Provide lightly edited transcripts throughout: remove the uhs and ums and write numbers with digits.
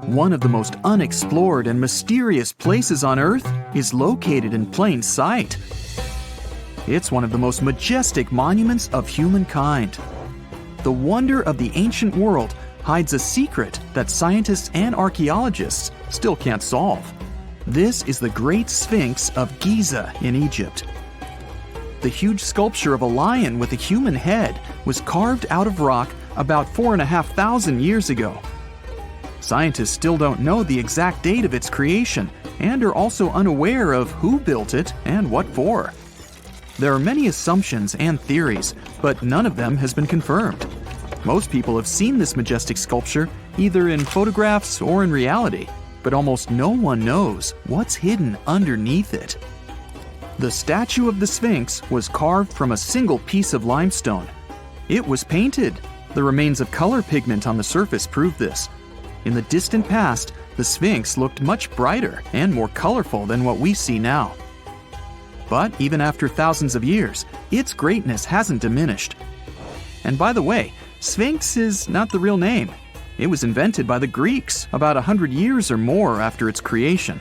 One of the most unexplored and mysterious places on Earth is located in plain sight. It's one of the most majestic monuments of humankind. The wonder of the ancient world hides a secret that scientists and archaeologists still can't solve. This is the Great Sphinx of Giza in Egypt. The huge sculpture of a lion with a human head was carved out of rock about 4,500 years ago. Scientists still don't know the exact date of its creation and are also unaware of who built it and what for. There are many assumptions and theories, but none of them has been confirmed. Most people have seen this majestic sculpture either in photographs or in reality, but almost no one knows what's hidden underneath it. The statue of the Sphinx was carved from a single piece of limestone. It was painted. The remains of color pigment on the surface prove this. In the distant past, the Sphinx looked much brighter and more colorful than what we see now. But even after thousands of years, its greatness hasn't diminished. And by the way, Sphinx is not the real name. It was invented by the Greeks about 100 years or more after its creation.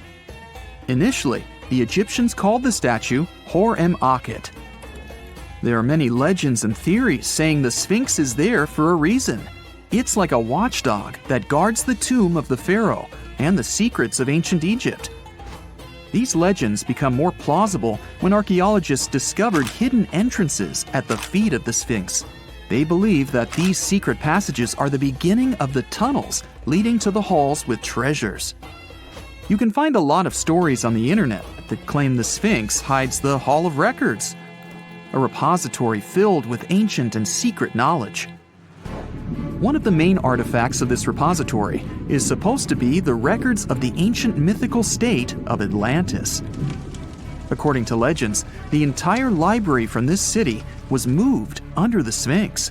Initially, the Egyptians called the statue Hor-em-Akhet. There are many legends and theories saying the Sphinx is there for a reason. It's like a watchdog that guards the tomb of the pharaoh and the secrets of ancient Egypt. These legends become more plausible when archaeologists discovered hidden entrances at the feet of the Sphinx. They believe that these secret passages are the beginning of the tunnels leading to the halls with treasures. You can find a lot of stories on the internet that claim the Sphinx hides the Hall of Records, a repository filled with ancient and secret knowledge. One of the main artifacts of this repository is supposed to be the records of the ancient mythical state of Atlantis. According to legends, the entire library from this city was moved under the Sphinx.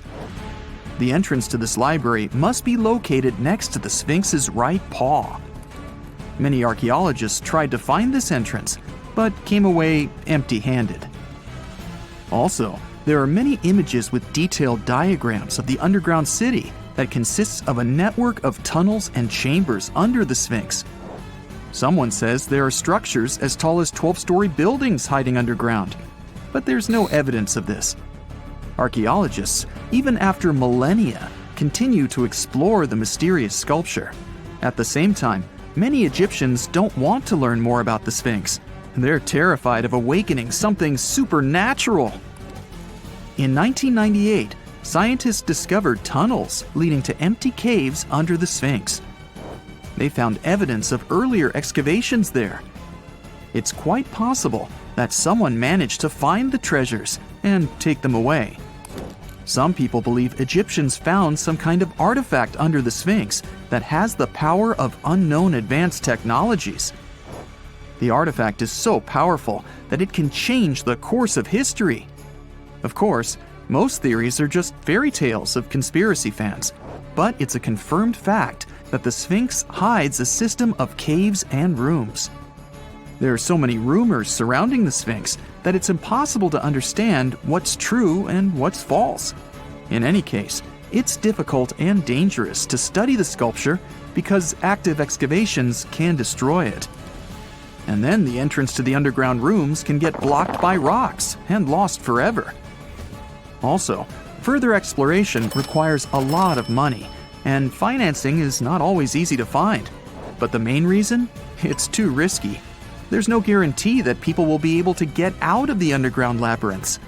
The entrance to this library must be located next to the Sphinx's right paw. Many archaeologists tried to find this entrance, but came away empty-handed. Also, there are many images with detailed diagrams of the underground city that consists of a network of tunnels and chambers under the Sphinx. Someone says there are structures as tall as 12-story buildings hiding underground, but there's no evidence of this. Archaeologists, even after millennia, continue to explore the mysterious sculpture. At the same time, many Egyptians don't want to learn more about the Sphinx. They're terrified of awakening something supernatural. In 1998, scientists discovered tunnels leading to empty caves under the Sphinx. They found evidence of earlier excavations there. It's quite possible that someone managed to find the treasures and take them away. Some people believe Egyptians found some kind of artifact under the Sphinx that has the power of unknown advanced technologies. The artifact is so powerful that it can change the course of history. Of course, most theories are just fairy tales of conspiracy fans, but it's a confirmed fact that the Sphinx hides a system of caves and rooms. There are so many rumors surrounding the Sphinx that it's impossible to understand what's true and what's false. In any case, it's difficult and dangerous to study the sculpture because active excavations can destroy it. And then the entrance to the underground rooms can get blocked by rocks and lost forever. Also, further exploration requires a lot of money, and financing is not always easy to find. But the main reason? It's too risky. There's no guarantee that people will be able to get out of the underground labyrinths.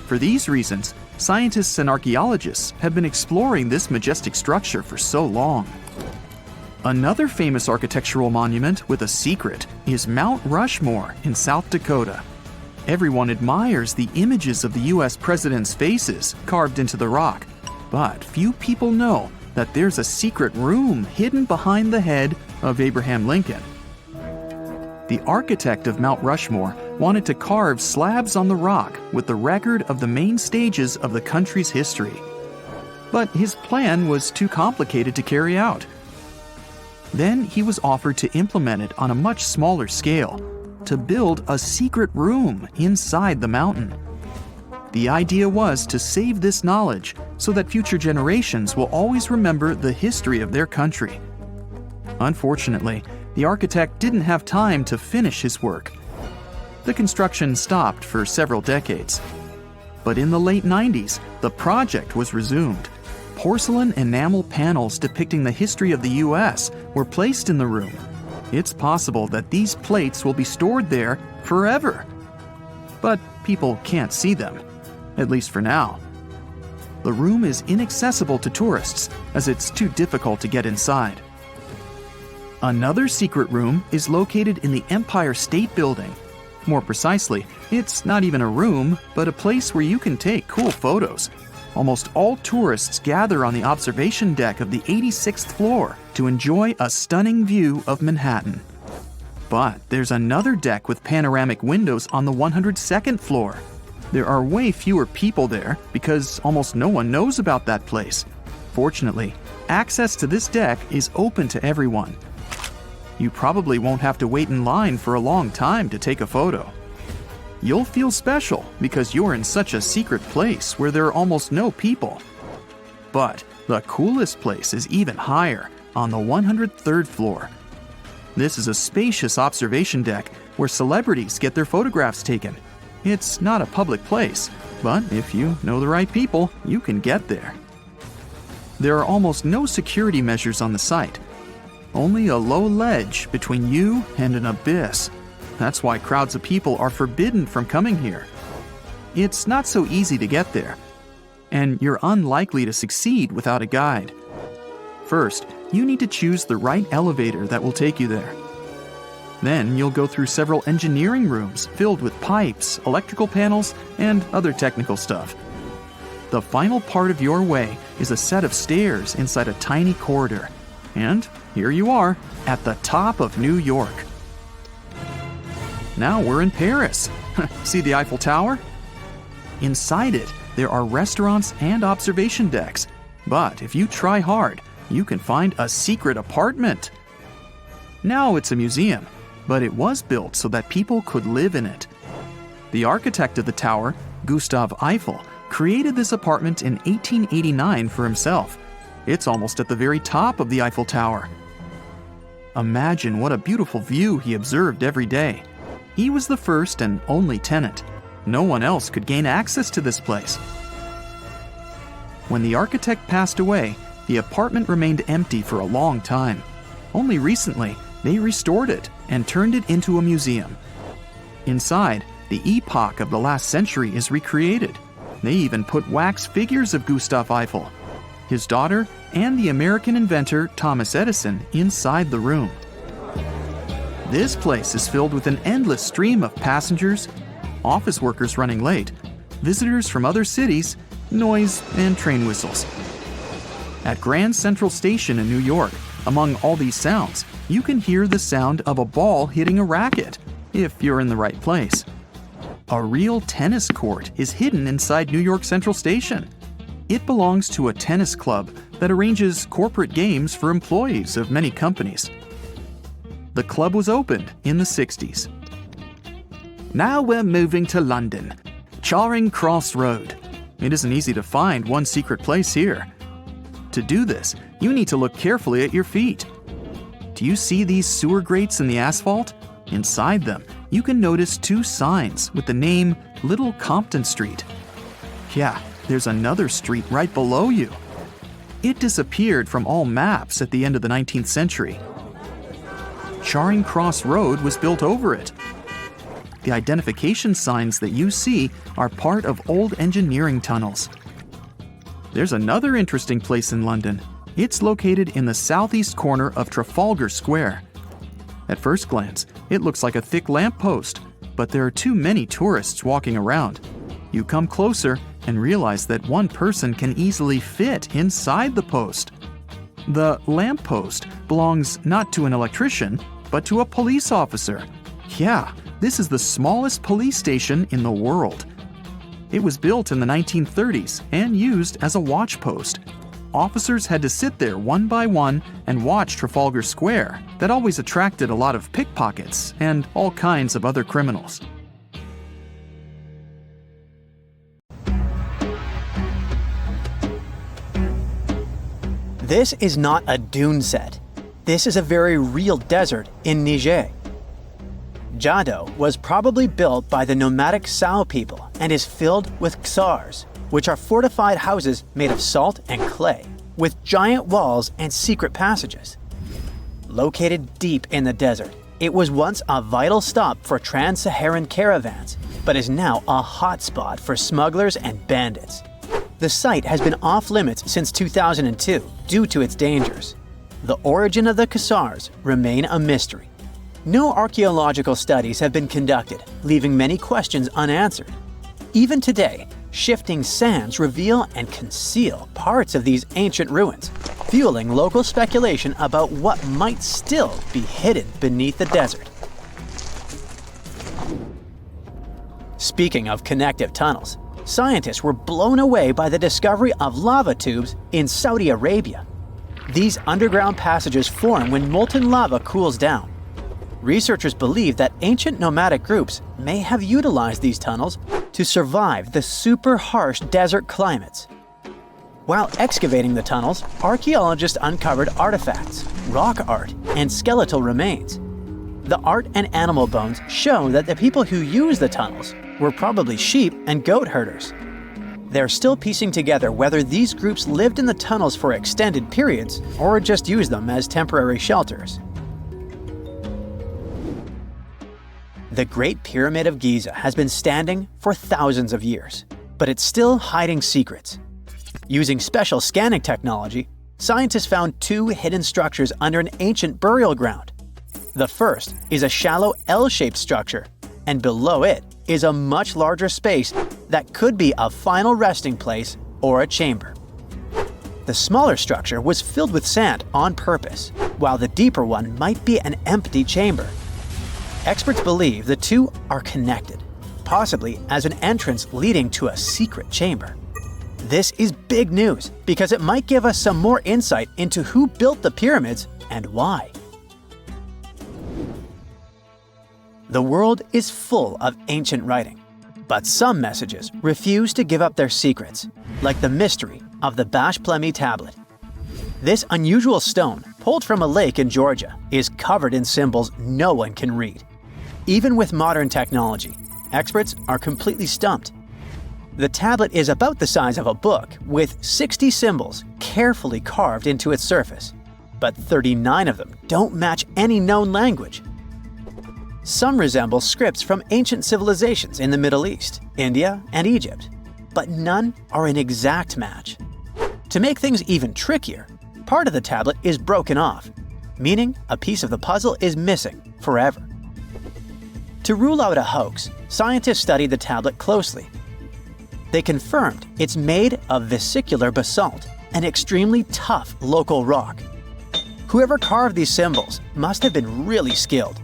For these reasons, scientists and archaeologists have been exploring this majestic structure for so long. Another famous architectural monument with a secret is Mount Rushmore in South Dakota. Everyone admires the images of the US presidents' faces carved into the rock, but few people know that there's a secret room hidden behind the head of Abraham Lincoln. The architect of Mount Rushmore wanted to carve slabs on the rock with the record of the main stages of the country's history. But his plan was too complicated to carry out. Then he was offered to implement it on a much smaller scale, to build a secret room inside the mountain. The idea was to save this knowledge so that future generations will always remember the history of their country. Unfortunately, the architect didn't have time to finish his work. The construction stopped for several decades. But in the late 90s, the project was resumed. Porcelain enamel panels depicting the history of the US were placed in the room. It's possible that these plates will be stored there forever. But people can't see them, at least for now. The room is inaccessible to tourists as it's too difficult to get inside. Another secret room is located in the Empire State Building. More precisely, it's not even a room, but a place where you can take cool photos. Almost all tourists gather on the observation deck of the 86th floor to enjoy a stunning view of Manhattan. But there's another deck with panoramic windows on the 102nd floor. There are way fewer people there because almost no one knows about that place. Fortunately, access to this deck is open to everyone. You probably won't have to wait in line for a long time to take a photo. You'll feel special because you're in such a secret place where there are almost no people. But the coolest place is even higher, on the 103rd floor. This is a spacious observation deck where celebrities get their photographs taken. It's not a public place, but if you know the right people, you can get there. There are almost no security measures on the site. Only a low ledge between you and an abyss. That's why crowds of people are forbidden from coming here. It's not so easy to get there, and you're unlikely to succeed without a guide. First, you need to choose the right elevator that will take you there. Then you'll go through several engineering rooms filled with pipes, electrical panels, and other technical stuff. The final part of your way is a set of stairs inside a tiny corridor. And here you are, at the top of New York. Now we're in Paris. See the Eiffel Tower? Inside it, there are restaurants and observation decks. But if you try hard, you can find a secret apartment. Now it's a museum, but it was built so that people could live in it. The architect of the tower, Gustav Eiffel, created this apartment in 1889 for himself. It's almost at the very top of the Eiffel Tower. Imagine what a beautiful view he observed every day. He was the first and only tenant. No one else could gain access to this place. When the architect passed away, the apartment remained empty for a long time. Only recently, they restored it and turned it into a museum. Inside, the epoch of the last century is recreated. They even put wax figures of Gustav Eiffel, his daughter, and the American inventor Thomas Edison inside the room. This place is filled with an endless stream of passengers, office workers running late, visitors from other cities, noise, and train whistles. At Grand Central Station in New York, among all these sounds, you can hear the sound of a ball hitting a racket, if you're in the right place. A real tennis court is hidden inside New York Central Station. It belongs to a tennis club that arranges corporate games for employees of many companies. The club was opened in the 60s. Now we're moving to London, Charing Cross Road. It isn't easy to find one secret place here. To do this, you need to look carefully at your feet. Do you see these sewer grates in the asphalt? Inside them, you can notice two signs with the name Little Compton Street. Yeah, there's another street right below you. It disappeared from all maps at the end of the 19th century. Charing Cross Road was built over it. The identification signs that you see are part of old engineering tunnels. There's another interesting place in London. It's located in the southeast corner of Trafalgar Square. At first glance, it looks like a thick lamppost, but there are too many tourists walking around. You come closer and realize that one person can easily fit inside the post. The lamppost belongs not to an electrician, but to a police officer. Yeah, this is the smallest police station in the world. It was built in the 1930s and used as a watch post. Officers had to sit there one by one and watch Trafalgar Square. That always attracted a lot of pickpockets and all kinds of other criminals. This is not a dune set. This is a very real desert in Niger. Jado was probably built by the nomadic Sao people and is filled with ksars, which are fortified houses made of salt and clay, with giant walls and secret passages. Located deep in the desert, it was once a vital stop for trans-Saharan caravans, but is now a hotspot for smugglers and bandits. The site has been off-limits since 2002 due to its dangers. The origin of the ksars remain a mystery. No archaeological studies have been conducted, leaving many questions unanswered. Even today, shifting sands reveal and conceal parts of these ancient ruins, fueling local speculation about what might still be hidden beneath the desert. Speaking of connective tunnels, scientists were blown away by the discovery of lava tubes in Saudi Arabia. These underground passages form when molten lava cools down. Researchers believe that ancient nomadic groups may have utilized these tunnels to survive the super harsh desert climates. While excavating the tunnels, archaeologists uncovered artifacts, rock art, and skeletal remains. The art and animal bones show that the people who used the tunnels were probably sheep and goat herders. They're still piecing together whether these groups lived in the tunnels for extended periods or just used them as temporary shelters. The Great Pyramid of Giza has been standing for thousands of years, but it's still hiding secrets. Using special scanning technology, scientists found two hidden structures under an ancient burial ground. The first is a shallow L-shaped structure, and below it is a much larger space that could be a final resting place or a chamber. The smaller structure was filled with sand on purpose, while the deeper one might be an empty chamber. Experts believe the two are connected, possibly as an entrance leading to a secret chamber. This is big news because it might give us some more insight into who built the pyramids and why. The world is full of ancient writing, but some messages refuse to give up their secrets, like the mystery of the Bashplemi tablet. This unusual stone, pulled from a lake in Georgia, is covered in symbols no one can read. Even with modern technology, experts are completely stumped. The tablet is about the size of a book, with 60 symbols carefully carved into its surface, but 39 of them don't match any known language. Some resemble scripts from ancient civilizations in the Middle East, India, and Egypt, but none are an exact match. To make things even trickier, part of the tablet is broken off, meaning a piece of the puzzle is missing forever. To rule out a hoax, scientists studied the tablet closely. They confirmed it's made of vesicular basalt, an extremely tough local rock. Whoever carved these symbols must have been really skilled.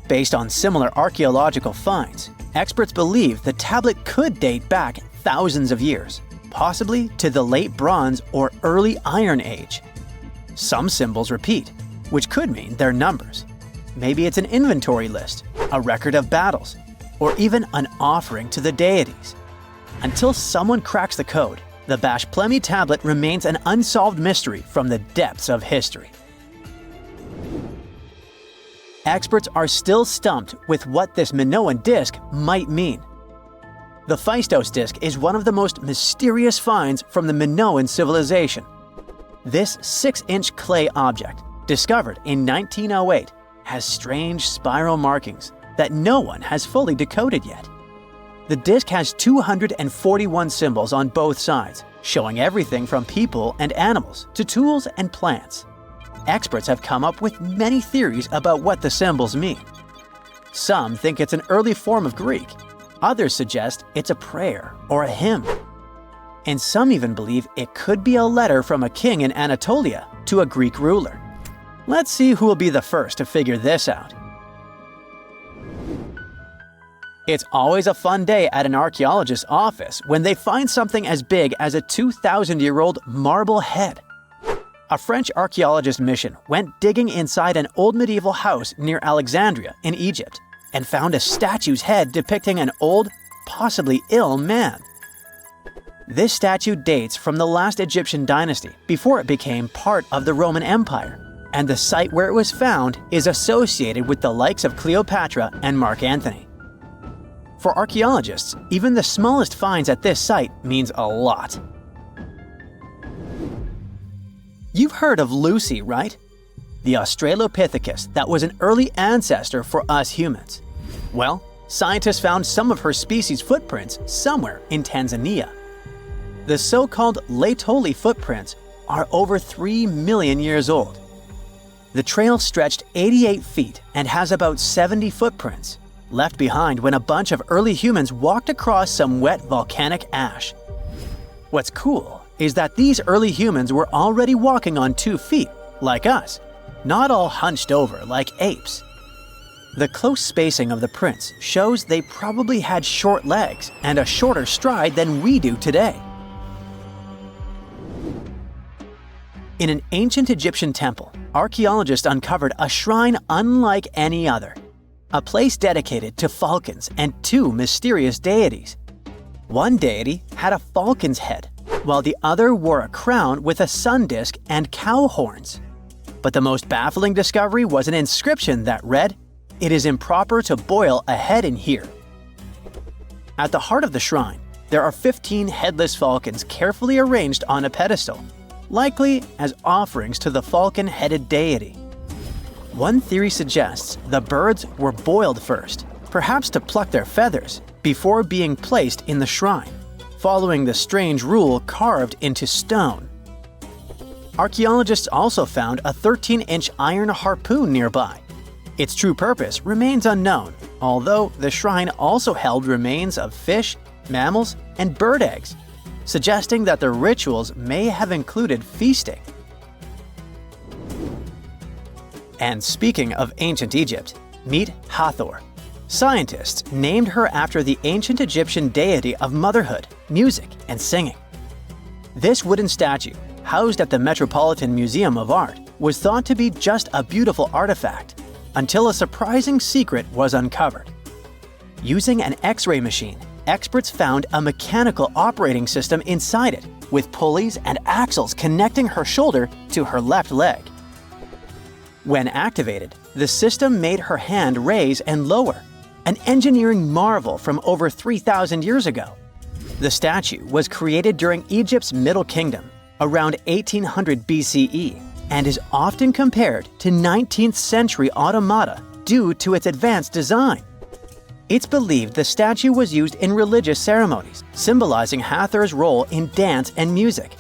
Based on similar archaeological finds, experts believe the tablet could date back thousands of years, possibly to the late Bronze or early Iron Age. Some symbols repeat, which could mean they're numbers. Maybe it's an inventory list, a record of battles, or even an offering to the deities. Until someone cracks the code, the Bashplemi tablet remains an unsolved mystery from the depths of history. Experts are still stumped with what this Minoan disc might mean. The Phaistos Disc is one of the most mysterious finds from the Minoan civilization. This 6-inch clay object, discovered in 1908, has strange spiral markings that no one has fully decoded yet. The disc has 241 symbols on both sides, showing everything from people and animals to tools and plants. Experts have come up with many theories about what the symbols mean. Some think it's an early form of Greek. Others suggest it's a prayer or a hymn. And some even believe it could be a letter from a king in Anatolia to a Greek ruler. Let's see who will be the first to figure this out. It's always a fun day at an archaeologist's office when they find something as big as a 2,000-year-old marble head. A French archaeologist mission went digging inside an old medieval house near Alexandria in Egypt and found a statue's head depicting an old, possibly ill man. This statue dates from the last Egyptian dynasty before it became part of the Roman Empire. and the site where it was found is associated with the likes of Cleopatra and Mark Antony. For archaeologists, even the smallest finds at this site means a lot. You've heard of Lucy, right? The Australopithecus that was an early ancestor for us humans. Well, scientists found some of her species' footprints somewhere in Tanzania. The so-called Laetoli footprints are over 3 million years old. The trail stretched 88 feet and has about 70 footprints, left behind when a bunch of early humans walked across some wet volcanic ash. What's cool is that these early humans were already walking on 2 feet, like us, not all hunched over like apes. The close spacing of the prints shows they probably had short legs and a shorter stride than we do today. In an ancient Egyptian temple, archaeologists uncovered a shrine unlike any other, a place dedicated to falcons and 2 mysterious deities. One deity had a falcon's head, while the other wore a crown with a sun disk and cow horns. But the most baffling discovery was an inscription that read, "It is improper to boil a head in here." At the heart of the shrine, there are 15 headless falcons carefully arranged on a pedestal, likely as offerings to the falcon-headed deity. One theory suggests the birds were boiled first, perhaps to pluck their feathers, before being placed in the shrine, following the strange rule carved into stone. Archaeologists also found a 13-inch iron harpoon nearby. Its true purpose remains unknown, although the shrine also held remains of fish, mammals, and bird eggs, suggesting that the rituals may have included feasting. And speaking of ancient Egypt, meet Hathor. Scientists named her after the ancient Egyptian deity of motherhood, music, and singing. This wooden statue, housed at the Metropolitan Museum of Art, was thought to be just a beautiful artifact, until a surprising secret was uncovered. Using an X-ray machine, experts found a mechanical operating system inside it, with pulleys and axles connecting her shoulder to her left leg. When activated, the system made her hand raise and lower, an engineering marvel from over 3,000 years ago. The statue was created during Egypt's Middle Kingdom, around 1800 BCE, and is often compared to 19th century automata due to its advanced design. It's believed the statue was used in religious ceremonies, symbolizing Hathor's role in dance and music.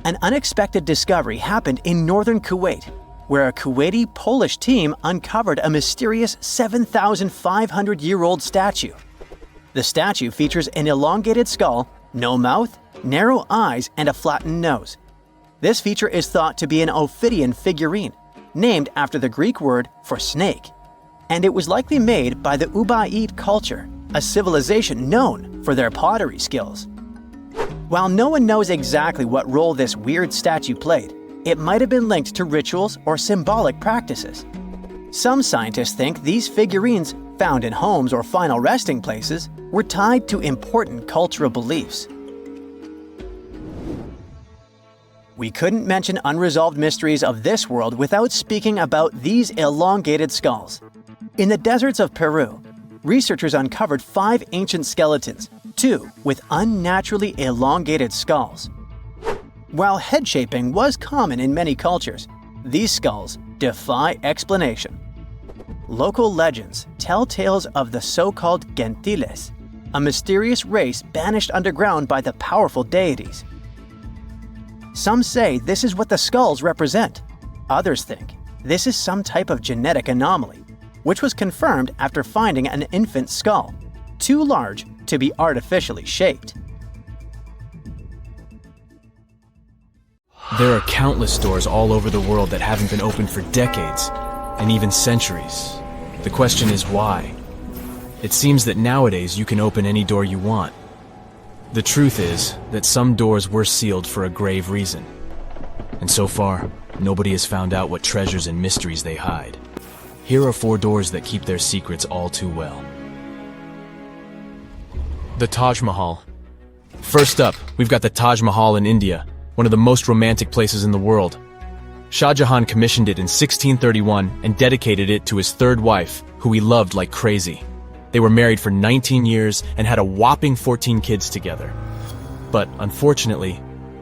An unexpected discovery happened in northern Kuwait, where a Kuwaiti-Polish team uncovered a mysterious 7,500-year-old statue. The statue features an elongated skull, no mouth, narrow eyes, and a flattened nose. This feature is thought to be an Ophidian figurine, named after the Greek word for snake, and it was likely made by the Ubaid culture, a civilization known for their pottery skills. While no one knows exactly what role this weird statue played, it might have been linked to rituals or symbolic practices. Some scientists think these figurines, found in homes or final resting places, were tied to important cultural beliefs. We couldn't mention unresolved mysteries of this world without speaking about these elongated skulls. In the deserts of Peru, researchers uncovered 5 ancient skeletons, 2 with unnaturally elongated skulls. While head shaping was common in many cultures, these skulls defy explanation. Local legends tell tales of the so-called gentiles, a mysterious race banished underground by the powerful deities. Some say this is what the skulls represent. Others think this is some type of genetic anomaly, which was confirmed after finding an infant skull, too large to be artificially shaped. There are countless doors all over the world that haven't been opened for decades, and even centuries. The question is why? It seems that nowadays you can open any door you want. The truth is that some doors were sealed for a grave reason. And so far, nobody has found out what treasures and mysteries they hide. Here are 4 doors that keep their secrets all too well. The Taj Mahal. First up, we've got the Taj Mahal in India. one of the most romantic places in the world. Shah Jahan commissioned it in 1631 and dedicated it to his third wife, who he loved like crazy. They were married for 19 years and had a whopping 14 kids together. But unfortunately,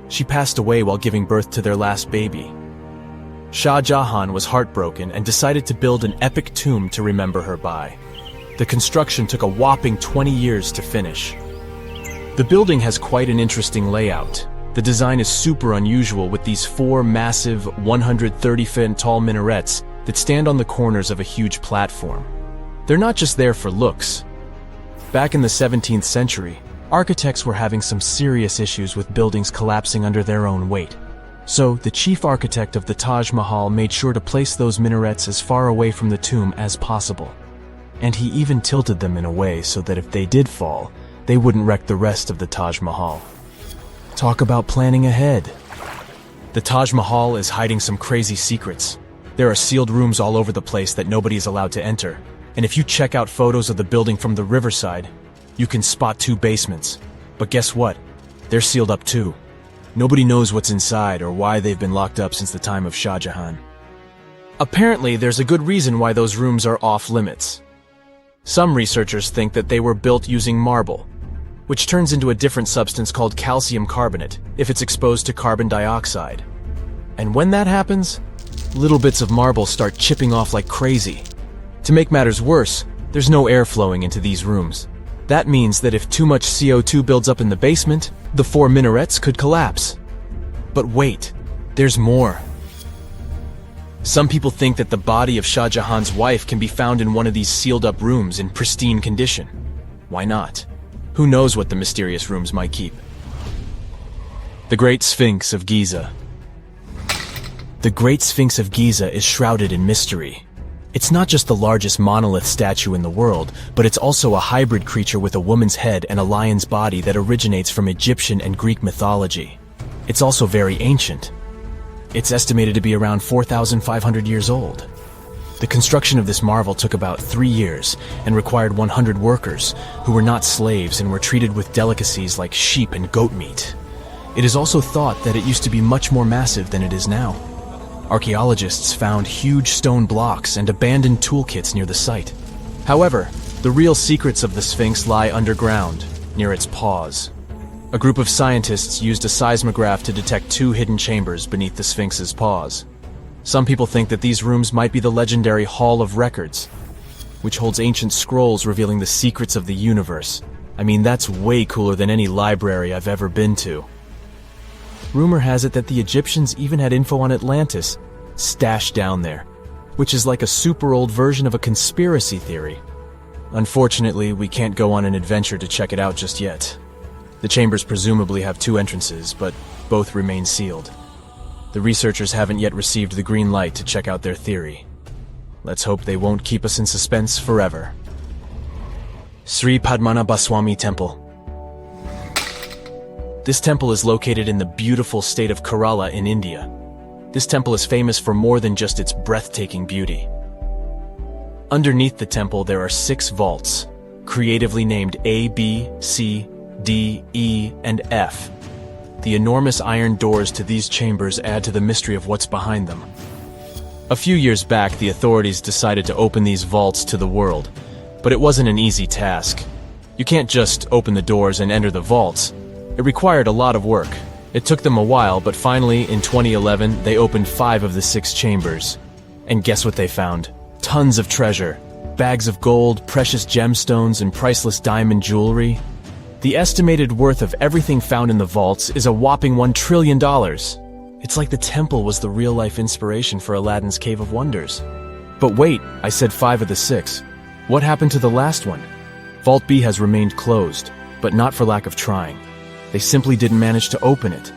she passed away while giving birth to their last baby. Shah Jahan was heartbroken and decided to build an epic tomb to remember her by. The construction took a whopping 20 years to finish. The building has quite an interesting layout. The design is super unusual with these 4 massive 130-foot tall minarets that stand on the corners of a huge platform. They're not just there for looks. Back in the 17th century, architects were having some serious issues with buildings collapsing under their own weight. So, the chief architect of the Taj Mahal made sure to place those minarets as far away from the tomb as possible. And he even tilted them in a way so that if they did fall, they wouldn't wreck the rest of the Taj Mahal. Talk about planning ahead. The Taj Mahal is hiding some crazy secrets. There are sealed rooms all over the place that nobody is allowed to enter. And if you check out photos of the building from the riverside, you can spot 2 basements. But guess what? They're sealed up too. Nobody knows what's inside or why they've been locked up since the time of Shah Jahan. Apparently, there's a good reason why those rooms are off limits. Some researchers think that they were built using marble, which turns into a different substance called calcium carbonate if it's exposed to carbon dioxide. And when that happens, little bits of marble start chipping off like crazy. To make matters worse, there's no air flowing into these rooms. That means that if too much CO2 builds up in the basement, the 4 minarets could collapse. But wait, there's more. Some people think that the body of Shah Jahan's wife can be found in one of these sealed-up rooms in pristine condition. Why not? Who knows what the mysterious rooms might keep? The Great Sphinx of Giza. The Great Sphinx of Giza is shrouded in mystery. It's not just the largest monolith statue in the world, but it's also a hybrid creature with a woman's head and a lion's body that originates from Egyptian and Greek mythology. It's also very ancient. It's estimated to be around 4,500 years old. The construction of this marvel took about 3 years and required 100 workers who were not slaves and were treated with delicacies like sheep and goat meat. It is also thought that it used to be much more massive than it is now. Archaeologists found huge stone blocks and abandoned toolkits near the site. However, the real secrets of the Sphinx lie underground, near its paws. A group of scientists used a seismograph to detect 2 hidden chambers beneath the Sphinx's paws. Some people think that these rooms might be the legendary Hall of Records, which holds ancient scrolls revealing the secrets of the universe. I mean, that's way cooler than any library I've ever been to. Rumor has it that the Egyptians even had info on Atlantis stashed down there, which is like a super old version of a conspiracy theory. Unfortunately, we can't go on an adventure to check it out just yet. The chambers presumably have 2 entrances, but both remain sealed. The researchers haven't yet received the green light to check out their theory. Let's hope they won't keep us in suspense forever. Sri Padmanabhaswamy Temple. This temple is located in the beautiful state of Kerala in India. This temple is famous for more than just its breathtaking beauty. Underneath the temple there are 6 vaults, creatively named A, B, C, D, E, and F. The enormous iron doors to these chambers add to the mystery of what's behind them. A few years back, the authorities decided to open these vaults to the world, but it wasn't an easy task. You can't just open the doors and enter the vaults. It required a lot of work. It took them a while, but finally, in 2011, they opened 5 of the 6 chambers. And guess what they found? Tons of treasure. Bags of gold, precious gemstones, and priceless diamond jewelry. The estimated worth of everything found in the vaults is a whopping $1 trillion. It's like the temple was the real-life inspiration for Aladdin's Cave of Wonders. But wait, I said 5 of the 6. What happened to the last one? Vault B has remained closed, but not for lack of trying. They simply didn't manage to open it.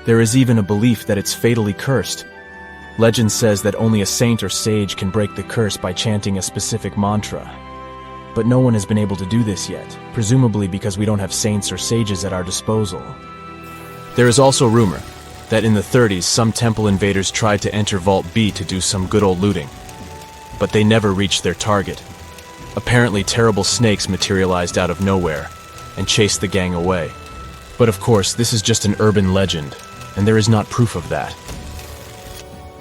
There is even a belief that it's fatally cursed. Legend says that only a saint or sage can break the curse by chanting a specific mantra. But no one has been able to do this yet, presumably because we don't have saints or sages at our disposal. There is also rumor that in the 30s some temple invaders tried to enter Vault B to do some good old looting. But they never reached their target. Apparently terrible snakes materialized out of nowhere and chased the gang away. But of course, this is just an urban legend. and there is not proof of that.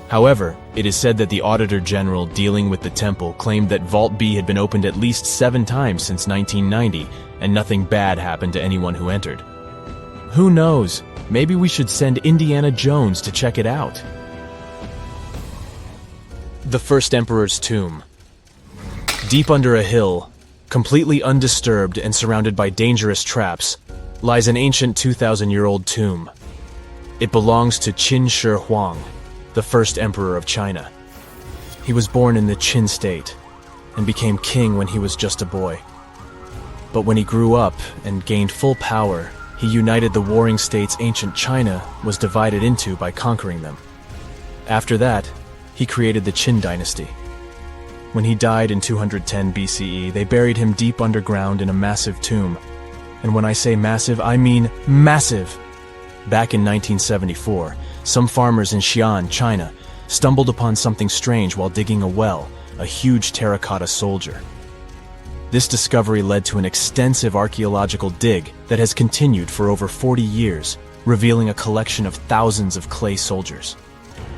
However, it is said that the Auditor General dealing with the temple claimed that Vault B had been opened at least 7 times since 1990, and nothing bad happened to anyone who entered. Who knows? Maybe we should send Indiana Jones to check it out. The First Emperor's Tomb. Deep under a hill, completely undisturbed and surrounded by dangerous traps, lies an ancient 2,000-year-old tomb. It belongs to Qin Shi Huang, the first emperor of China. He was born in the Qin state and became king when he was just a boy. But when he grew up and gained full power, he united the warring states ancient China was divided into by conquering them. After that, he created the Qin dynasty. When he died in 210 BCE, they buried him deep underground in a massive tomb. And when I say massive, I mean massive! Back in 1974, some farmers in Xi'an, China, stumbled upon something strange while digging a well, a huge terracotta soldier. This discovery led to an extensive archaeological dig that has continued for over 40 years, revealing a collection of thousands of clay soldiers.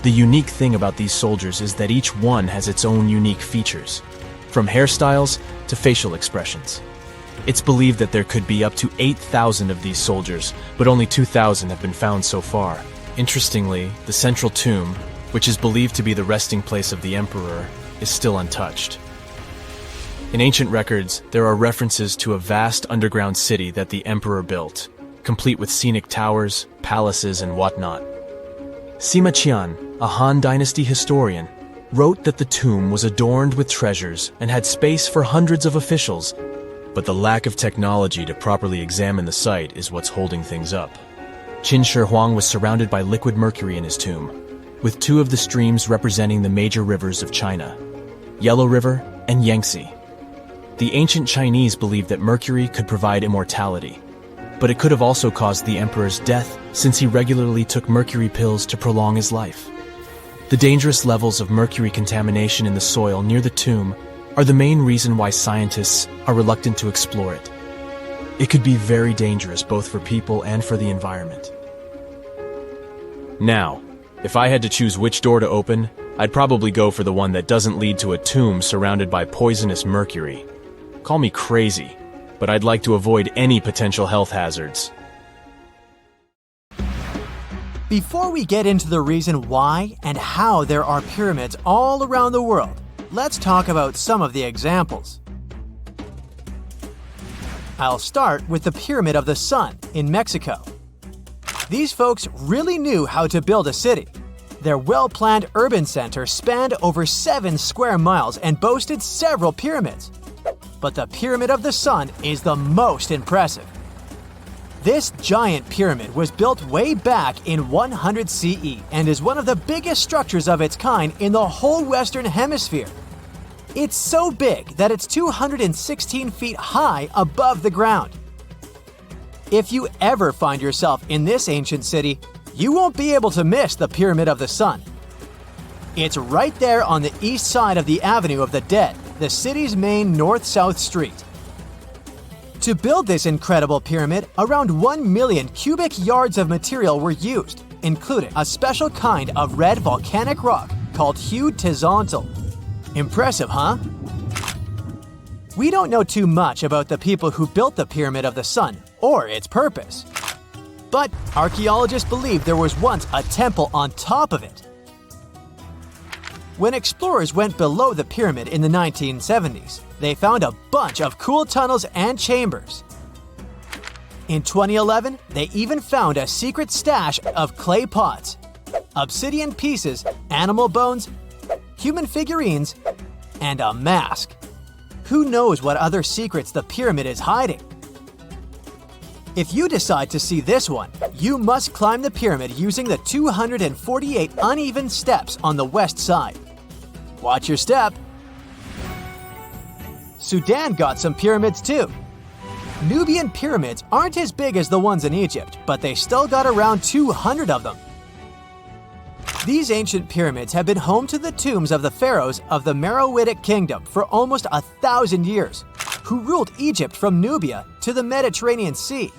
The unique thing about these soldiers is that each one has its own unique features, from hairstyles to facial expressions. It's believed that there could be up to 8,000 of these soldiers, but only 2,000 have been found so far. Interestingly, the central tomb, which is believed to be the resting place of the emperor, is still untouched. In ancient records, there are references to a vast underground city that the emperor built, complete with scenic towers, palaces, and whatnot. Sima Qian, a Han Dynasty historian, wrote that the tomb was adorned with treasures and had space for hundreds of officials, but the lack of technology to properly examine the site is what's holding things up. Qin Shi Huang was surrounded by liquid mercury in his tomb, with 2 of the streams representing the major rivers of China, Yellow River and Yangtze. The ancient Chinese believed that mercury could provide immortality, but it could have also caused the emperor's death since he regularly took mercury pills to prolong his life. The dangerous levels of mercury contamination in the soil near the tomb are the main reason why scientists are reluctant to explore it. It could be very dangerous both for people and for the environment. Now, if I had to choose which door to open, I'd probably go for the one that doesn't lead to a tomb surrounded by poisonous mercury. Call me crazy, but I'd like to avoid any potential health hazards. Before we get into the reason why and how there are pyramids all around the world, let's talk about some of the examples. I'll start with the Pyramid of the Sun in Mexico. These folks really knew how to build a city. Their well-planned urban center spanned over 7 square miles and boasted several pyramids. But the Pyramid of the Sun is the most impressive. This giant pyramid was built way back in 100 CE and is one of the biggest structures of its kind in the whole Western Hemisphere. It's so big that it's 216 feet high above the ground. If you ever find yourself in this ancient city, you won't be able to miss the Pyramid of the Sun. It's right there on the east side of the Avenue of the Dead, the city's main north-south street. To build this incredible pyramid, around 1 million cubic yards of material were used, including a special kind of red volcanic rock called hued tezontle. Impressive, huh? We don't know too much about the people who built the Pyramid of the Sun or its purpose. But archaeologists believe there was once a temple on top of it. When explorers went below the pyramid in the 1970s, they found a bunch of cool tunnels and chambers. In 2011, they even found a secret stash of clay pots, obsidian pieces, animal bones, human figurines, and a mask. Who knows what other secrets the pyramid is hiding? If you decide to see this one, you must climb the pyramid using the 248 uneven steps on the west side. Watch your step. Sudan got some pyramids too. Nubian pyramids aren't as big as the ones in Egypt, but they still got around 200 of them. These ancient pyramids have been home to the tombs of the pharaohs of the Meroitic Kingdom for almost 1,000 years, who ruled Egypt from Nubia to the Mediterranean Sea.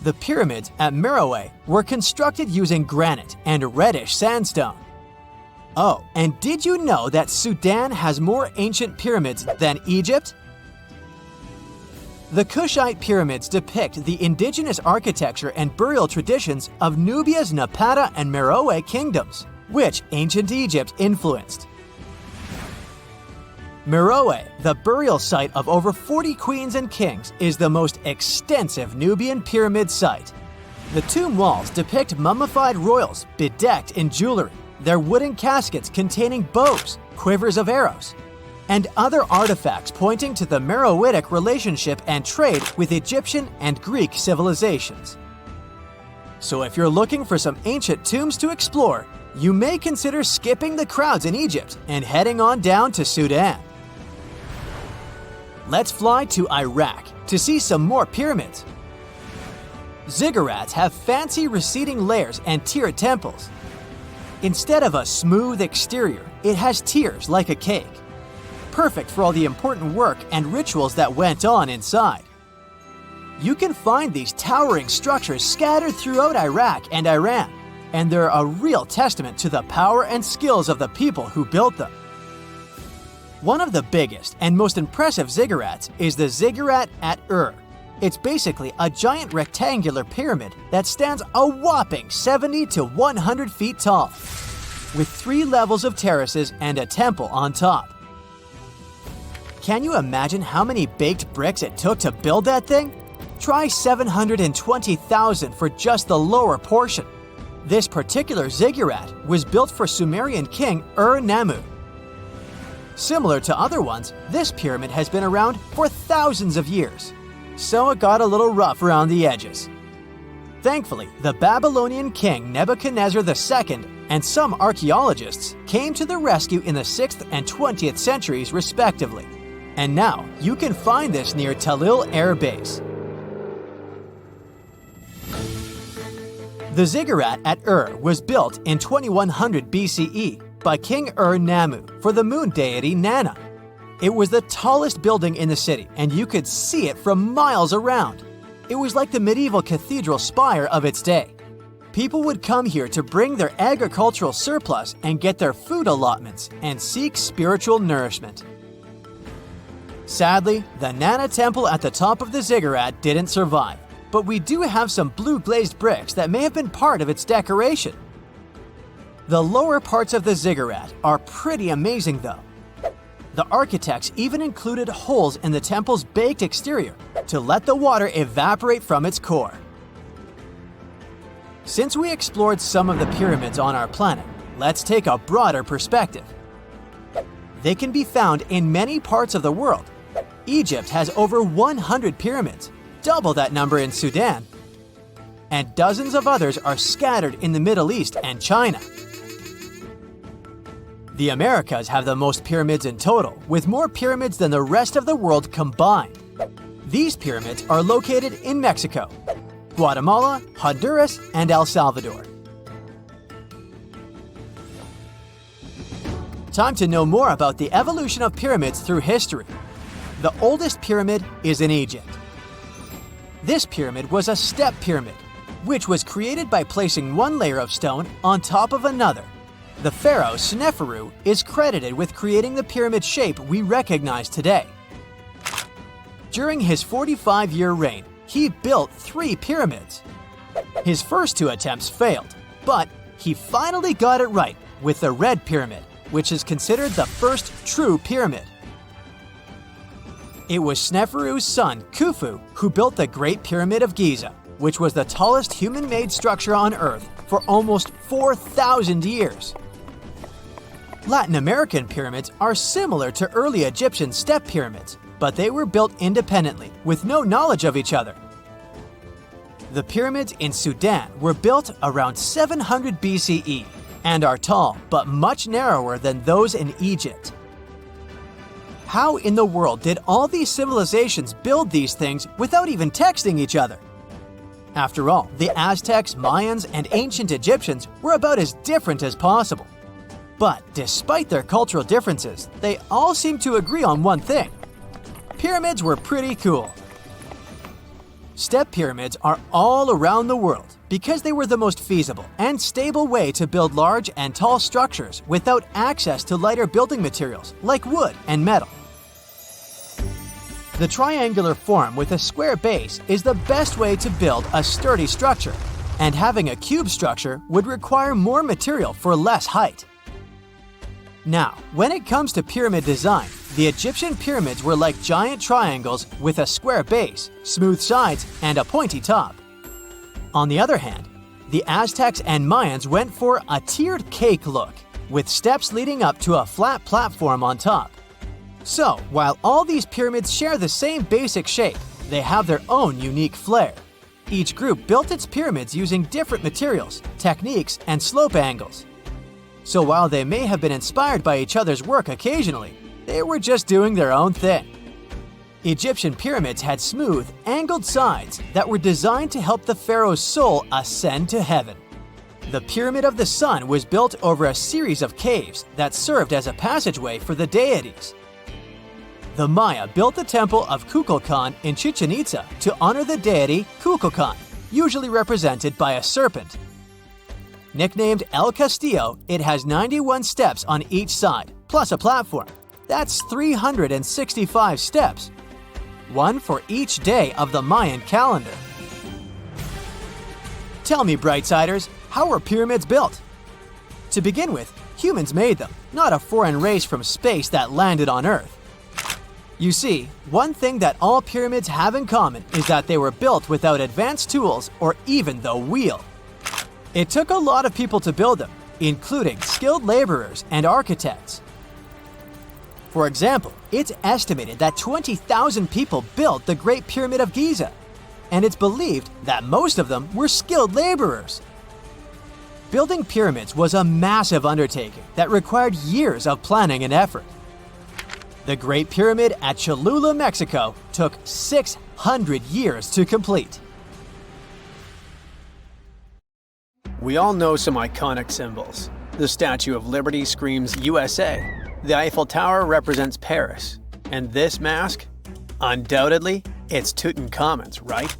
The pyramids at Meroe were constructed using granite and reddish sandstone. Oh, and did you know that Sudan has more ancient pyramids than Egypt? The Kushite pyramids depict the indigenous architecture and burial traditions of Nubia's Napata and Meroe kingdoms, which ancient Egypt influenced. Meroe, the burial site of over 40 queens and kings, is the most extensive Nubian pyramid site. The tomb walls depict mummified royals bedecked in jewelry, their wooden caskets containing bows, quivers of arrows, and other artifacts pointing to the Meroitic relationship and trade with Egyptian and Greek civilizations. So if you're looking for some ancient tombs to explore, you may consider skipping the crowds in Egypt and heading on down to Sudan. Let's fly to Iraq to see some more pyramids. Ziggurats have fancy receding layers and tiered temples. Instead of a smooth exterior, it has tiers like a cake. Perfect for all the important work and rituals that went on inside. You can find these towering structures scattered throughout Iraq and Iran, and they're a real testament to the power and skills of the people who built them. One of the biggest and most impressive ziggurats is the ziggurat at Ur. It's basically a giant rectangular pyramid that stands a whopping 70 to 100 feet tall, with 3 levels of terraces and a temple on top. Can you imagine how many baked bricks it took to build that thing? Try 720,000 for just the lower portion. This particular ziggurat was built for Sumerian king Ur-Nammu. Similar to other ones, this pyramid has been around for thousands of years, so it got a little rough around the edges. Thankfully, the Babylonian king Nebuchadnezzar II and some archaeologists came to the rescue in the 6th and 20th centuries respectively, and now you can find this near Talil Air Base. The ziggurat at Ur was built in 2100 BCE by King Ur-Nammu for the moon deity Nana. It was the tallest building in the city, and you could see it from miles around. It was like the medieval cathedral spire of its day. People would come here to bring their agricultural surplus and get their food allotments and seek spiritual nourishment. Sadly, the Nana temple at the top of the ziggurat didn't survive, but we do have some blue glazed bricks that may have been part of its decoration. The lower parts of the ziggurat are pretty amazing though. The architects even included holes in the temple's baked exterior to let the water evaporate from its core. Since we explored some of the pyramids on our planet, let's take a broader perspective. They can be found in many parts of the world. Egypt has over 100 pyramids, double that number in Sudan, and dozens of others are scattered in the Middle East and China. The Americas have the most pyramids in total, with more pyramids than the rest of the world combined. These pyramids are located in Mexico, Guatemala, Honduras, and El Salvador. Time to know more about the evolution of pyramids through history. The oldest pyramid is in Egypt. This pyramid was a step pyramid, which was created by placing one layer of stone on top of another. The pharaoh Sneferu is credited with creating the pyramid shape we recognize today. During his 45-year reign, he built 3 pyramids. His first 2 attempts failed, but he finally got it right with the Red Pyramid, which is considered the first true pyramid. It was Sneferu's son, Khufu, who built the Great Pyramid of Giza, which was the tallest human-made structure on Earth for almost 4,000 years. Latin American pyramids are similar to early Egyptian step pyramids, but they were built independently with no knowledge of each other. The pyramids in Sudan were built around 700 BCE and are tall but much narrower than those in Egypt. How in the world did all these civilizations build these things without even texting each other? After all, the Aztecs, Mayans, and ancient Egyptians were about as different as possible. But despite their cultural differences, they all seem to agree on one thing: pyramids were pretty cool. Step pyramids are all around the world because they were the most feasible and stable way to build large and tall structures without access to lighter building materials like wood and metal. The triangular form with a square base is the best way to build a sturdy structure, and having a cube structure would require more material for less height. Now, when it comes to pyramid design, the Egyptian pyramids were like giant triangles with a square base, smooth sides, and a pointy top. On the other hand, the Aztecs and Mayans went for a tiered cake look, with steps leading up to a flat platform on top. So, while all these pyramids share the same basic shape, they have their own unique flair. Each group built its pyramids using different materials, techniques, and slope angles. So while they may have been inspired by each other's work occasionally, they were just doing their own thing. Egyptian pyramids had smooth, angled sides that were designed to help the pharaoh's soul ascend to heaven. The Pyramid of the Sun was built over a series of caves that served as a passageway for the deities. The Maya built the temple of Kukulkan in Chichen Itza to honor the deity Kukulkan, usually represented by a serpent. Nicknamed El Castillo, it has 91 steps on each side, plus a platform. That's 365 steps, one for each day of the Mayan calendar. Tell me, Brightsiders, how were pyramids built? To begin with, humans made them, not a foreign race from space that landed on Earth. You see, one thing that all pyramids have in common is that they were built without advanced tools or even the wheel. It took a lot of people to build them, including skilled laborers and architects. For example, it's estimated that 20,000 people built the Great Pyramid of Giza, and it's believed that most of them were skilled laborers. Building pyramids was a massive undertaking that required years of planning and effort. The Great Pyramid at Cholula, Mexico, took 600 years to complete. We all know some iconic symbols. The Statue of Liberty screams USA. The Eiffel Tower represents Paris. And this mask? Undoubtedly, it's Tutankhamun's, right?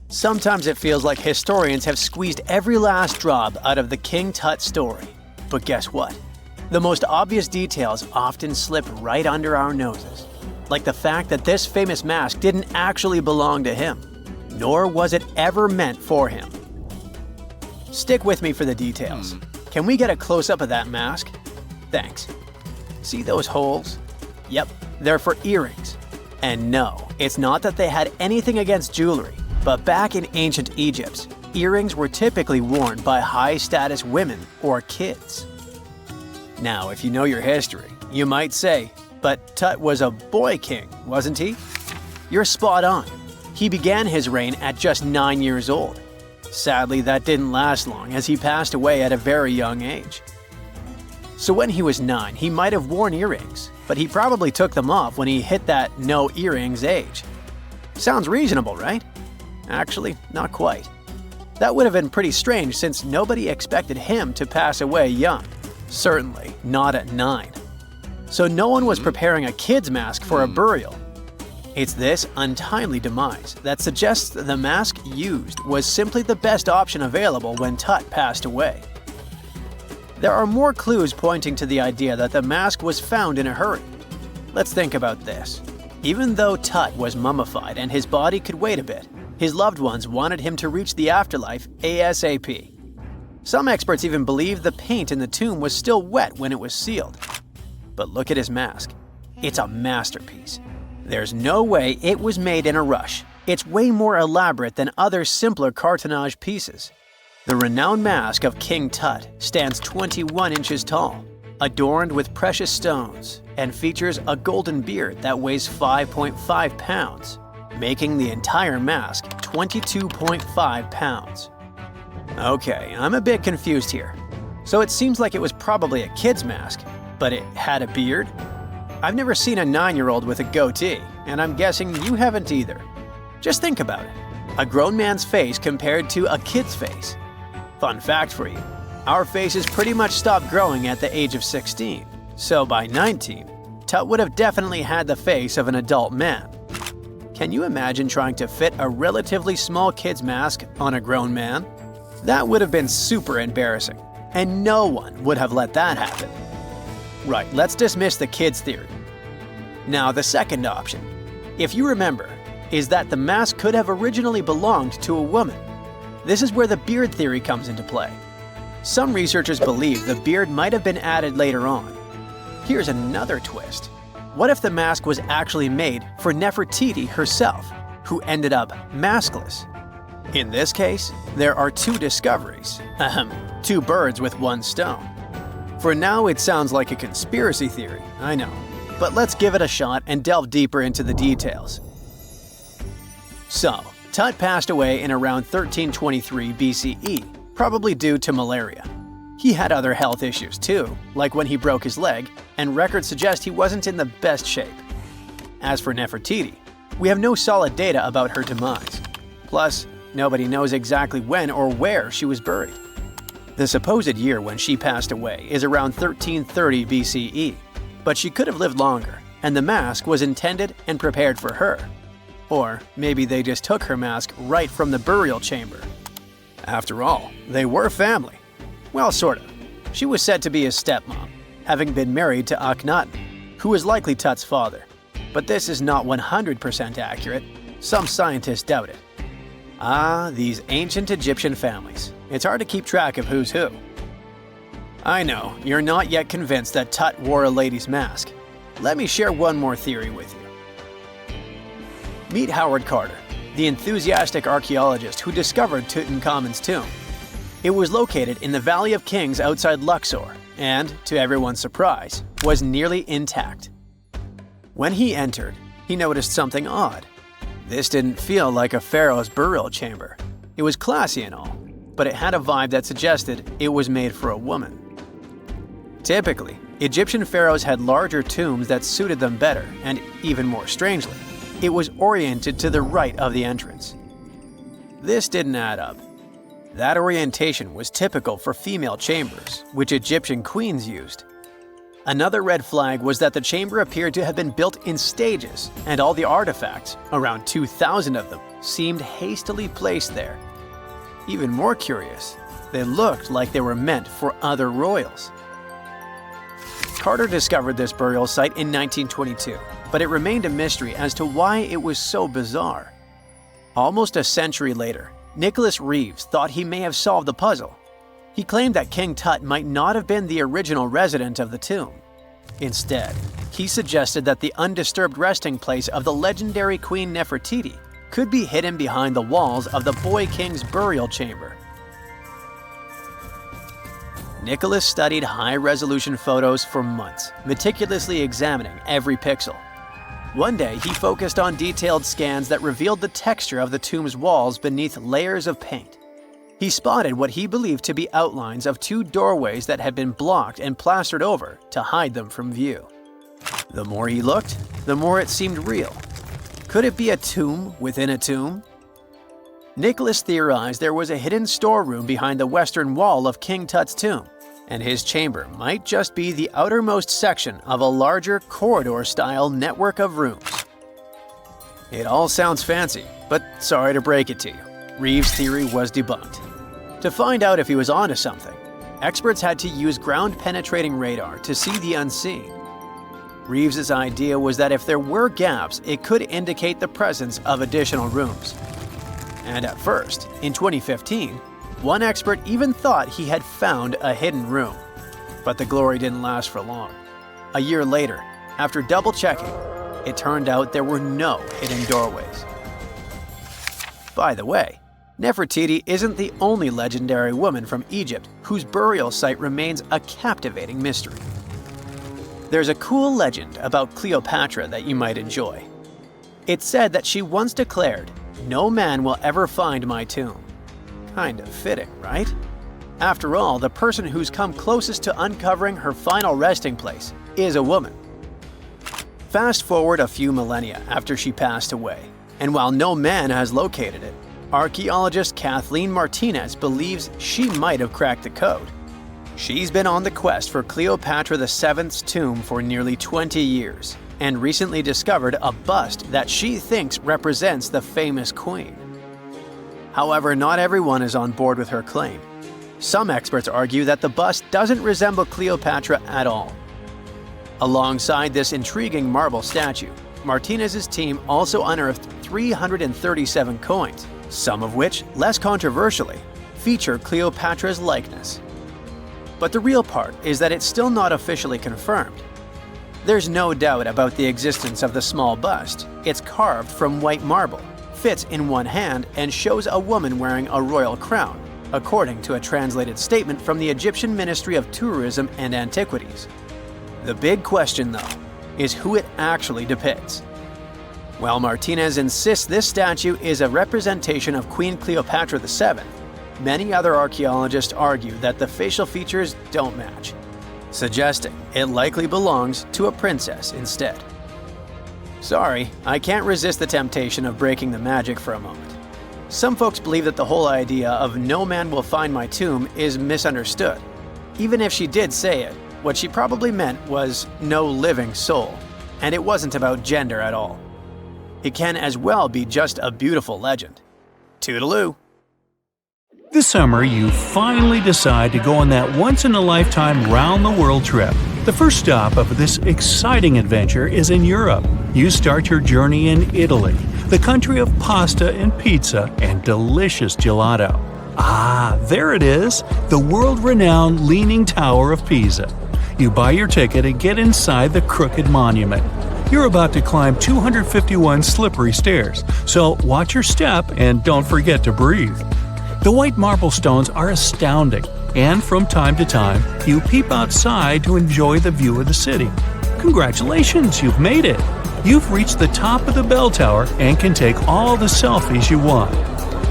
Sometimes it feels like historians have squeezed every last drop out of the King Tut story. But guess what? The most obvious details often slip right under our noses. Like the fact that this famous mask didn't actually belong to him, nor was it ever meant for him. Stick with me for the details. Can we get a close-up of that mask? Thanks. See those holes? Yep, they're for earrings. And no, it's not that they had anything against jewelry, but back in ancient Egypt, earrings were typically worn by high-status women or kids. Now, if you know your history, you might say, but Tut was a boy king, wasn't he? You're spot on. He began his reign at just 9 years old. Sadly, that didn't last long as he passed away at a very young age. So when he was 9, he might have worn earrings, but he probably took them off when he hit that no earrings age. Sounds reasonable, right? Actually, not quite. That would have been pretty strange since nobody expected him to pass away young. Certainly not at 9. So no one was preparing a kid's mask for a burial. It's this untimely demise that suggests that the mask used was simply the best option available when Tut passed away. There are more clues pointing to the idea that the mask was found in a hurry. Let's think about this. Even though Tut was mummified and his body could wait a bit, his loved ones wanted him to reach the afterlife ASAP. Some experts even believe the paint in the tomb was still wet when it was sealed. But look at his mask. It's a masterpiece. There's no way it was made in a rush. It's way more elaborate than other simpler cartonnage pieces. The renowned mask of King Tut stands 21 inches tall, adorned with precious stones, and features a golden beard that weighs 5.5 pounds, making the entire mask 22.5 pounds. Okay, I'm a bit confused here. So it seems like it was probably a kid's mask, but it had a beard? I've never seen a 9-year-old with a goatee, and I'm guessing you haven't either. Just think about it. A grown man's face compared to a kid's face. Fun fact for you, our faces pretty much stopped growing at the age of 16, so by 19, Tut would have definitely had the face of an adult man. Can you imagine trying to fit a relatively small kid's mask on a grown man? That would have been super embarrassing, and no one would have let that happen. Right, let's dismiss the kid's theory. Now, the second option, if you remember, is that the mask could have originally belonged to a woman. This is where the beard theory comes into play. Some researchers believe the beard might have been added later on. Here's another twist. What if the mask was actually made for Nefertiti herself, who ended up maskless? In this case, there are two discoveries. Two birds with one stone. For now, it sounds like a conspiracy theory, I know. But let's give it a shot and delve deeper into the details. So, Tut passed away in around 1323 BCE, probably due to malaria. He had other health issues too, like when he broke his leg, and records suggest he wasn't in the best shape. As for Nefertiti, we have no solid data about her demise. Plus, nobody knows exactly when or where she was buried. The supposed year when she passed away is around 1330 BCE, but she could have lived longer, and the mask was intended and prepared for her. Or maybe they just took her mask right from the burial chamber. After all, they were family. Well, sort of. She was said to be his stepmom, having been married to Akhenaten, who was likely Tut's father. But this is not 100% accurate. Some scientists doubt it. Ah, these ancient Egyptian families. It's hard to keep track of who's who. I know, you're not yet convinced that Tut wore a lady's mask. Let me share one more theory with you. Meet Howard Carter, the enthusiastic archaeologist who discovered Tutankhamun's tomb. It was located in the Valley of Kings outside Luxor and, to everyone's surprise, was nearly intact. When he entered, he noticed something odd. This didn't feel like a pharaoh's burial chamber. It was classy and all, but it had a vibe that suggested it was made for a woman. Typically, Egyptian pharaohs had larger tombs that suited them better, and even more strangely, it was oriented to the right of the entrance. This didn't add up. That orientation was typical for female chambers, which Egyptian queens used. Another red flag was that the chamber appeared to have been built in stages, and all the artifacts, around 2,000 of them, seemed hastily placed there. Even more curious, they looked like they were meant for other royals. Carter discovered this burial site in 1922, but it remained a mystery as to why it was so bizarre. Almost a century later, Nicholas Reeves thought he may have solved the puzzle. He claimed that King Tut might not have been the original resident of the tomb. Instead, he suggested that the undisturbed resting place of the legendary Queen Nefertiti could be hidden behind the walls of the boy king's burial chamber. Nicholas studied high-resolution photos for months, meticulously examining every pixel. One day, he focused on detailed scans that revealed the texture of the tomb's walls beneath layers of paint. He spotted what he believed to be outlines of two doorways that had been blocked and plastered over to hide them from view. The more he looked, the more it seemed real. Could it be a tomb within a tomb? Nicholas theorized there was a hidden storeroom behind the western wall of King Tut's tomb, and his chamber might just be the outermost section of a larger corridor-style network of rooms. It all sounds fancy, but sorry to break it to you. Reeves' theory was debunked. To find out if he was onto something, experts had to use ground-penetrating radar to see the unseen. Reeves' idea was that if there were gaps, it could indicate the presence of additional rooms. And at first, in 2015, one expert even thought he had found a hidden room. But the glory didn't last for long. A year later, after double-checking, it turned out there were no hidden doorways. By the way, Nefertiti isn't the only legendary woman from Egypt whose burial site remains a captivating mystery. There's a cool legend about Cleopatra that you might enjoy. It's said that she once declared, "No man will ever find my tomb." Kind of fitting, right? After all, the person who's come closest to uncovering her final resting place is a woman. Fast forward a few millennia after she passed away, and while no man has located it, archaeologist Kathleen Martinez believes she might have cracked the code. She's been on the quest for Cleopatra VII's tomb for nearly 20 years, and recently discovered a bust that she thinks represents the famous queen. However, not everyone is on board with her claim. Some experts argue that the bust doesn't resemble Cleopatra at all. Alongside this intriguing marble statue, Martinez's team also unearthed 337 coins, some of which, less controversially, feature Cleopatra's likeness. But the real part is that it's still not officially confirmed. There's no doubt about the existence of the small bust. It's carved from white marble, fits in one hand, and shows a woman wearing a royal crown, according to a translated statement from the Egyptian Ministry of Tourism and Antiquities. The big question, though, is who it actually depicts. While Martinez insists this statue is a representation of Queen Cleopatra VII, many other archaeologists argue that the facial features don't match, suggesting it likely belongs to a princess instead. Sorry, I can't resist the temptation of breaking the magic for a moment. Some folks believe that the whole idea of "no man will find my tomb" is misunderstood. Even if she did say it, what she probably meant was "no living soul," and it wasn't about gender at all. It can as well be just a beautiful legend. Toodaloo! This summer, you finally decide to go on that once-in-a-lifetime round-the-world trip. The first stop of this exciting adventure is in Europe. You start your journey in Italy, the country of pasta and pizza and delicious gelato. Ah, there it is, the world-renowned Leaning Tower of Pisa. You buy your ticket and get inside the crooked monument. You're about to climb 251 slippery stairs, so watch your step and don't forget to breathe. The white marble stones are astounding, and from time to time, you peep outside to enjoy the view of the city. Congratulations, you've made it! You've reached the top of the bell tower and can take all the selfies you want.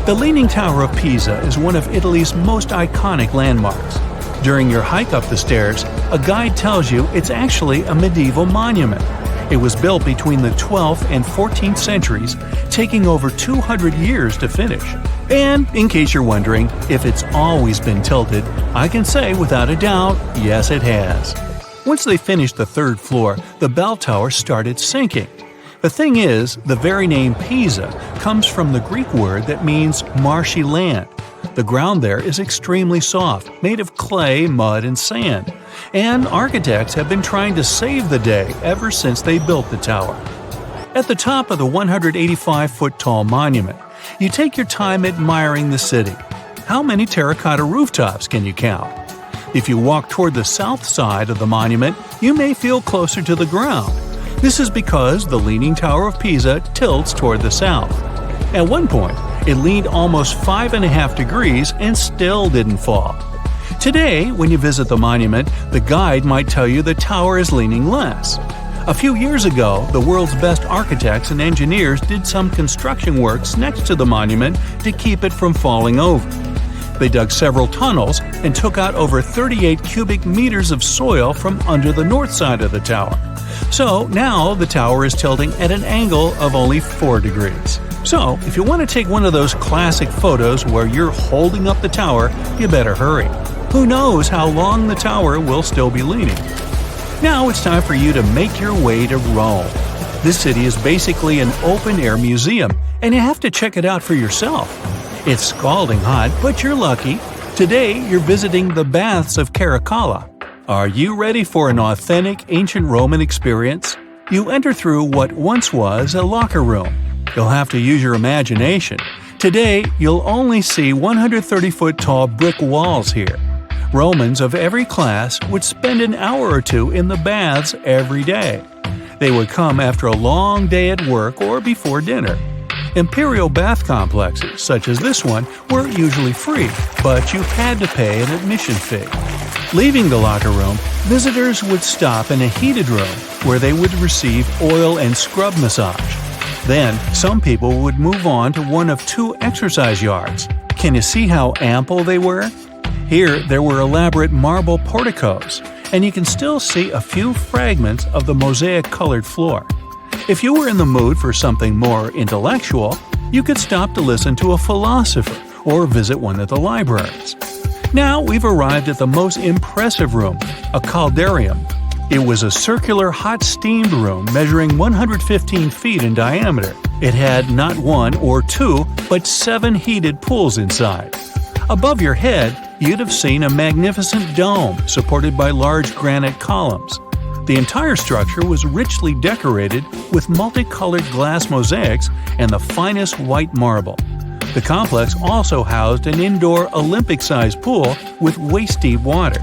The Leaning Tower of Pisa is one of Italy's most iconic landmarks. During your hike up the stairs, a guide tells you it's actually a medieval monument. It was built between the 12th and 14th centuries, taking over 200 years to finish. And in case you're wondering if it's always been tilted, I can say without a doubt, yes it has. Once they finished the third floor, the bell tower started sinking. The thing is, the very name Pisa comes from the Greek word that means marshy land. The ground there is extremely soft, made of clay, mud, and sand. And architects have been trying to save the day ever since they built the tower. At the top of the 185-foot-tall monument, you take your time admiring the city. How many terracotta rooftops can you count? If you walk toward the south side of the monument, you may feel closer to the ground. This is because the Leaning Tower of Pisa tilts toward the south. At one point, it leaned almost 5.5 degrees and still didn't fall. Today, when you visit the monument, the guide might tell you the tower is leaning less. A few years ago, the world's best architects and engineers did some construction works next to the monument to keep it from falling over. They dug several tunnels and took out over 38 cubic meters of soil from under the north side of the tower. So now the tower is tilting at an angle of only 4 degrees. So if you want to take one of those classic photos where you're holding up the tower, you better hurry. Who knows how long the tower will still be leaning? Now it's time for you to make your way to Rome. This city is basically an open-air museum, and you have to check it out for yourself. It's scalding hot, but you're lucky. Today, you're visiting the Baths of Caracalla. Are you ready for an authentic ancient Roman experience? You enter through what once was a locker room. You'll have to use your imagination. Today, you'll only see 130-foot-tall brick walls here. Romans of every class would spend an hour or two in the baths every day. They would come after a long day at work or before dinner. Imperial bath complexes, such as this one, were usually free, but you had to pay an admission fee. Leaving the locker room, visitors would stop in a heated room where they would receive oil and scrub massage. Then, some people would move on to one of 2 exercise yards. Can you see how ample they were? Here, there were elaborate marble porticos, and you can still see a few fragments of the mosaic-colored floor. If you were in the mood for something more intellectual, you could stop to listen to a philosopher or visit one of the libraries. Now we've arrived at the most impressive room, a caldarium. It was a circular hot steamed room measuring 115 feet in diameter. It had not one or two, but 7 heated pools inside. Above your head, you'd have seen a magnificent dome supported by large granite columns. The entire structure was richly decorated with multicolored glass mosaics and the finest white marble. The complex also housed an indoor Olympic-sized pool with waist-deep water.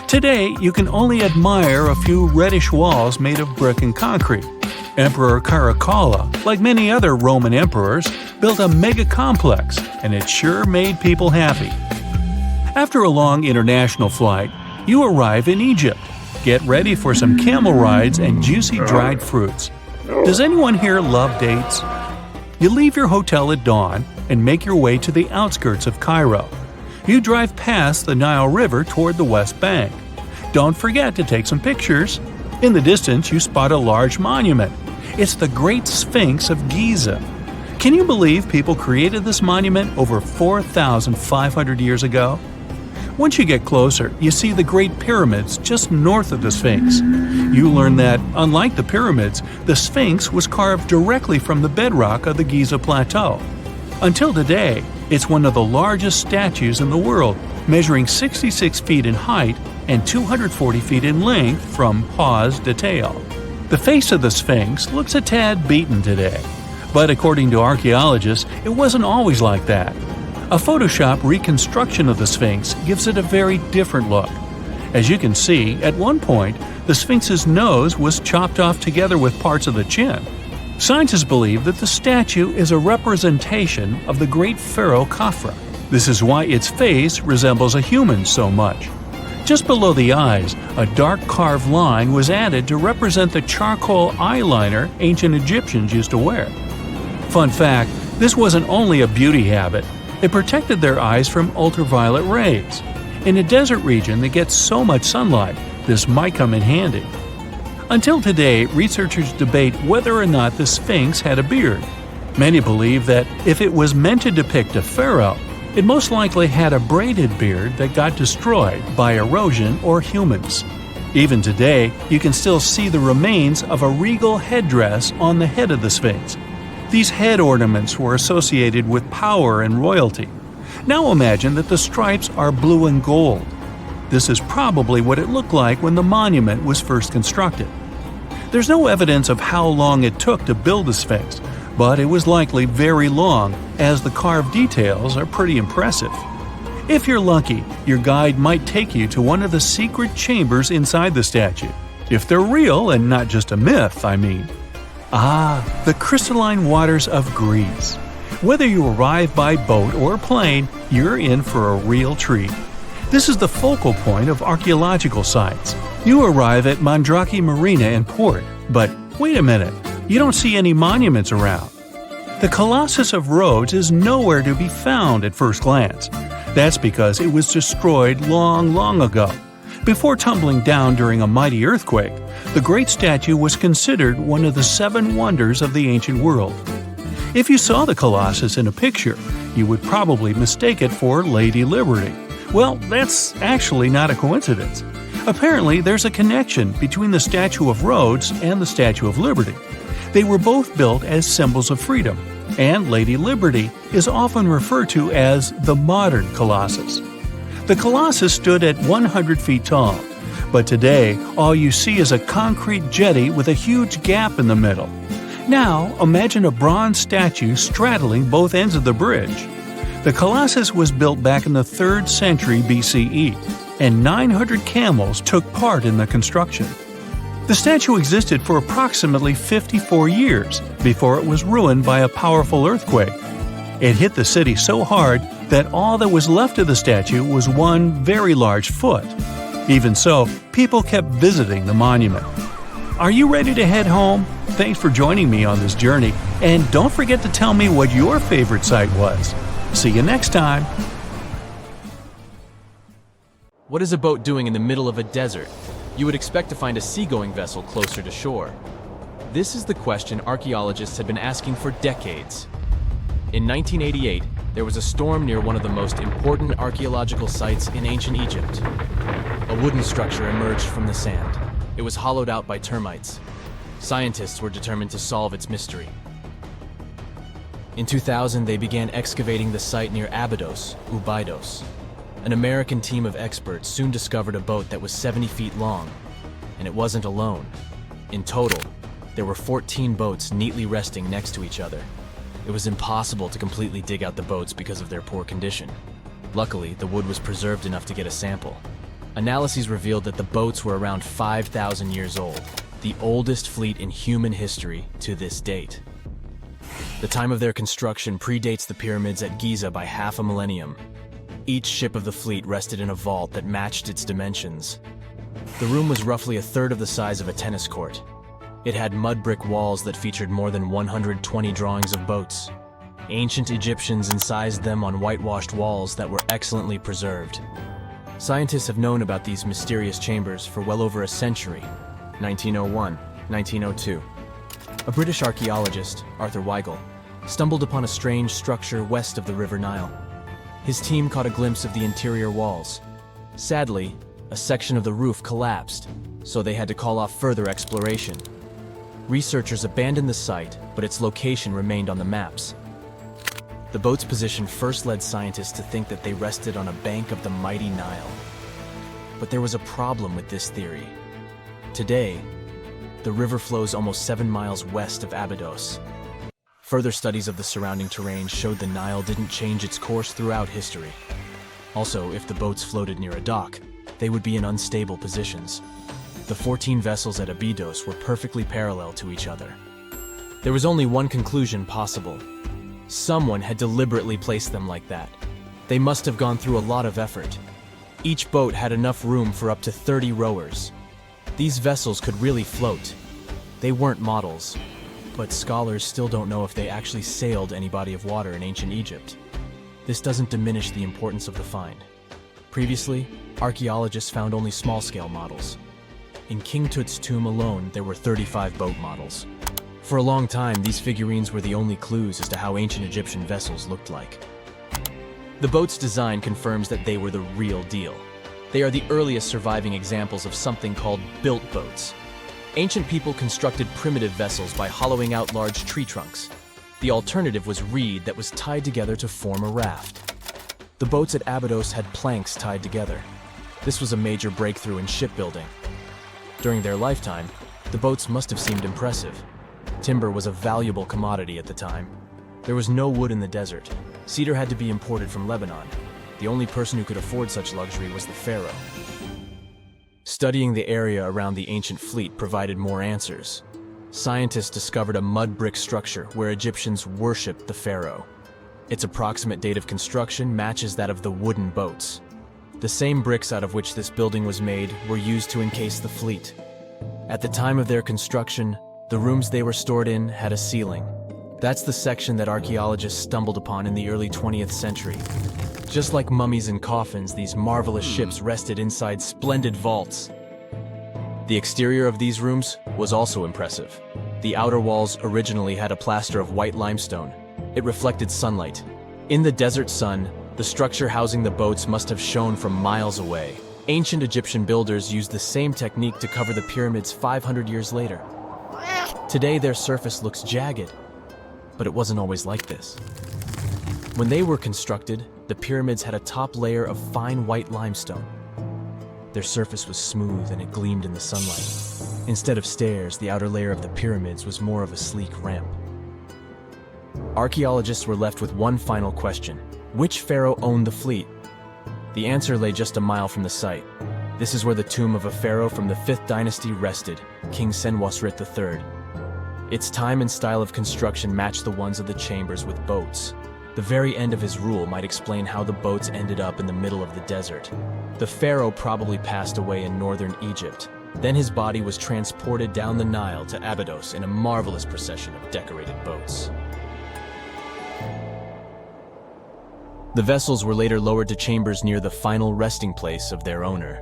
Today, you can only admire a few reddish walls made of brick and concrete. Emperor Caracalla, like many other Roman emperors, built a mega-complex, and it sure made people happy. After a long international flight, you arrive in Egypt. Get ready for some camel rides and juicy dried fruits. Does anyone here love dates? You leave your hotel at dawn and make your way to the outskirts of Cairo. You drive past the Nile River toward the West Bank. Don't forget to take some pictures. In the distance, you spot a large monument. It's the Great Sphinx of Giza. Can you believe people created this monument over 4,500 years ago? Once you get closer, you see the Great Pyramids just north of the Sphinx. You learn that, unlike the pyramids, the Sphinx was carved directly from the bedrock of the Giza Plateau. Until today, it's one of the largest statues in the world, measuring 66 feet in height and 240 feet in length from paws to tail. The face of the Sphinx looks a tad beaten today, but according to archaeologists, it wasn't always like that. A Photoshop reconstruction of the Sphinx gives it a very different look. As you can see, at one point, the Sphinx's nose was chopped off together with parts of the chin. Scientists believe that the statue is a representation of the great pharaoh Khafra. This is why its face resembles a human so much. Just below the eyes, a dark carved line was added to represent the charcoal eyeliner ancient Egyptians used to wear. Fun fact, this wasn't only a beauty habit. It protected their eyes from ultraviolet rays. In a desert region that gets so much sunlight, this might come in handy. Until today, researchers debate whether or not the Sphinx had a beard. Many believe that if it was meant to depict a pharaoh, it most likely had a braided beard that got destroyed by erosion or humans. Even today, you can still see the remains of a regal headdress on the head of the Sphinx. These head ornaments were associated with power and royalty. Now imagine that the stripes are blue and gold. This is probably what it looked like when the monument was first constructed. There's no evidence of how long it took to build the Sphinx, but it was likely very long, as the carved details are pretty impressive. If you're lucky, your guide might take you to one of the secret chambers inside the statue. If they're real and not just a myth, I mean. The crystalline waters of Greece. Whether you arrive by boat or plane, you're in for a real treat. This is the focal point of archaeological sites. You arrive at Mandrake Marina and Port, but wait a minute, you don't see any monuments around. The Colossus of Rhodes is nowhere to be found at first glance. That's because it was destroyed long ago. Before tumbling down during a mighty earthquake, the great statue was considered one of the 7 wonders of the ancient world. If you saw the Colossus in a picture, you would probably mistake it for Lady Liberty. Well, that's actually not a coincidence. Apparently, there's a connection between the Statue of Rhodes and the Statue of Liberty. They were both built as symbols of freedom, and Lady Liberty is often referred to as the modern Colossus. The Colossus stood at 100 feet tall, but today all you see is a concrete jetty with a huge gap in the middle. Now imagine a bronze statue straddling both ends of the bridge. The Colossus was built back in the 3rd century BCE, and 900 camels took part in the construction. The statue existed for approximately 54 years before it was ruined by a powerful earthquake. It hit the city so hard that all that was left of the statue was one very large foot. Even so, people kept visiting the monument. Are you ready to head home? Thanks for joining me on this journey, and don't forget to tell me what your favorite site was. See you next time! What is a boat doing in the middle of a desert? You would expect to find a seagoing vessel closer to shore. This is the question archaeologists had been asking for decades. In 1988, there was a storm near one of the most important archaeological sites in ancient Egypt. A wooden structure emerged from the sand. It was hollowed out by termites. Scientists were determined to solve its mystery. In 2000, they began excavating the site near Abydos, Ubidos. An American team of experts soon discovered a boat that was 70 feet long, and it wasn't alone. In total, there were 14 boats neatly resting next to each other. It was impossible to completely dig out the boats because of their poor condition. Luckily, the wood was preserved enough to get a sample. Analyses revealed that the boats were around 5,000 years old, the oldest fleet in human history to this date. The time of their construction predates the pyramids at Giza by half a millennium. Each ship of the fleet rested in a vault that matched its dimensions. The room was roughly a third of the size of a tennis court. It had mud brick walls that featured more than 120 drawings of boats. Ancient Egyptians incised them on whitewashed walls that were excellently preserved. Scientists have known about these mysterious chambers for well over a century. 1901, 1902. A British archaeologist, Arthur Weigel, stumbled upon a strange structure west of the River Nile. His team caught a glimpse of the interior walls. Sadly, a section of the roof collapsed, so they had to call off further exploration. Researchers abandoned the site, but its location remained on the maps. The boat's position first led scientists to think that they rested on a bank of the mighty Nile. But there was a problem with this theory. Today, the river flows almost 7 miles west of Abydos. Further studies of the surrounding terrain showed the Nile didn't change its course throughout history. Also, if the boats floated near a dock, they would be in unstable positions. The 14 vessels at Abydos were perfectly parallel to each other. There was only one conclusion possible. Someone had deliberately placed them like that. They must have gone through a lot of effort. Each boat had enough room for up to 30 rowers. These vessels could really float. They weren't models, but scholars still don't know if they actually sailed any body of water in ancient Egypt. This doesn't diminish the importance of the find. Previously, archaeologists found only small-scale models. In King Tut's tomb alone, there were 35 boat models. For a long time, these figurines were the only clues as to how ancient Egyptian vessels looked like. The boat's design confirms that they were the real deal. They are the earliest surviving examples of something called built boats. Ancient people constructed primitive vessels by hollowing out large tree trunks. The alternative was reed that was tied together to form a raft. The boats at Abydos had planks tied together. This was a major breakthrough in shipbuilding. During their lifetime, the boats must have seemed impressive. Timber was a valuable commodity at the time. There was no wood in the desert. Cedar had to be imported from Lebanon. The only person who could afford such luxury was the pharaoh. Studying the area around the ancient fleet provided more answers. Scientists discovered a mud brick structure where Egyptians worshipped the pharaoh. Its approximate date of construction matches that of the wooden boats. The same bricks out of which this building was made were used to encase the fleet. At the time of their construction, the rooms they were stored in had a ceiling. That's the section that archaeologists stumbled upon in the early 20th century. Just like mummies and coffins, these marvelous ships rested inside splendid vaults. The exterior of these rooms was also impressive. The outer walls originally had a plaster of white limestone. It reflected sunlight. In the desert sun, the structure housing the boats must have shone from miles away. Ancient Egyptian builders used the same technique to cover the pyramids 500 years later. Today, their surface looks jagged, but it wasn't always like this. When they were constructed, the pyramids had a top layer of fine white limestone. Their surface was smooth and it gleamed in the sunlight. Instead of stairs, the outer layer of the pyramids was more of a sleek ramp. Archaeologists were left with one final question. Which pharaoh owned the fleet? The answer lay just a mile from the site. This is where the tomb of a pharaoh from the 5th dynasty rested, King Senwosret III. Its time and style of construction matched the ones of the chambers with boats. The very end of his rule might explain how the boats ended up in the middle of the desert. The pharaoh probably passed away in northern Egypt. Then his body was transported down the Nile to Abydos in a marvelous procession of decorated boats. The vessels were later lowered to chambers near the final resting place of their owner.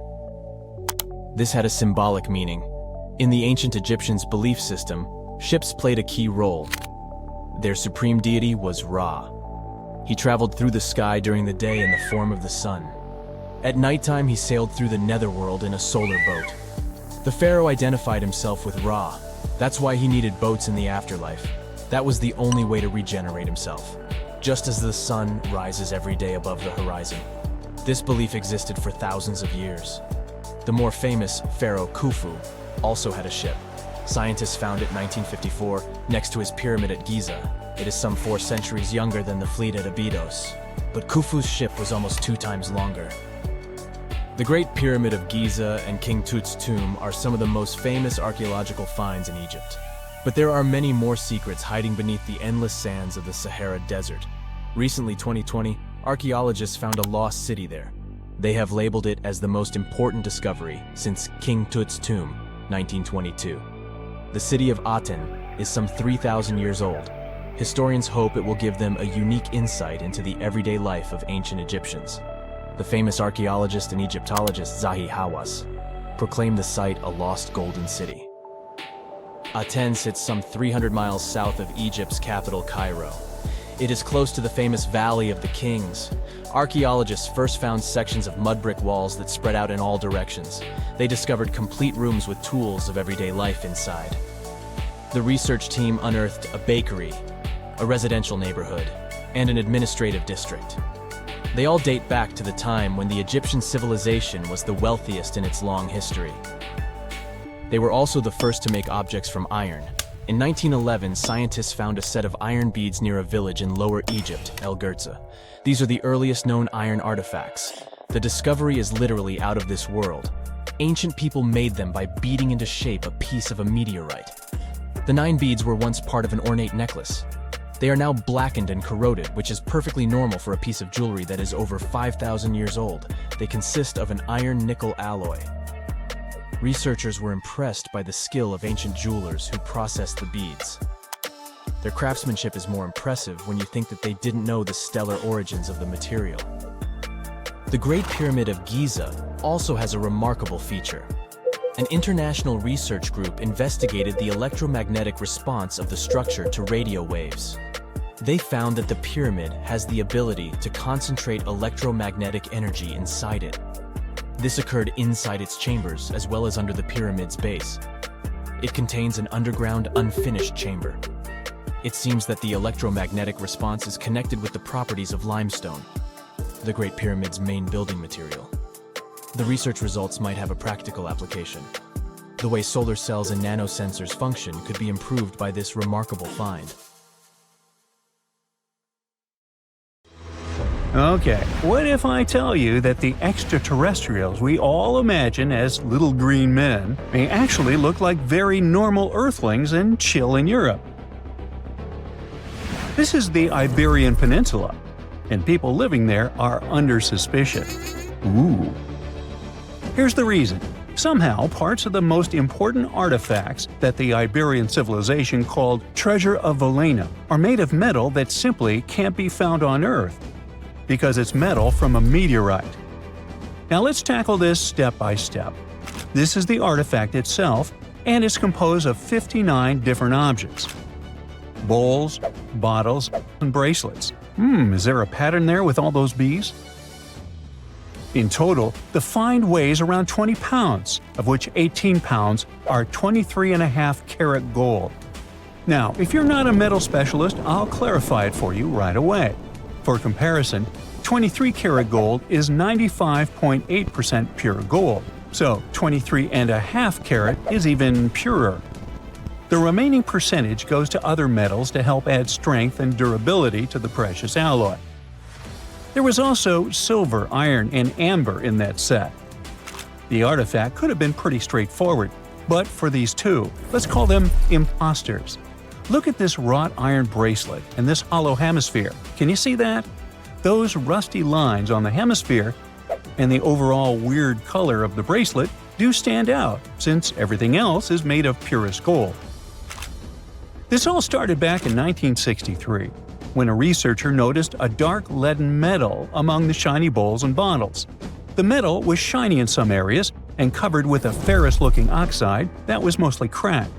This had a symbolic meaning. In the ancient Egyptians' belief system, ships played a key role. Their supreme deity was Ra. He traveled through the sky during the day in the form of the sun. At nighttime, he sailed through the netherworld in a solar boat. The pharaoh identified himself with Ra. That's why he needed boats in the afterlife. That was the only way to regenerate himself, just as the sun rises every day above the horizon. This belief existed for thousands of years. The more famous Pharaoh Khufu also had a ship. Scientists found it in 1954 next to his pyramid at Giza. It is some 4 centuries younger than the fleet at Abydos, but Khufu's ship was almost 2 times longer. The Great Pyramid of Giza and King Tut's tomb are some of the most famous archaeological finds in Egypt. But there are many more secrets hiding beneath the endless sands of the Sahara Desert. Recently, 2020, archaeologists found a lost city there. They have labeled it as the most important discovery since King Tut's tomb, 1922. The city of Aten is some 3,000 years old. Historians hope it will give them a unique insight into the everyday life of ancient Egyptians. The famous archaeologist and Egyptologist Zahi Hawass proclaimed the site a lost golden city. Aten sits some 300 miles south of Egypt's capital, Cairo. It is close to the famous Valley of the Kings. Archaeologists first found sections of mud brick walls that spread out in all directions. They discovered complete rooms with tools of everyday life inside. The research team unearthed a bakery, a residential neighborhood, and an administrative district. They all date back to the time when the Egyptian civilization was the wealthiest in its long history. They were also the first to make objects from iron. In 1911, scientists found a set of iron beads near a village in Lower Egypt, El Girza. These are the earliest known iron artifacts. The discovery is literally out of this world. Ancient people made them by beating into shape a piece of a meteorite. The 9 beads were once part of an ornate necklace. They are now blackened and corroded, which is perfectly normal for a piece of jewelry that is over 5,000 years old. They consist of an iron-nickel alloy. Researchers were impressed by the skill of ancient jewelers who processed the beads. Their craftsmanship is more impressive when you think that they didn't know the stellar origins of the material. The Great Pyramid of Giza also has a remarkable feature. An international research group investigated the electromagnetic response of the structure to radio waves. They found that the pyramid has the ability to concentrate electromagnetic energy inside it. This occurred inside its chambers as well as under the pyramid's base. It contains an underground, unfinished chamber. It seems that the electromagnetic response is connected with the properties of limestone, the Great Pyramid's main building material. The research results might have a practical application. The way solar cells and nanosensors function could be improved by this remarkable find. Okay, what if I tell you that the extraterrestrials we all imagine as little green men may actually look like very normal Earthlings and chill in Europe? This is the Iberian Peninsula, and people living there are under suspicion. Ooh. Here's the reason. Somehow, parts of the most important artifacts that the Iberian civilization called Treasure of Valena are made of metal that simply can't be found on Earth, because it's metal from a meteorite. Now let's tackle this step by step. This is the artifact itself, and it's composed of 59 different objects. Bowls, bottles, and bracelets. Is there a pattern there with all those bees? In total, the find weighs around 20 pounds, of which 18 pounds are 23.5 karat gold. Now, if you're not a metal specialist, I'll clarify it for you right away. For comparison, 23 karat gold is 95.8% pure gold, so 23.5 karat is even purer. The remaining percentage goes to other metals to help add strength and durability to the precious alloy. There was also silver, iron, and amber in that set. The artifact could have been pretty straightforward, but for these two, let's call them imposters. Look at this wrought iron bracelet and this hollow hemisphere. Can you see that? Those rusty lines on the hemisphere and the overall weird color of the bracelet do stand out, since everything else is made of purest gold. This all started back in 1963, when a researcher noticed a dark leaden metal among the shiny bowls and bottles. The metal was shiny in some areas and covered with a ferrous-looking oxide that was mostly cracked.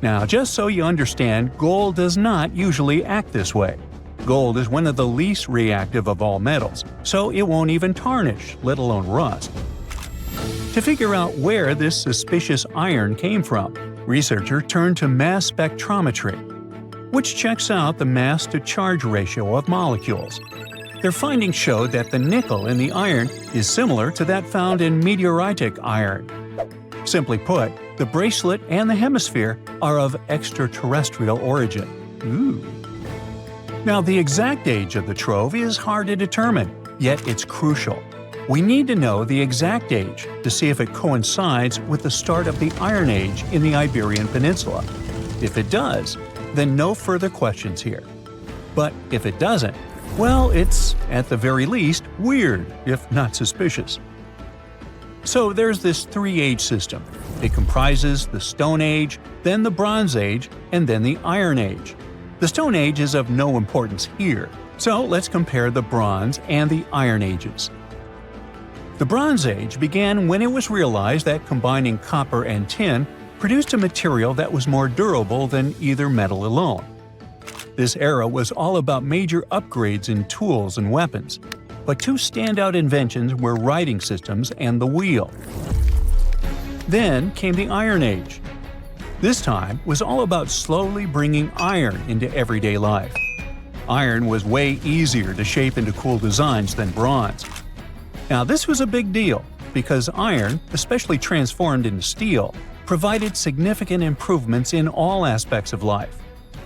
Now, just so you understand, gold does not usually act this way. Gold is one of the least reactive of all metals, so it won't even tarnish, let alone rust. To figure out where this suspicious iron came from, researchers turned to mass spectrometry, which checks out the mass-to-charge ratio of molecules. Their findings showed that the nickel in the iron is similar to that found in meteoritic iron. Simply put, the bracelet and the hemisphere are of extraterrestrial origin. Ooh. Now, the exact age of the trove is hard to determine, yet it's crucial. We need to know the exact age to see if it coincides with the start of the Iron Age in the Iberian Peninsula. If it does, then no further questions here. But if it doesn't, well, it's, at the very least, weird, if not suspicious. So there's this three-age system. It comprises the Stone Age, then the Bronze Age, and then the Iron Age. The Stone Age is of no importance here, so let's compare the Bronze and the Iron Ages. The Bronze Age began when it was realized that combining copper and tin produced a material that was more durable than either metal alone. This era was all about major upgrades in tools and weapons, but two standout inventions were writing systems and the wheel. Then came the Iron Age. This time was all about slowly bringing iron into everyday life. Iron was way easier to shape into cool designs than bronze. Now this was a big deal, because iron, especially transformed into steel, provided significant improvements in all aspects of life.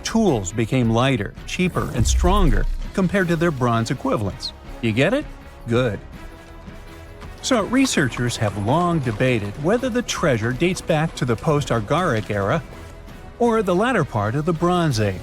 Tools became lighter, cheaper, and stronger compared to their bronze equivalents. You get it? Good. So researchers have long debated whether the treasure dates back to the post-Argaric era or the latter part of the Bronze Age.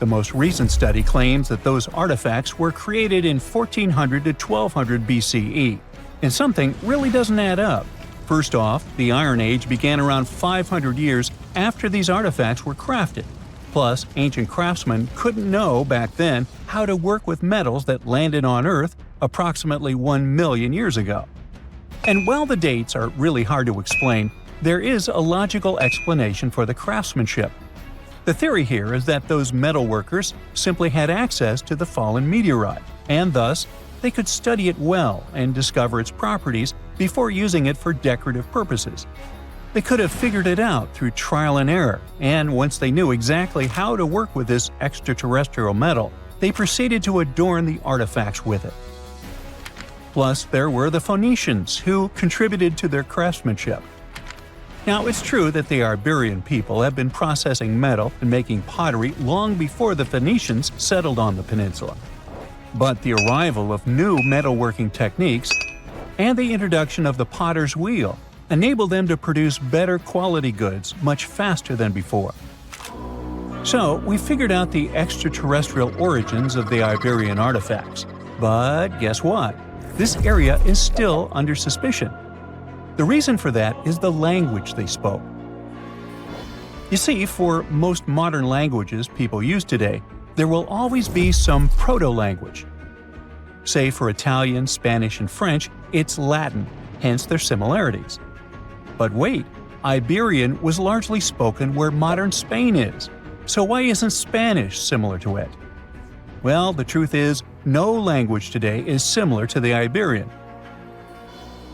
The most recent study claims that those artifacts were created in 1400 to 1200 BCE, and something really doesn't add up. First off, the Iron Age began around 500 years after these artifacts were crafted. Plus, ancient craftsmen couldn't know back then how to work with metals that landed on Earth approximately 1 million years ago. And while the dates are really hard to explain, there is a logical explanation for the craftsmanship. The theory here is that those metal workers simply had access to the fallen meteorite, and thus, they could study it well and discover its properties before using it for decorative purposes. They could have figured it out through trial and error, and once they knew exactly how to work with this extraterrestrial metal, they proceeded to adorn the artifacts with it. Plus, there were the Phoenicians, who contributed to their craftsmanship. Now, it's true that the Iberian people have been processing metal and making pottery long before the Phoenicians settled on the peninsula. But the arrival of new metalworking techniques and the introduction of the potter's wheel enabled them to produce better quality goods much faster than before. So, we figured out the extraterrestrial origins of the Iberian artifacts. But guess what? This area is still under suspicion. The reason for that is the language they spoke. You see, for most modern languages people use today, there will always be some proto-language. Say for Italian, Spanish, and French, it's Latin, hence their similarities. But wait, Iberian was largely spoken where modern Spain is, so why isn't Spanish similar to it? Well, the truth is, no language today is similar to the Iberian.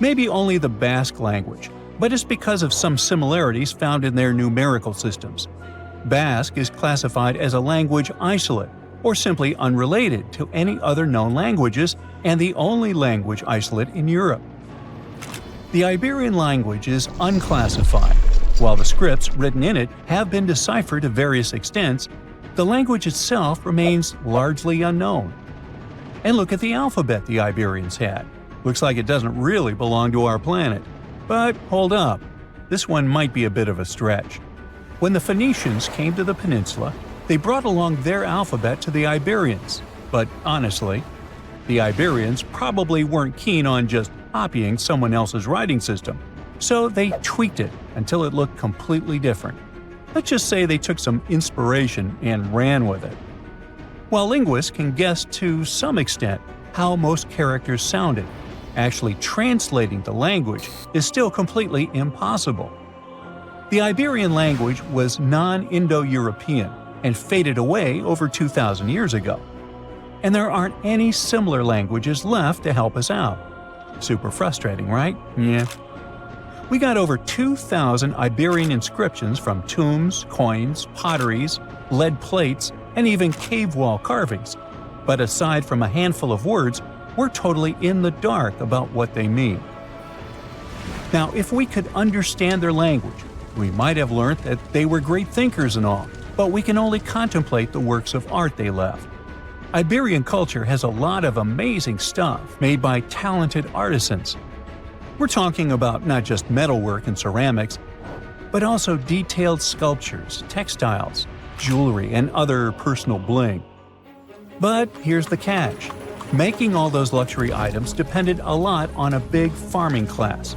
Maybe only the Basque language, but it's because of some similarities found in their numerical systems. Basque is classified as a language isolate, or simply unrelated to any other known languages, and the only language isolate in Europe. The Iberian language is unclassified. While the scripts written in it have been deciphered to various extents, the language itself remains largely unknown. And look at the alphabet the Iberians had. Looks like it doesn't really belong to our planet. But hold up, this one might be a bit of a stretch. When the Phoenicians came to the peninsula, they brought along their alphabet to the Iberians. But honestly, the Iberians probably weren't keen on just copying someone else's writing system, so they tweaked it until it looked completely different. Let's just say they took some inspiration and ran with it. While linguists can guess to some extent how most characters sounded, actually translating the language is still completely impossible. The Iberian language was non-Indo-European and faded away over 2,000 years ago. And there aren't any similar languages left to help us out. Super frustrating, right? Yeah. We got over 2,000 Iberian inscriptions from tombs, coins, potteries, lead plates, and even cave wall carvings. But aside from a handful of words, we're totally in the dark about what they mean. Now, if we could understand their language, we might have learned that they were great thinkers and all, but we can only contemplate the works of art they left. Iberian culture has a lot of amazing stuff made by talented artisans. We're talking about not just metalwork and ceramics, but also detailed sculptures, textiles, jewelry, and other personal bling. But here's the catch. Making all those luxury items depended a lot on a big farming class.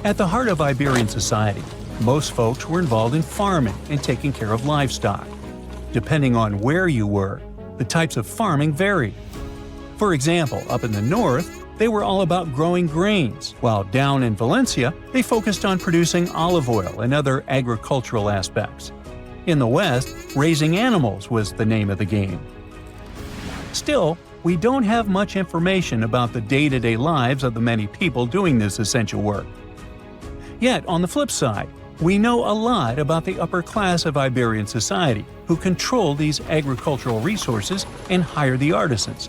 At the heart of Iberian society, most folks were involved in farming and taking care of livestock. Depending on where you were, the types of farming varied. For example, up in the north, they were all about growing grains, while down in Valencia, they focused on producing olive oil and other agricultural aspects. In the west, raising animals was the name of the game. Still, we don't have much information about the day-to-day lives of the many people doing this essential work. Yet, on the flip side, we know a lot about the upper class of Iberian society, who control these agricultural resources and hire the artisans.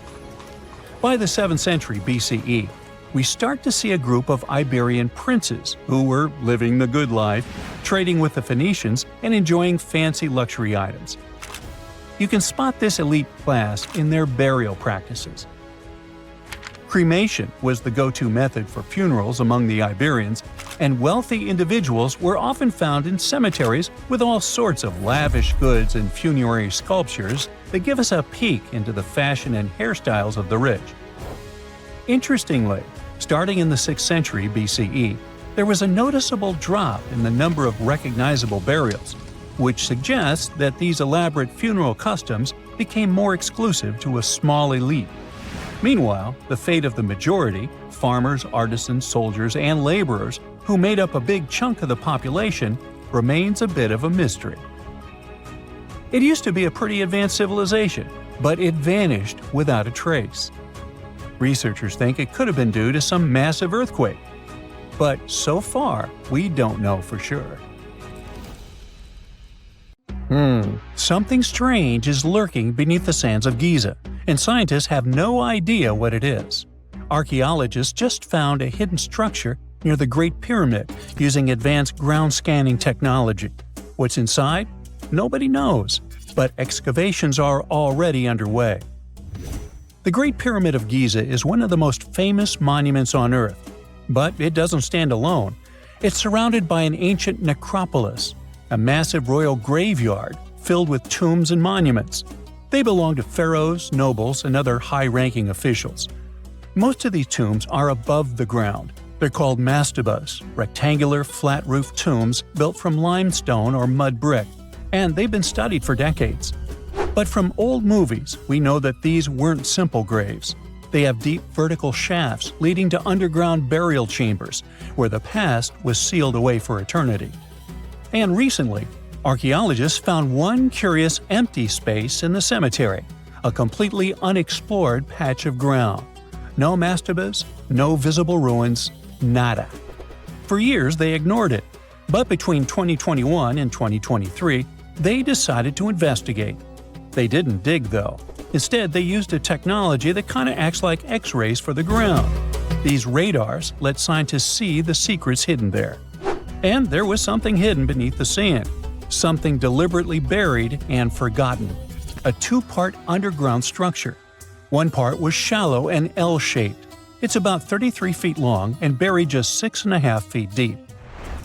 By the 7th century BCE, we start to see a group of Iberian princes who were living the good life, trading with the Phoenicians, and enjoying fancy luxury items. You can spot this elite class in their burial practices. Cremation was the go-to method for funerals among the Iberians, and wealthy individuals were often found in cemeteries with all sorts of lavish goods and funerary sculptures that give us a peek into the fashion and hairstyles of the rich. Interestingly, starting in the 6th century BCE, there was a noticeable drop in the number of recognizable burials, which suggests that these elaborate funeral customs became more exclusive to a small elite. Meanwhile, the fate of the majority, farmers, artisans, soldiers, and laborers, who made up a big chunk of the population, remains a bit of a mystery. It used to be a pretty advanced civilization, but it vanished without a trace. Researchers think it could have been due to some massive earthquake, but so far, we don't know for sure. Something strange is lurking beneath the sands of Giza, and scientists have no idea what it is. Archaeologists just found a hidden structure near the Great Pyramid using advanced ground scanning technology. What's inside? Nobody knows, but excavations are already underway. The Great Pyramid of Giza is one of the most famous monuments on Earth, but it doesn't stand alone. It's surrounded by an ancient necropolis, a massive royal graveyard filled with tombs and monuments. They belong to pharaohs, nobles, and other high-ranking officials. Most of these tombs are above the ground. They're called mastabas, rectangular, flat-roofed tombs built from limestone or mud brick, and they've been studied for decades. But from old movies, we know that these weren't simple graves. They have deep vertical shafts leading to underground burial chambers, where the past was sealed away for eternity. And recently, archaeologists found one curious empty space in the cemetery, a completely unexplored patch of ground. No mastabas, no visible ruins, nada. For years they ignored it, but between 2021 and 2023, they decided to investigate. They didn't dig though. Instead, they used a technology that kind of acts like X-rays for the ground. These radars let scientists see the secrets hidden there. And there was something hidden beneath the sand, something deliberately buried and forgotten. A two-part underground structure. One part was shallow and L-shaped. It's about 33 feet long and buried just 6.5 feet deep.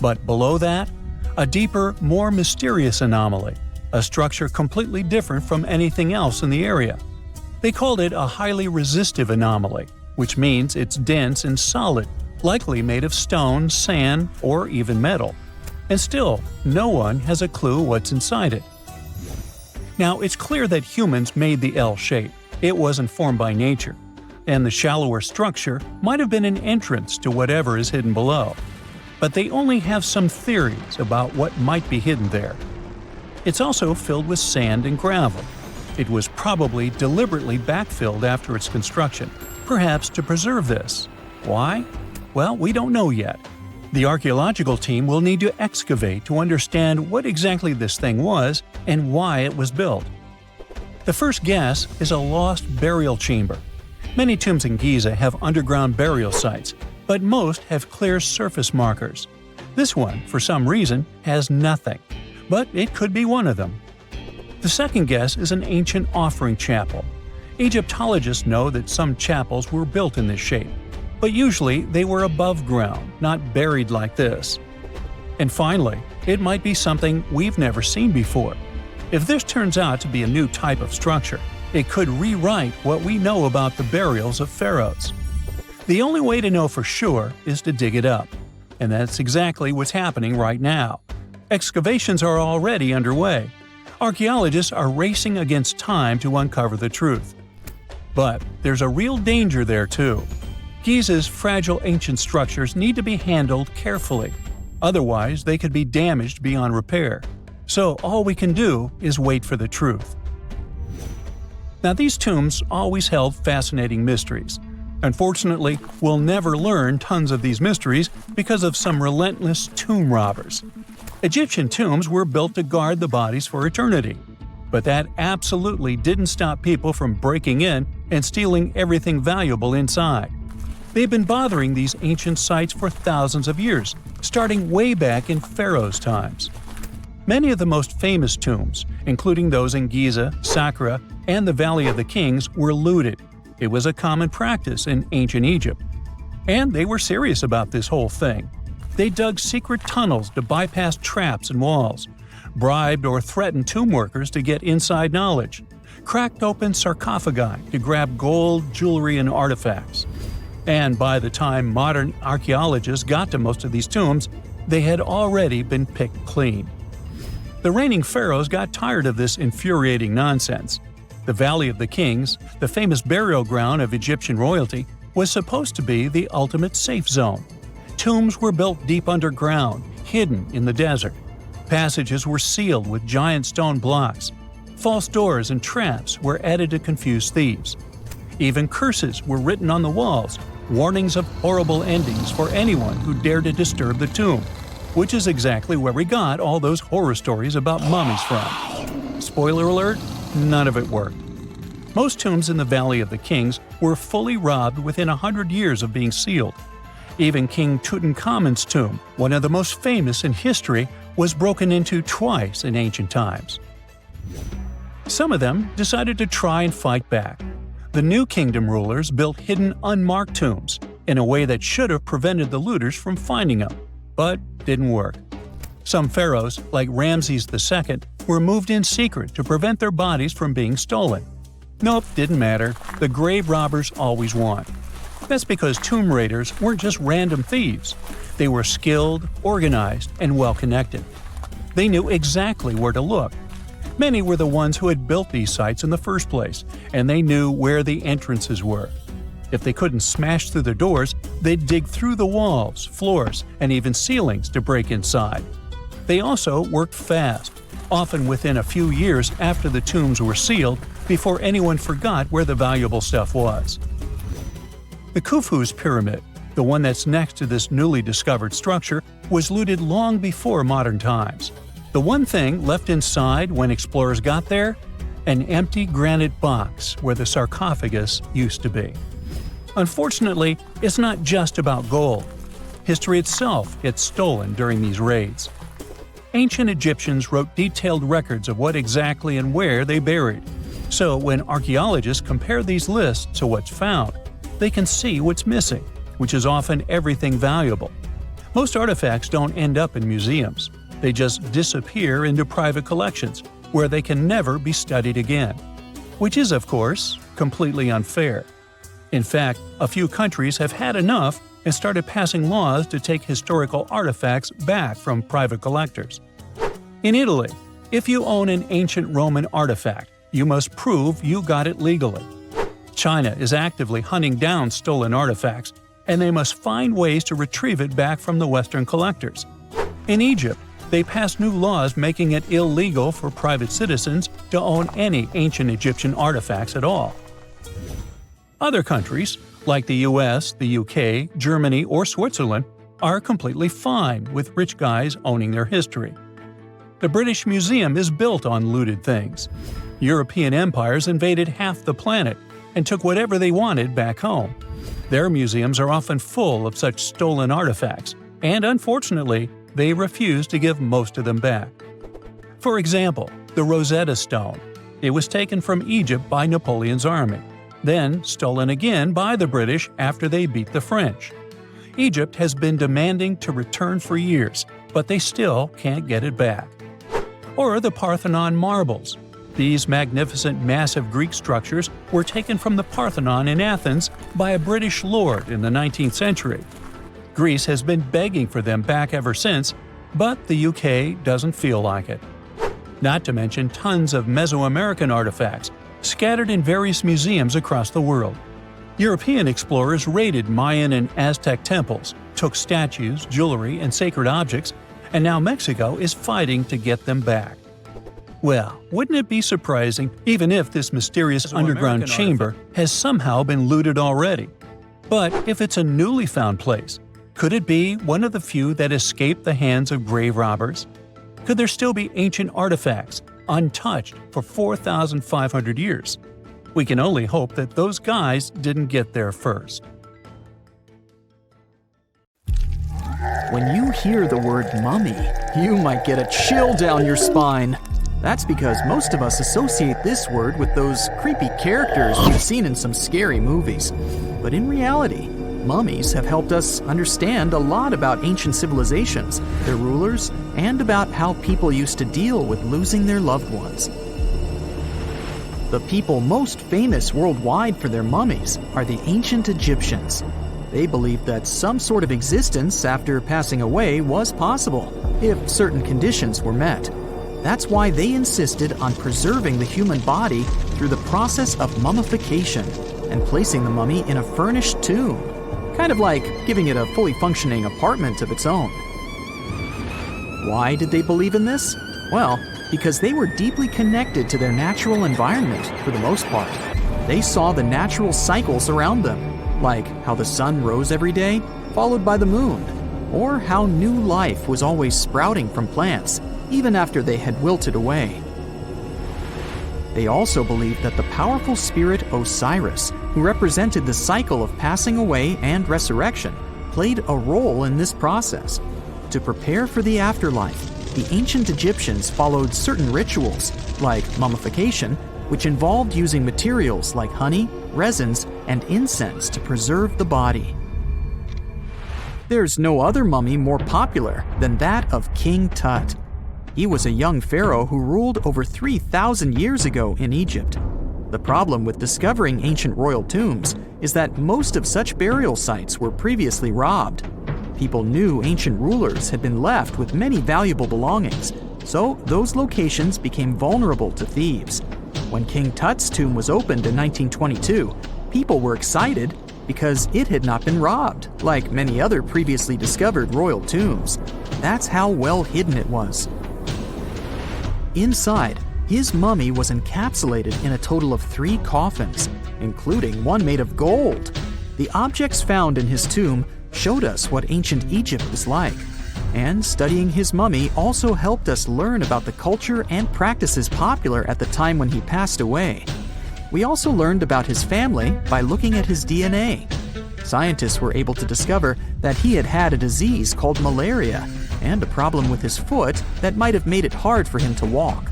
But below that, a deeper, more mysterious anomaly, a structure completely different from anything else in the area. They called it a highly resistive anomaly, which means it's dense and solid, likely made of stone, sand, or even metal. And still, no one has a clue what's inside it. Now, it's clear that humans made the L shape. It wasn't formed by nature. And the shallower structure might have been an entrance to whatever is hidden below. But they only have some theories about what might be hidden there. It's also filled with sand and gravel. It was probably deliberately backfilled after its construction, perhaps to preserve this. Why? Well, we don't know yet. The archaeological team will need to excavate to understand what exactly this thing was and why it was built. The first guess is a lost burial chamber. Many tombs in Giza have underground burial sites, but most have clear surface markers. This one, for some reason, has nothing, but it could be one of them. The second guess is an ancient offering chapel. Egyptologists know that some chapels were built in this shape, but usually they were above ground, not buried like this. And finally, it might be something we've never seen before. If this turns out to be a new type of structure, it could rewrite what we know about the burials of pharaohs. The only way to know for sure is to dig it up. And that's exactly what's happening right now. Excavations are already underway. Archaeologists are racing against time to uncover the truth. But there's a real danger there too. Giza's fragile ancient structures need to be handled carefully. Otherwise, they could be damaged beyond repair. So all we can do is wait for the truth. Now, these tombs always held fascinating mysteries. Unfortunately, we'll never learn tons of these mysteries because of some relentless tomb robbers. Egyptian tombs were built to guard the bodies for eternity. But that absolutely didn't stop people from breaking in and stealing everything valuable inside. They've been bothering these ancient sites for thousands of years, starting way back in Pharaoh's times. Many of the most famous tombs, including those in Giza, Saqqara, and the Valley of the Kings, were looted. It was a common practice in ancient Egypt. And they were serious about this whole thing. They dug secret tunnels to bypass traps and walls, bribed or threatened tomb workers to get inside knowledge, cracked open sarcophagi to grab gold, jewelry, and artifacts. And by the time modern archaeologists got to most of these tombs, they had already been picked clean. The reigning pharaohs got tired of this infuriating nonsense. The Valley of the Kings, the famous burial ground of Egyptian royalty, was supposed to be the ultimate safe zone. Tombs were built deep underground, hidden in the desert. Passages were sealed with giant stone blocks. False doors and traps were added to confuse thieves. Even curses were written on the walls, warnings of horrible endings for anyone who dared to disturb the tomb, which is exactly where we got all those horror stories about mummies from. Spoiler alert, none of it worked. Most tombs in the Valley of the Kings were fully robbed within 100 years of being sealed. Even King Tutankhamun's tomb, one of the most famous in history, was broken into twice in ancient times. Some of them decided to try and fight back. The New Kingdom rulers built hidden unmarked tombs in a way that should have prevented the looters from finding them, but didn't work. Some pharaohs, like Ramses II, were moved in secret to prevent their bodies from being stolen. Nope, didn't matter. The grave robbers always won. That's because tomb raiders weren't just random thieves. They were skilled, organized, and well-connected. They knew exactly where to look. Many were the ones who had built these sites in the first place, and they knew where the entrances were. If they couldn't smash through the doors, they'd dig through the walls, floors, and even ceilings to break inside. They also worked fast, often within a few years after the tombs were sealed, before anyone forgot where the valuable stuff was. The Khufu's pyramid, the one that's next to this newly discovered structure, was looted long before modern times. The one thing left inside when explorers got there? An empty granite box where the sarcophagus used to be. Unfortunately, it's not just about gold. History itself gets stolen during these raids. Ancient Egyptians wrote detailed records of what exactly and where they buried. So when archaeologists compare these lists to what's found, they can see what's missing, which is often everything valuable. Most artifacts don't end up in museums. They just disappear into private collections, where they can never be studied again. Which is, of course, completely unfair. In fact, a few countries have had enough and started passing laws to take historical artifacts back from private collectors. In Italy, if you own an ancient Roman artifact, you must prove you got it legally. China is actively hunting down stolen artifacts, and they must find ways to retrieve it back from the Western collectors. In Egypt, they passed new laws making it illegal for private citizens to own any ancient Egyptian artifacts at all. Other countries, like the US, the UK, Germany, or Switzerland, are completely fine with rich guys owning their history. The British Museum is built on looted things. European empires invaded half the planet and took whatever they wanted back home. Their museums are often full of such stolen artifacts, and unfortunately, they refuse to give most of them back. For example, the Rosetta Stone. It was taken from Egypt by Napoleon's army, then stolen again by the British after they beat the French. Egypt has been demanding to return for years, but they still can't get it back. Or the Parthenon marbles. These magnificent, massive Greek structures were taken from the Parthenon in Athens by a British lord in the 19th century. Greece has been begging for them back ever since, but the UK doesn't feel like it. Not to mention tons of Mesoamerican artifacts scattered in various museums across the world. European explorers raided Mayan and Aztec temples, took statues, jewelry, and sacred objects, and now Mexico is fighting to get them back. Well, wouldn't it be surprising even if this mysterious underground chamber has somehow been looted already? But if it's a newly found place, could it be one of the few that escaped the hands of grave robbers? Could there still be ancient artifacts, untouched for 4,500 years? We can only hope that those guys didn't get there first. When you hear the word mummy, you might get a chill down your spine. That's because most of us associate this word with those creepy characters we've seen in some scary movies. But in reality, mummies have helped us understand a lot about ancient civilizations, their rulers, and about how people used to deal with losing their loved ones. The people most famous worldwide for their mummies are the ancient Egyptians. They believed that some sort of existence after passing away was possible, if certain conditions were met. That's why they insisted on preserving the human body through the process of mummification and placing the mummy in a furnished tomb, kind of like giving it a fully functioning apartment of its own. Why did they believe in this? Well, because they were deeply connected to their natural environment for the most part. They saw the natural cycles around them, like how the sun rose every day, followed by the moon, or how new life was always sprouting from plants, even after they had wilted away. They also believed that the powerful spirit Osiris, who represented the cycle of passing away and resurrection, played a role in this process. To prepare for the afterlife, the ancient Egyptians followed certain rituals, like mummification, which involved using materials like honey, resins, and incense to preserve the body. There's no other mummy more popular than that of King Tut. He was a young pharaoh who ruled over 3,000 years ago in Egypt. The problem with discovering ancient royal tombs is that most of such burial sites were previously robbed. People knew ancient rulers had been left with many valuable belongings, so those locations became vulnerable to thieves. When King Tut's tomb was opened in 1922, people were excited because it had not been robbed, like many other previously discovered royal tombs. That's how well hidden it was. Inside, his mummy was encapsulated in a total of 3 coffins, including one made of gold. The objects found in his tomb showed us what ancient Egypt was like, and studying his mummy also helped us learn about the culture and practices popular at the time when he passed away. We also learned about his family by looking at his DNA. Scientists were able to discover that he had had a disease called malaria and a problem with his foot that might have made it hard for him to walk.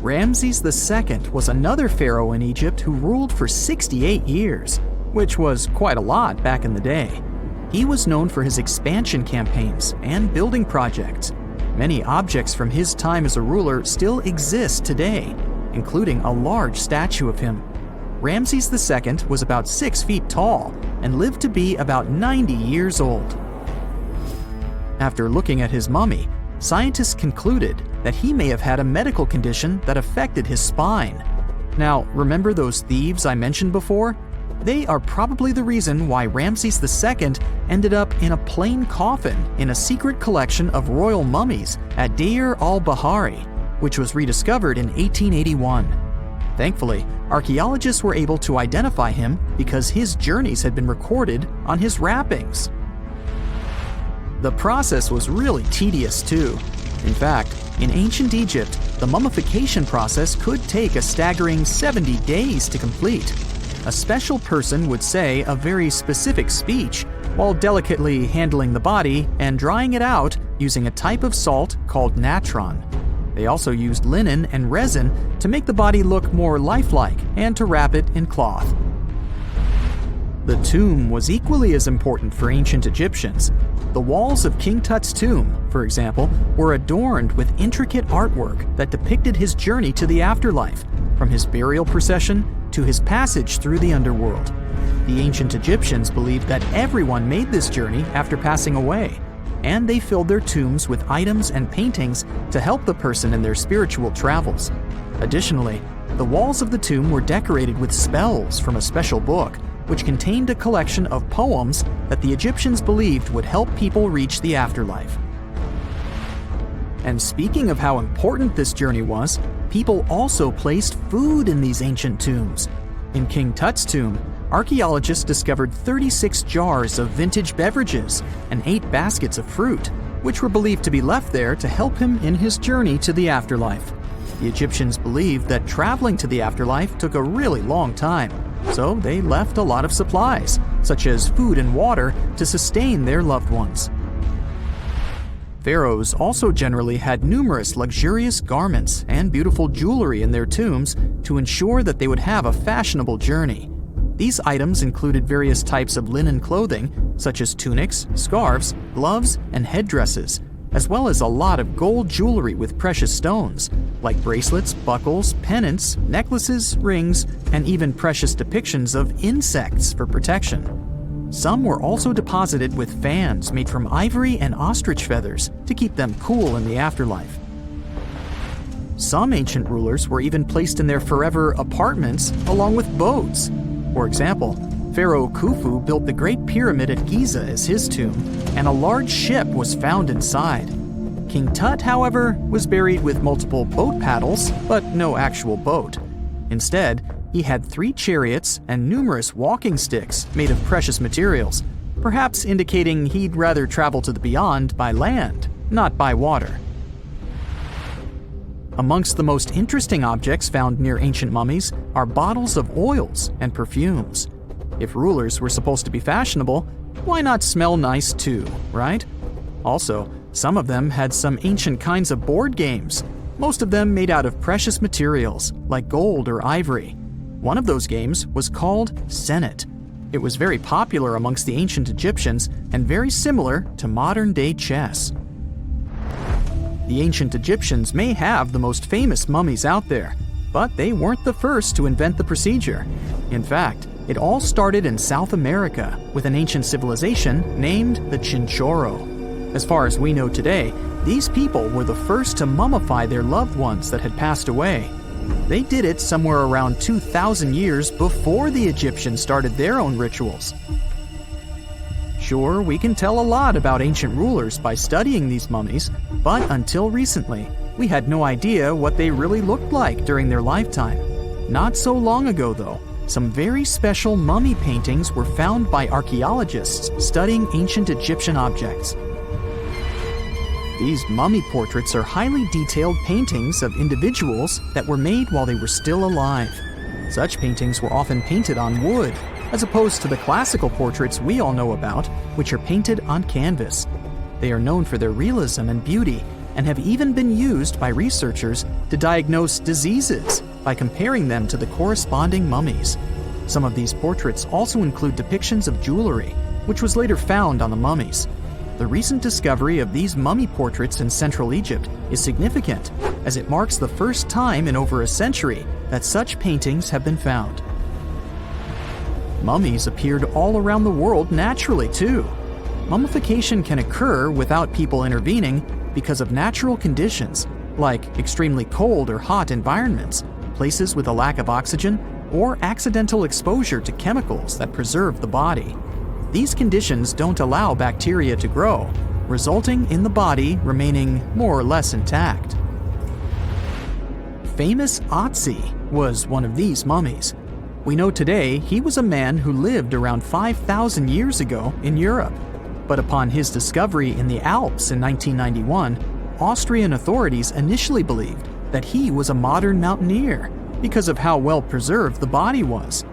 Ramses II was another pharaoh in Egypt who ruled for 68 years, which was quite a lot back in the day. He was known for his expansion campaigns and building projects. Many objects from his time as a ruler still exist today, including a large statue of him. Ramses II was about 6 feet tall and lived to be about 90 years old. After looking at his mummy, scientists concluded that he may have had a medical condition that affected his spine. Now, remember those thieves I mentioned before? They are probably the reason why Ramses II ended up in a plain coffin in a secret collection of royal mummies at Deir al-Bahari, which was rediscovered in 1881. Thankfully, archaeologists were able to identify him because his journeys had been recorded on his wrappings. The process was really tedious too. In fact, in ancient Egypt, the mummification process could take a staggering 70 days to complete. A special person would say a very specific speech while delicately handling the body and drying it out using a type of salt called natron. They also used linen and resin to make the body look more lifelike and to wrap it in cloth. The tomb was equally as important for ancient Egyptians. The walls of King Tut's tomb, for example, were adorned with intricate artwork that depicted his journey to the afterlife, from his burial procession to his passage through the underworld. The ancient Egyptians believed that everyone made this journey after passing away, and they filled their tombs with items and paintings to help the person in their spiritual travels. Additionally, the walls of the tomb were decorated with spells from a special book, which contained a collection of poems that the Egyptians believed would help people reach the afterlife. And speaking of how important this journey was, people also placed food in these ancient tombs. In King Tut's tomb, archaeologists discovered 36 jars of vintage beverages and 8 baskets of fruit, which were believed to be left there to help him in his journey to the afterlife. The Egyptians believed that traveling to the afterlife took a really long time, so they left a lot of supplies, such as food and water, to sustain their loved ones. Pharaohs also generally had numerous luxurious garments and beautiful jewelry in their tombs to ensure that they would have a fashionable journey. These items included various types of linen clothing, such as tunics, scarves, gloves, and headdresses, as well as a lot of gold jewelry with precious stones, like bracelets, buckles, pendants, necklaces, rings, and even precious depictions of insects for protection. Some were also deposited with fans made from ivory and ostrich feathers to keep them cool in the afterlife. Some ancient rulers were even placed in their forever apartments along with boats. For example, Pharaoh Khufu built the Great Pyramid at Giza as his tomb, and a large ship was found inside. King Tut, however, was buried with multiple boat paddles, but no actual boat. Instead, he had 3 chariots and numerous walking sticks made of precious materials, perhaps indicating he'd rather travel to the beyond by land, not by water. Amongst the most interesting objects found near ancient mummies are bottles of oils and perfumes. If rulers were supposed to be fashionable, why not smell nice too, right? Also, some of them had some ancient kinds of board games, most of them made out of precious materials like gold or ivory. One of those games was called Senet. It was very popular amongst the ancient Egyptians and very similar to modern-day chess. The ancient Egyptians may have the most famous mummies out there, but they weren't the first to invent the procedure. In fact, it all started in South America with an ancient civilization named the Chinchorro. As far as we know today, these people were the first to mummify their loved ones that had passed away. They did it somewhere around 2,000 years before the Egyptians started their own rituals. Sure, we can tell a lot about ancient rulers by studying these mummies, but until recently, we had no idea what they really looked like during their lifetime. Not so long ago, though, some very special mummy paintings were found by archaeologists studying ancient Egyptian objects. These mummy portraits are highly detailed paintings of individuals that were made while they were still alive. Such paintings were often painted on wood, as opposed to the classical portraits we all know about, which are painted on canvas. They are known for their realism and beauty, and have even been used by researchers to diagnose diseases by comparing them to the corresponding mummies. Some of these portraits also include depictions of jewelry, which was later found on the mummies. The recent discovery of these mummy portraits in Central Egypt is significant, as it marks the first time in over a century that such paintings have been found. Mummies appeared all around the world naturally, too. Mummification can occur without people intervening because of natural conditions, like extremely cold or hot environments, places with a lack of oxygen, or accidental exposure to chemicals that preserve the body. These conditions don't allow bacteria to grow, resulting in the body remaining more or less intact. Famous Otzi was one of these mummies. We know today he was a man who lived around 5,000 years ago in Europe. But upon his discovery in the Alps in 1991, Austrian authorities initially believed that he was a modern mountaineer because of how well preserved the body was.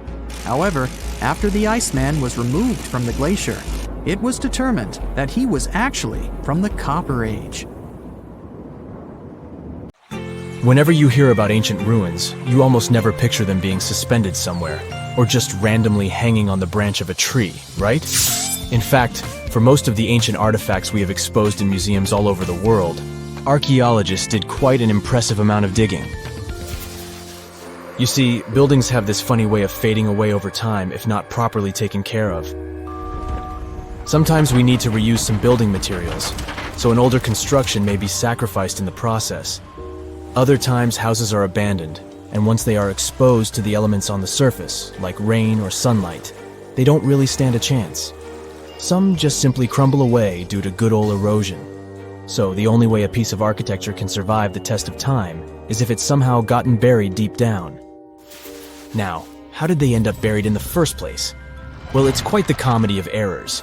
However, after the Iceman was removed from the glacier, it was determined that he was actually from the Copper Age. Whenever you hear about ancient ruins, you almost never picture them being suspended somewhere, or just randomly hanging on the branch of a tree, right? In fact, for most of the ancient artifacts we have exposed in museums all over the world, archaeologists did quite an impressive amount of digging. You see, buildings have this funny way of fading away over time if not properly taken care of. Sometimes we need to reuse some building materials, so an older construction may be sacrificed in the process. Other times houses are abandoned, and once they are exposed to the elements on the surface, like rain or sunlight, they don't really stand a chance. Some just simply crumble away due to good old erosion. So the only way a piece of architecture can survive the test of time is if it's somehow gotten buried deep down. Now, how did they end up buried in the first place? Well, it's quite the comedy of errors.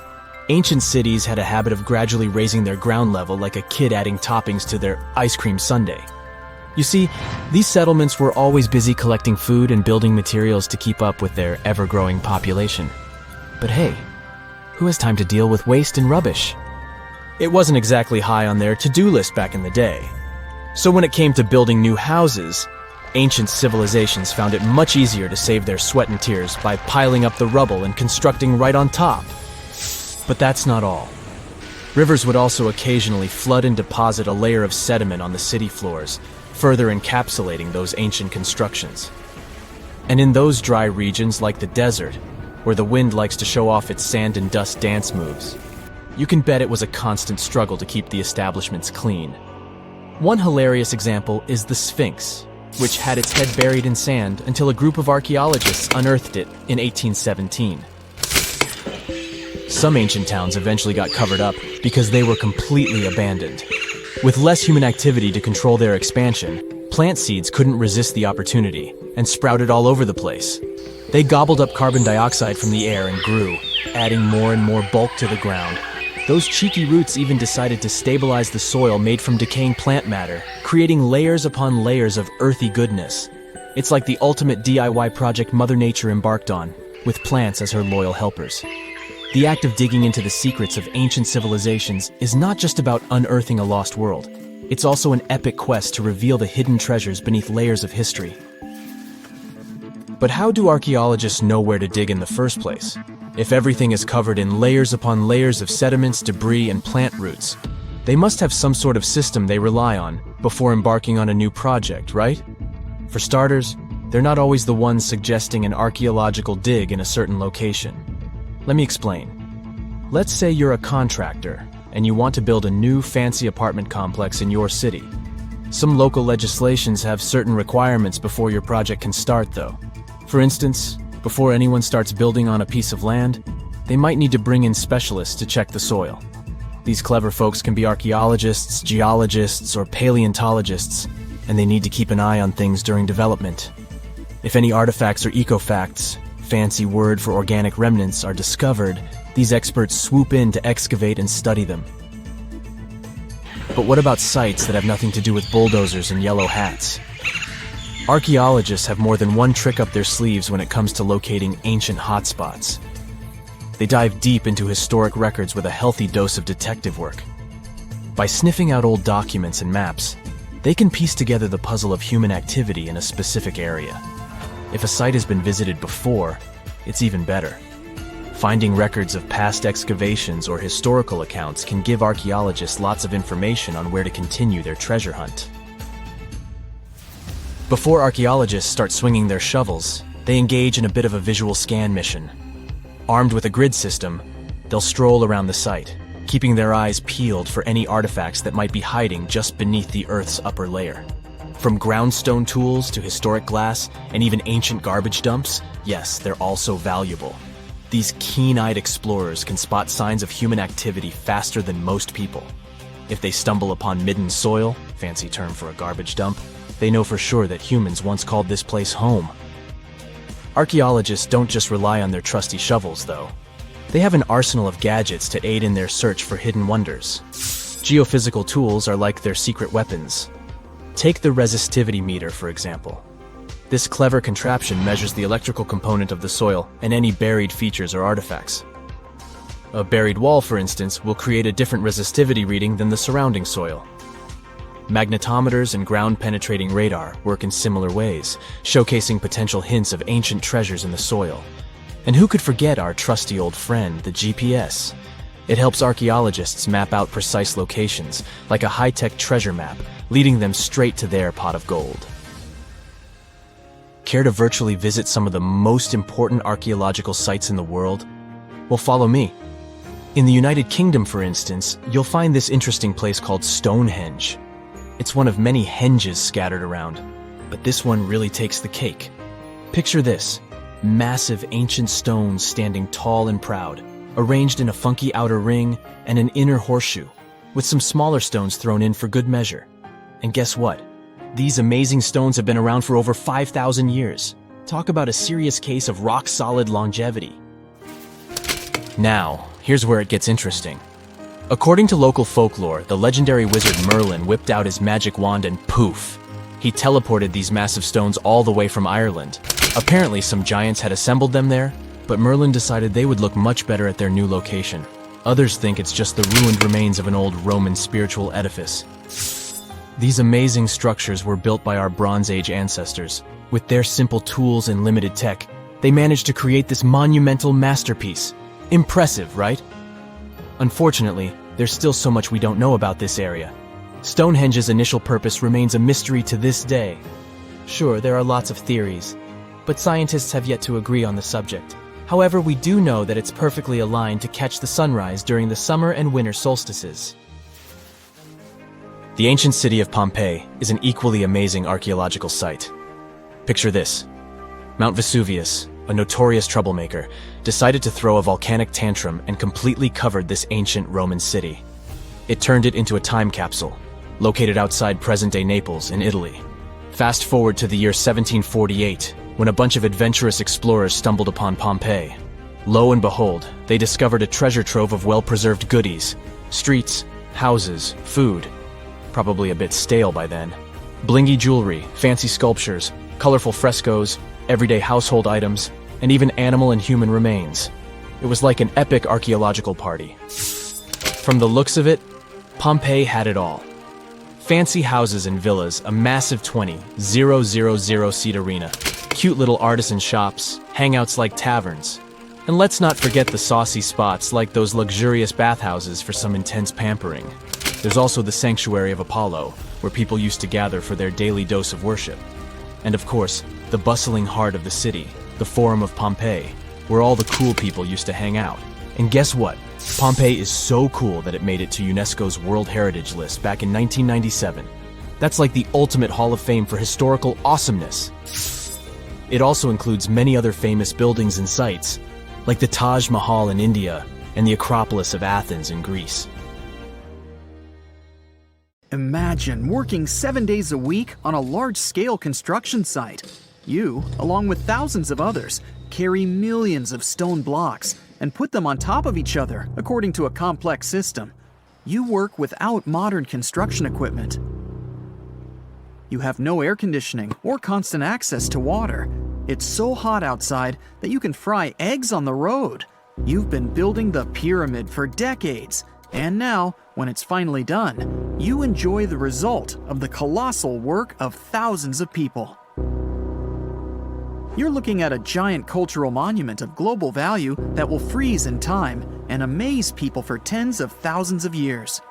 Ancient cities had a habit of gradually raising their ground level like a kid adding toppings to their ice cream sundae. You see, these settlements were always busy collecting food and building materials to keep up with their ever-growing population. But hey, who has time to deal with waste and rubbish? It wasn't exactly high on their to-do list back in the day. So when it came to building new houses, ancient civilizations found it much easier to save their sweat and tears by piling up the rubble and constructing right on top. But that's not all. Rivers would also occasionally flood and deposit a layer of sediment on the city floors, further encapsulating those ancient constructions. And in those dry regions like the desert, where the wind likes to show off its sand and dust dance moves, you can bet it was a constant struggle to keep the establishments clean. One hilarious example is the Sphinx, which had its head buried in sand until a group of archaeologists unearthed it in 1817. Some ancient towns eventually got covered up because they were completely abandoned. With less human activity to control their expansion, plant seeds couldn't resist the opportunity and sprouted all over the place. They gobbled up carbon dioxide from the air and grew, adding more and more bulk to the ground. Those cheeky roots even decided to stabilize the soil made from decaying plant matter, creating layers upon layers of earthy goodness. It's like the ultimate DIY project Mother Nature embarked on, with plants as her loyal helpers. The act of digging into the secrets of ancient civilizations is not just about unearthing a lost world. It's also an epic quest to reveal the hidden treasures beneath layers of history. But how do archaeologists know where to dig in the first place? If everything is covered in layers upon layers of sediments, debris, and plant roots, they must have some sort of system they rely on before embarking on a new project, right? For starters, they're not always the ones suggesting an archaeological dig in a certain location. Let me explain. Let's say you're a contractor and you want to build a new fancy apartment complex in your city. Some local legislations have certain requirements before your project can start, though. For instance, before anyone starts building on a piece of land, they might need to bring in specialists to check the soil. These clever folks can be archaeologists, geologists, or paleontologists, and they need to keep an eye on things during development. If any artifacts or ecofacts, fancy word for organic remnants, are discovered, these experts swoop in to excavate and study them. But what about sites that have nothing to do with bulldozers and yellow hats? Archaeologists have more than one trick up their sleeves when it comes to locating ancient hotspots. They dive deep into historic records with a healthy dose of detective work. By sniffing out old documents and maps, they can piece together the puzzle of human activity in a specific area. If a site has been visited before, it's even better. Finding records of past excavations or historical accounts can give archaeologists lots of information on where to continue their treasure hunt. Before archaeologists start swinging their shovels, they engage in a bit of a visual scan mission. Armed with a grid system, they'll stroll around the site, keeping their eyes peeled for any artifacts that might be hiding just beneath the Earth's upper layer. From groundstone tools to historic glass and even ancient garbage dumps, yes, they're all so valuable. These keen-eyed explorers can spot signs of human activity faster than most people. If they stumble upon midden soil, fancy term for a garbage dump, they know for sure that humans once called this place home. Archaeologists don't just rely on their trusty shovels, though. They have an arsenal of gadgets to aid in their search for hidden wonders. Geophysical tools are like their secret weapons. Take the resistivity meter, for example. This clever contraption measures the electrical component of the soil and any buried features or artifacts. A buried wall, for instance, will create a different resistivity reading than the surrounding soil. Magnetometers and ground-penetrating radar work in similar ways, showcasing potential hints of ancient treasures in the soil. And who could forget our trusty old friend, the GPS? It helps archaeologists map out precise locations, like a high-tech treasure map, leading them straight to their pot of gold. Care to virtually visit some of the most important archaeological sites in the world? Well, follow me. In the United Kingdom, for instance, you'll find this interesting place called Stonehenge. It's one of many henges scattered around, but this one really takes the cake. Picture this: massive ancient stones standing tall and proud, arranged in a funky outer ring and an inner horseshoe, with some smaller stones thrown in for good measure. And guess what? These amazing stones have been around for over 5,000 years. Talk about a serious case of rock-solid longevity. Now, here's where it gets interesting. According to local folklore, the legendary wizard Merlin whipped out his magic wand and poof! He teleported these massive stones all the way from Ireland. Apparently, some giants had assembled them there, but Merlin decided they would look much better at their new location. Others think it's just the ruined remains of an old Roman spiritual edifice. These amazing structures were built by our Bronze Age ancestors. With their simple tools and limited tech, they managed to create this monumental masterpiece. Impressive, right? Unfortunately, there's still so much we don't know about this area. Stonehenge's initial purpose remains a mystery to this day. Sure, there are lots of theories, but scientists have yet to agree on the subject. However, we do know that it's perfectly aligned to catch the sunrise during the summer and winter solstices. The ancient city of Pompeii is an equally amazing archaeological site. Picture this: Mount Vesuvius, a notorious troublemaker, decided to throw a volcanic tantrum and completely covered this ancient Roman city. It turned it into a time capsule, located outside present-day Naples in Italy. Fast forward to the year 1748, when a bunch of adventurous explorers stumbled upon Pompeii. Lo and behold, they discovered a treasure trove of well-preserved goodies: streets, houses, food. Probably a bit stale by then. Blingy jewelry, fancy sculptures, colorful frescoes, everyday household items, and even animal and human remains. It was like an epic archaeological party. From the looks of it, Pompeii had it all. Fancy houses and villas, a massive 20,000-seat arena, cute little artisan shops, hangouts like taverns. And let's not forget the saucy spots like those luxurious bathhouses for some intense pampering. There's also the Sanctuary of Apollo, where people used to gather for their daily dose of worship. And of course, the bustling heart of the city, the Forum of Pompeii, where all the cool people used to hang out. And guess what? Pompeii is so cool that it made it to UNESCO's World Heritage List back in 1997. That's like the ultimate Hall of Fame for historical awesomeness. It also includes many other famous buildings and sites, like the Taj Mahal in India and the Acropolis of Athens in Greece. Imagine working 7 days a week on a large-scale construction site. You, along with thousands of others, carry millions of stone blocks and put them on top of each other according to a complex system. You work without modern construction equipment. You have no air conditioning or constant access to water. It's so hot outside that you can fry eggs on the road. You've been building the pyramid for decades, and now, when it's finally done, you enjoy the result of the colossal work of thousands of people. You're looking at a giant cultural monument of global value that will freeze in time and amaze people for tens of thousands of years.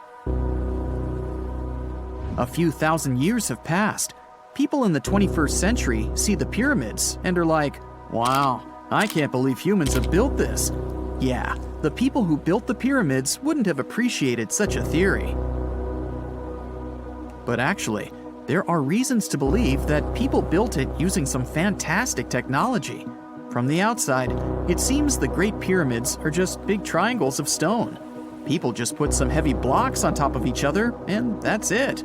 A few thousand years have passed. People in the 21st century see the pyramids and are like, "Wow, I can't believe humans have built this." Yeah, the people who built the pyramids wouldn't have appreciated such a theory. But actually, there are reasons to believe that people built it using some fantastic technology. From the outside, it seems the Great Pyramids are just big triangles of stone. People just put some heavy blocks on top of each other, and that's it.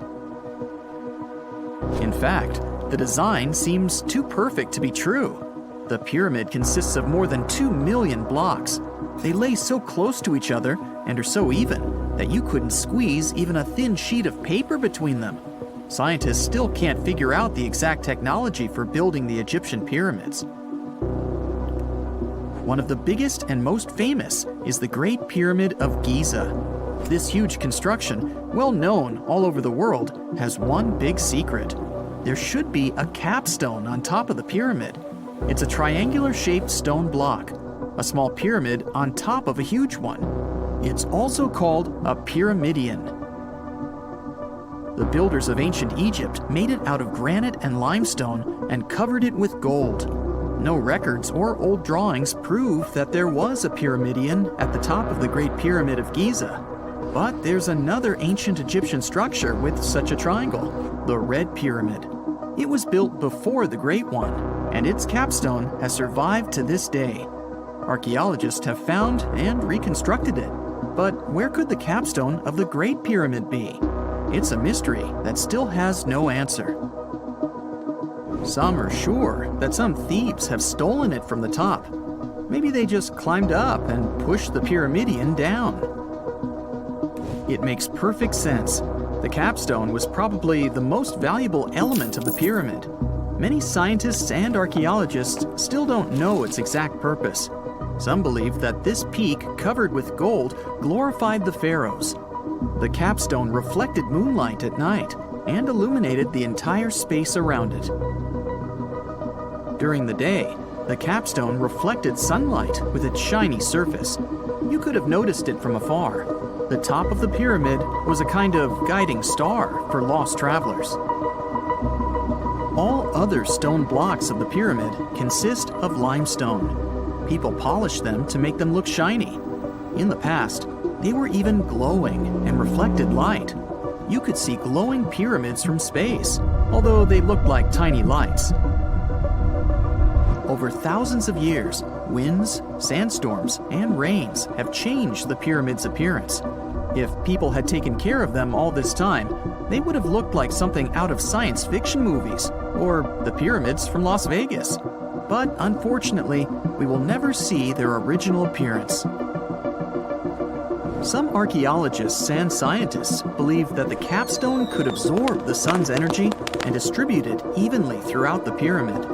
In fact, the design seems too perfect to be true. The pyramid consists of more than 2 million blocks. They lay so close to each other and are so even that you couldn't squeeze even a thin sheet of paper between them. Scientists still can't figure out the exact technology for building the Egyptian pyramids. One of the biggest and most famous is the Great Pyramid of Giza. This huge construction, well known all over the world, has one big secret. There should be a capstone on top of the pyramid. It's a triangular-shaped stone block, a small pyramid on top of a huge one. It's also called a pyramidion. The builders of ancient Egypt made it out of granite and limestone and covered it with gold. No records or old drawings prove that there was a pyramidion at the top of the Great Pyramid of Giza. But there's another ancient Egyptian structure with such a triangle, the Red Pyramid. It was built before the Great One, and its capstone has survived to this day. Archaeologists have found and reconstructed it. But where could the capstone of the Great Pyramid be? It's a mystery that still has no answer. Some are sure that some thieves have stolen it from the top. Maybe they just climbed up and pushed the pyramidion down. It makes perfect sense. The capstone was probably the most valuable element of the pyramid. Many scientists and archaeologists still don't know its exact purpose. Some believe that this peak covered with gold glorified the pharaohs. The capstone reflected moonlight at night and illuminated the entire space around it. During the day, the capstone reflected sunlight with its shiny surface. You could have noticed it from afar. The top of the pyramid was a kind of guiding star for lost travelers. All other stone blocks of the pyramid consist of limestone. People polished them to make them look shiny. In the past, they were even glowing and reflected light. You could see glowing pyramids from space, although they looked like tiny lights. Over thousands of years, winds, sandstorms, and rains have changed the pyramid's appearance. If people had taken care of them all this time, they would have looked like something out of science fiction movies, or the pyramids from Las Vegas. But unfortunately, we will never see their original appearance. Some archaeologists and scientists believe that the capstone could absorb the sun's energy and distribute it evenly throughout the pyramid.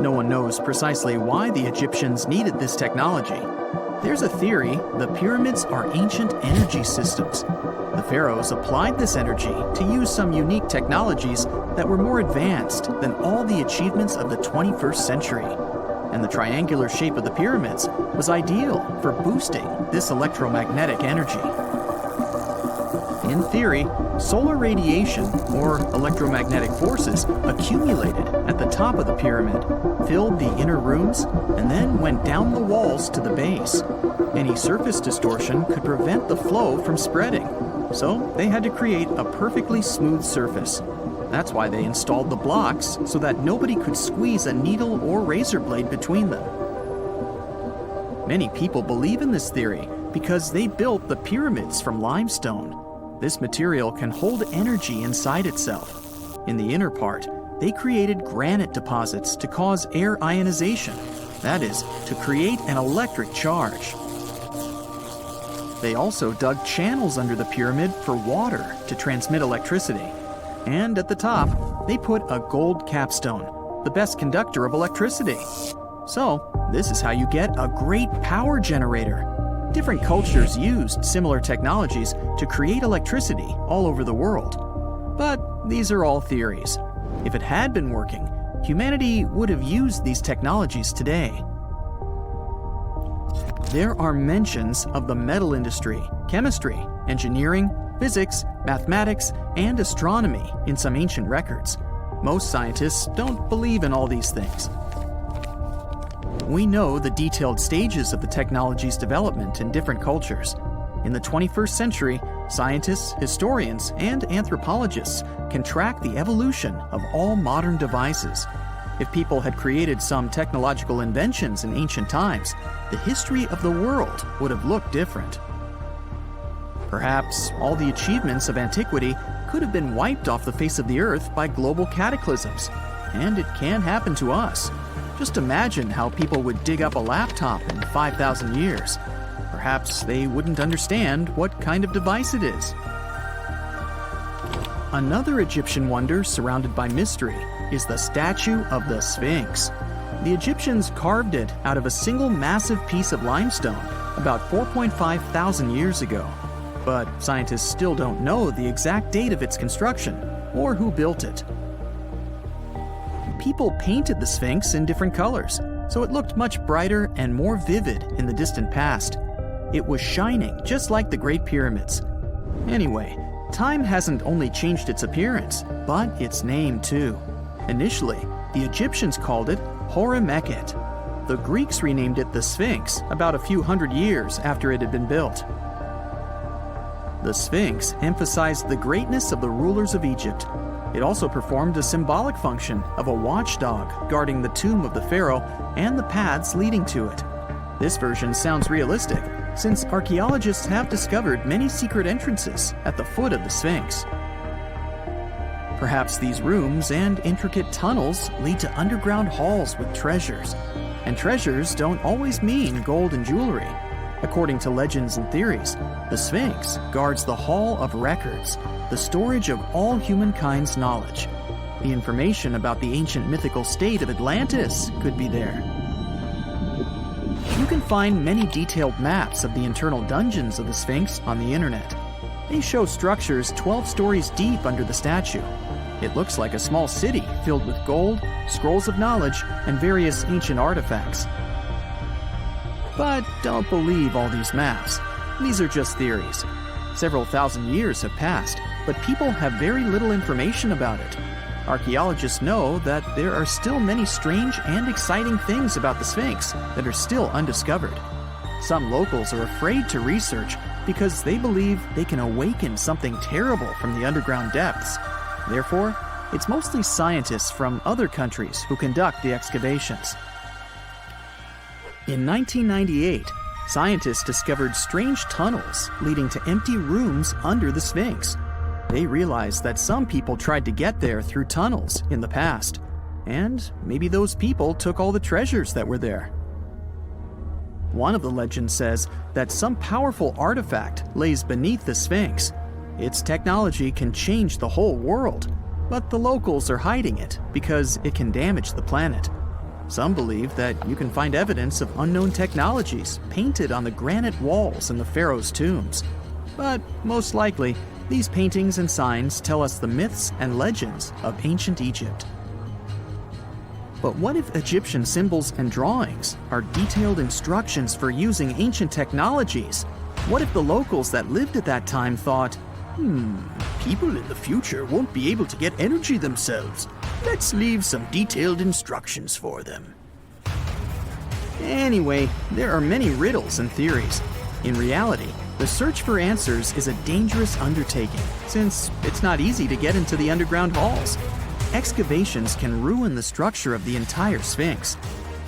No one knows precisely why the Egyptians needed this technology. There's a theory the pyramids are ancient energy systems. The pharaohs applied this energy to use some unique technologies that were more advanced than all the achievements of the 21st century. And the triangular shape of the pyramids was ideal for boosting this electromagnetic energy. In theory, solar radiation, or electromagnetic forces, accumulated at the top of the pyramid, filled the inner rooms, and then went down the walls to the base. Any surface distortion could prevent the flow from spreading, so they had to create a perfectly smooth surface. That's why they installed the blocks so that nobody could squeeze a needle or razor blade between them. Many people believe in this theory because they built the pyramids from limestone. This material can hold energy inside itself. In the inner part, they created granite deposits to cause air ionization, that is, to create an electric charge. They also dug channels under the pyramid for water to transmit electricity. And at the top, they put a gold capstone, the best conductor of electricity. So, this is how you get a great power generator. Different cultures used similar technologies to create electricity all over the world. But these are all theories. If it had been working, humanity would have used these technologies today. There are mentions of the metal industry, chemistry, engineering, physics, mathematics, and astronomy in some ancient records. Most scientists don't believe in all these things. We know the detailed stages of the technology's development in different cultures. In the 21st century, scientists, historians, and anthropologists can track the evolution of all modern devices. If people had created some technological inventions in ancient times, the history of the world would have looked different. Perhaps all the achievements of antiquity could have been wiped off the face of the earth by global cataclysms, and it can happen to us. Just imagine how people would dig up a laptop in 5,000 years. Perhaps they wouldn't understand what kind of device it is. Another Egyptian wonder surrounded by mystery is the statue of the Sphinx. The Egyptians carved it out of a single massive piece of limestone about 4.5 thousand years ago. But scientists still don't know the exact date of its construction or who built it. People painted the Sphinx in different colors, so it looked much brighter and more vivid in the distant past. It was shining just like the Great Pyramids. Anyway, time hasn't only changed its appearance, but its name too. Initially, the Egyptians called it Horemheket. The Greeks renamed it the Sphinx about a few hundred years after it had been built. The Sphinx emphasized the greatness of the rulers of Egypt. It also performed a symbolic function of a watchdog guarding the tomb of the pharaoh and the paths leading to it. This version sounds realistic, since archaeologists have discovered many secret entrances at the foot of the Sphinx. Perhaps these rooms and intricate tunnels lead to underground halls with treasures. And treasures don't always mean gold and jewelry. According to legends and theories, the Sphinx guards the Hall of Records, the storage of all humankind's knowledge. The information about the ancient mythical state of Atlantis could be there. You can find many detailed maps of the internal dungeons of the Sphinx on the internet. They show structures 12 stories deep under the statue. It looks like a small city filled with gold, scrolls of knowledge, and various ancient artifacts. But don't believe all these maps. These are just theories. Several thousand years have passed, but people have very little information about it. Archaeologists know that there are still many strange and exciting things about the Sphinx that are still undiscovered. Some locals are afraid to research because they believe they can awaken something terrible from the underground depths. Therefore, it's mostly scientists from other countries who conduct the excavations. In 1998, scientists discovered strange tunnels leading to empty rooms under the Sphinx. They realized that some people tried to get there through tunnels in the past, and maybe those people took all the treasures that were there. One of the legends says that some powerful artifact lays beneath the Sphinx. Its technology can change the whole world, but the locals are hiding it because it can damage the planet. Some believe that you can find evidence of unknown technologies painted on the granite walls in the pharaoh's tombs. But most likely, these paintings and signs tell us the myths and legends of ancient Egypt. But what if Egyptian symbols and drawings are detailed instructions for using ancient technologies? What if the locals that lived at that time thought, people in the future won't be able to get energy themselves. Let's leave some detailed instructions for them. Anyway, there are many riddles and theories. In reality, the search for answers is a dangerous undertaking, since it's not easy to get into the underground halls. Excavations can ruin the structure of the entire Sphinx.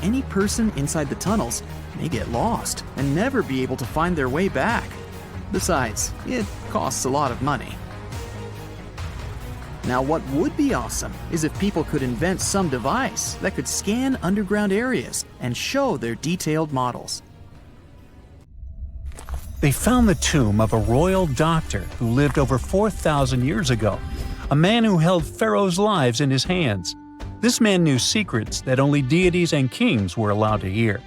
Any person inside the tunnels may get lost and never be able to find their way back. Besides, it costs a lot of money. Now, what would be awesome is if people could invent some device that could scan underground areas and show their detailed models. They found the tomb of a royal doctor who lived over 4,000 years ago, a man who held pharaohs' lives in his hands. This man knew secrets that only deities and kings were allowed to hear.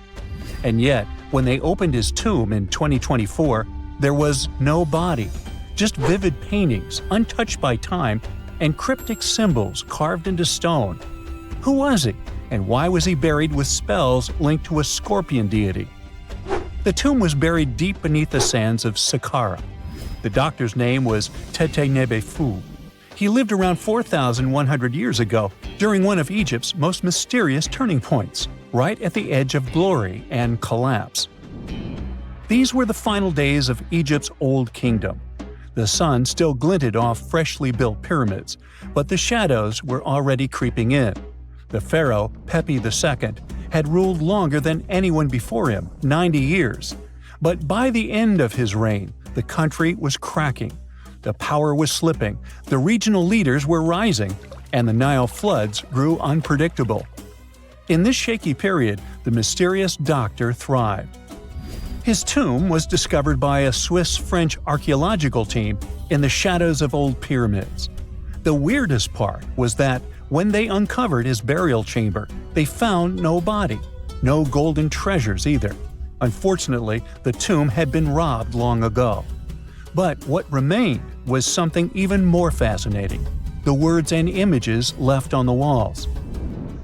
And yet, when they opened his tomb in 2024, there was no body, just vivid paintings, untouched by time, and cryptic symbols carved into stone. Who was he, and why was he buried with spells linked to a scorpion deity? The tomb was buried deep beneath the sands of Saqqara. The doctor's name was Tete-Nebefu. He lived around 4,100 years ago, during one of Egypt's most mysterious turning points, right at the edge of glory and collapse. These were the final days of Egypt's Old Kingdom. The sun still glinted off freshly built pyramids, but the shadows were already creeping in. The pharaoh, Pepi II, had ruled longer than anyone before him, 90 years. But by the end of his reign, the country was cracking. The power was slipping, the regional leaders were rising, and the Nile floods grew unpredictable. In this shaky period, the mysterious doctor thrived. His tomb was discovered by a Swiss-French archaeological team in the shadows of old pyramids. The weirdest part was that when they uncovered his burial chamber, they found no body, no golden treasures either. Unfortunately, the tomb had been robbed long ago. But what remained was something even more fascinating: the words and images left on the walls.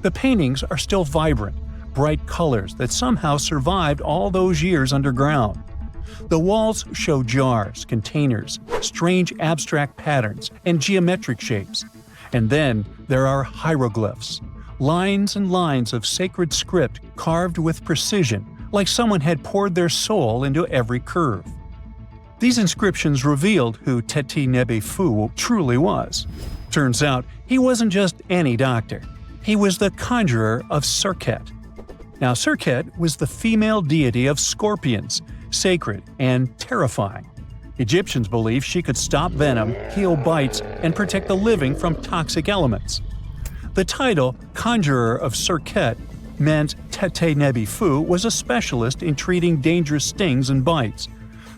The paintings are still vibrant, bright colors that somehow survived all those years underground. The walls show jars, containers, strange abstract patterns, and geometric shapes. And then there are hieroglyphs, lines and lines of sacred script carved with precision, like someone had poured their soul into every curve. These inscriptions revealed who Teti Nebefu truly was. Turns out, he wasn't just any doctor. He was the conjurer of Serket. Now, Serket was the female deity of scorpions, sacred and terrifying. Egyptians believed she could stop venom, heal bites, and protect the living from toxic elements. The title, Conjurer of Serket, meant Tete Nebefu was a specialist in treating dangerous stings and bites.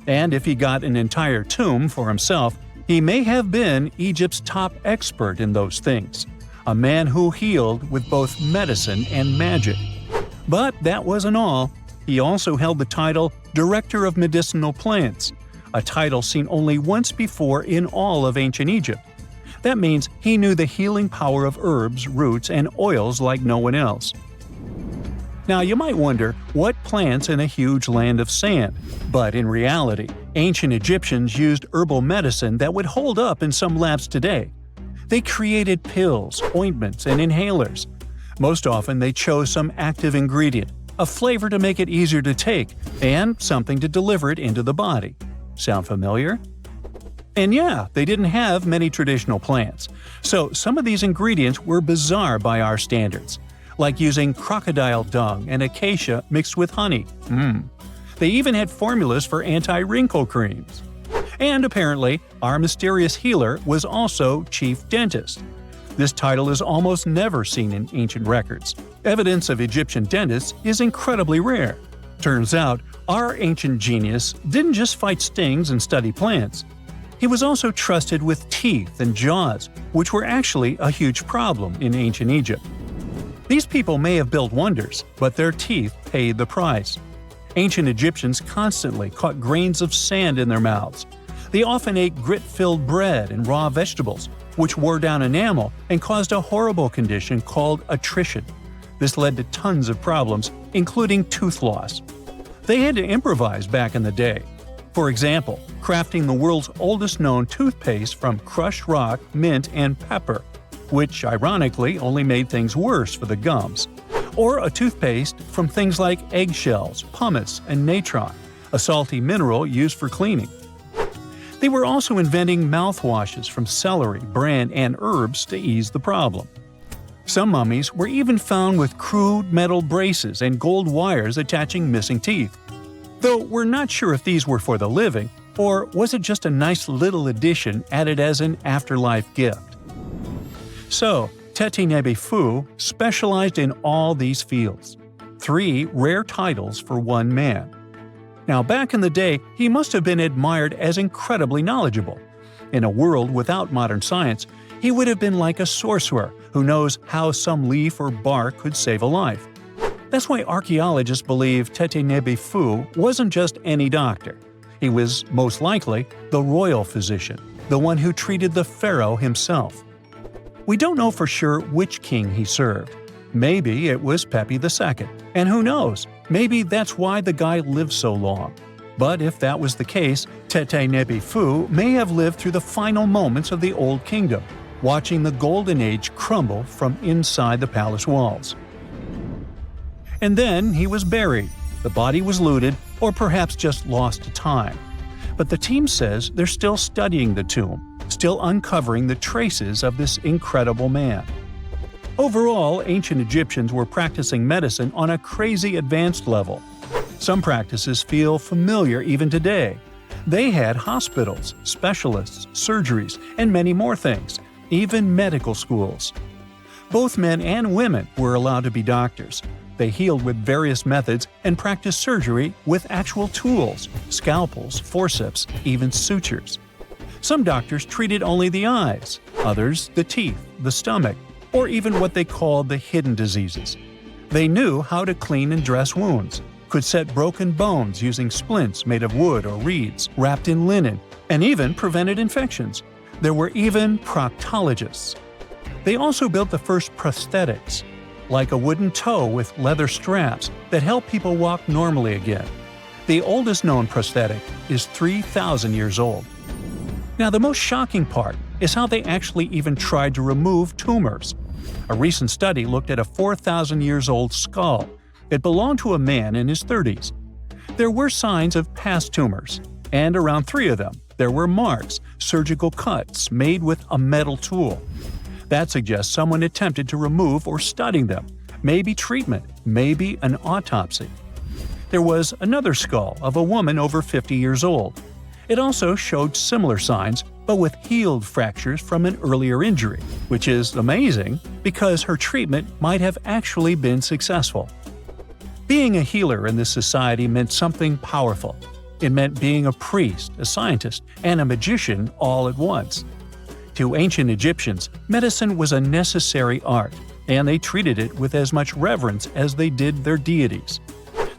And if he got an entire tomb for himself, he may have been Egypt's top expert in those things, a man who healed with both medicine and magic. But that wasn't all. He also held the title Director of Medicinal Plants, a title seen only once before in all of ancient Egypt. That means he knew the healing power of herbs, roots, and oils like no one else. Now, you might wonder what plants in a huge land of sand, but in reality, ancient Egyptians used herbal medicine that would hold up in some labs today. They created pills, ointments, and inhalers. Most often, they chose some active ingredient, a flavor to make it easier to take, and something to deliver it into the body. Sound familiar? And yeah, they didn't have many traditional plants, so some of these ingredients were bizarre by our standards, like using crocodile dung and acacia mixed with honey. They even had formulas for anti-wrinkle creams. And apparently, our mysterious healer was also chief dentist. This title is almost never seen in ancient records. Evidence of Egyptian dentists is incredibly rare. Turns out, our ancient genius didn't just fight stings and study plants. He was also trusted with teeth and jaws, which were actually a huge problem in ancient Egypt. These people may have built wonders, but their teeth paid the price. Ancient Egyptians constantly caught grains of sand in their mouths. They often ate grit-filled bread and raw vegetables, which wore down enamel and caused a horrible condition called attrition. This led to tons of problems, including tooth loss. They had to improvise back in the day. For example, crafting the world's oldest known toothpaste from crushed rock, mint, and pepper, which ironically only made things worse for the gums. Or a toothpaste from things like eggshells, pumice, and natron, a salty mineral used for cleaning. They were also inventing mouthwashes from celery, bran, and herbs to ease the problem. Some mummies were even found with crude metal braces and gold wires attaching missing teeth. Though we're not sure if these were for the living, or was it just a nice little addition added as an afterlife gift. So, Teti Nebefu specialized in all these fields. 3 rare titles for one man. Now, back in the day, he must have been admired as incredibly knowledgeable. In a world without modern science, he would have been like a sorcerer who knows how some leaf or bark could save a life. That's why archaeologists believe Teti Nebefu wasn't just any doctor. He was, most likely, the royal physician, the one who treated the pharaoh himself. We don't know for sure which king he served. Maybe it was Pepi II, and who knows, maybe that's why the guy lived so long. But if that was the case, Teti Nebefu may have lived through the final moments of the Old Kingdom, watching the Golden Age crumble from inside the palace walls. And then he was buried, the body was looted, or perhaps just lost to time. But the team says they're still studying the tomb, still uncovering the traces of this incredible man. Overall, ancient Egyptians were practicing medicine on a crazy advanced level. Some practices feel familiar even today. They had hospitals, specialists, surgeries, and many more things, even medical schools. Both men and women were allowed to be doctors. They healed with various methods and practiced surgery with actual tools, scalpels, forceps, even sutures. Some doctors treated only the eyes, others the teeth, the stomach, or even what they called the hidden diseases. They knew how to clean and dress wounds, could set broken bones using splints made of wood or reeds wrapped in linen, and even prevented infections. There were even proctologists. They also built the first prosthetics, like a wooden toe with leather straps that help people walk normally again. The oldest known prosthetic is 3,000 years old. Now, the most shocking part is how they actually even tried to remove tumors. A recent study looked at a 4,000 years old skull. It belonged to a man in his 30s. There were signs of past tumors, and around 3 of them, there were marks, surgical cuts made with a metal tool. That suggests someone attempted to remove or study them, maybe treatment, maybe an autopsy. There was another skull of a woman over 50 years old. It also showed similar signs, but with healed fractures from an earlier injury, which is amazing because her treatment might have actually been successful. Being a healer in this society meant something powerful. It meant being a priest, a scientist, and a magician all at once. To ancient Egyptians, medicine was a necessary art, and they treated it with as much reverence as they did their deities.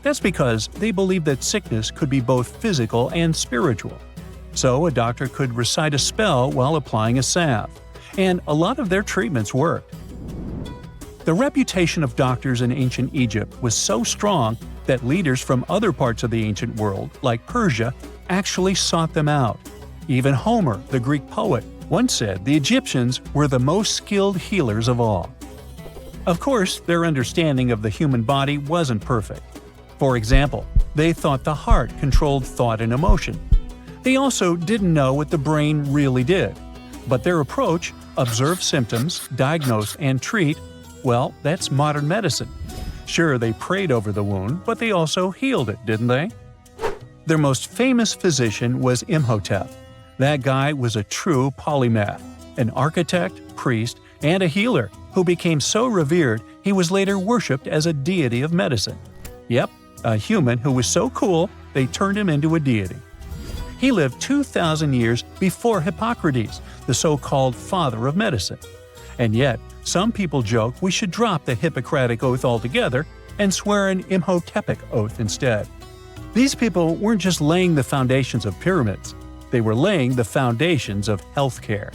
That's because they believed that sickness could be both physical and spiritual. So a doctor could recite a spell while applying a salve, and a lot of their treatments worked. The reputation of doctors in ancient Egypt was so strong that leaders from other parts of the ancient world, like Persia, actually sought them out. Even Homer, the Greek poet, once said the Egyptians were the most skilled healers of all. Of course, their understanding of the human body wasn't perfect. For example, they thought the heart controlled thought and emotion. They also didn't know what the brain really did. But their approach, observe symptoms, diagnose, and treat, well, that's modern medicine. Sure, they prayed over the wound, but they also healed it, didn't they? Their most famous physician was Imhotep. That guy was a true polymath, an architect, priest, and a healer who became so revered he was later worshipped as a deity of medicine. Yep, a human who was so cool they turned him into a deity. He lived 2,000 years before Hippocrates, the so-called father of medicine. And yet, some people joke we should drop the Hippocratic Oath altogether and swear an Imhotepic Oath instead. These people weren't just laying the foundations of pyramids, they were laying the foundations of healthcare.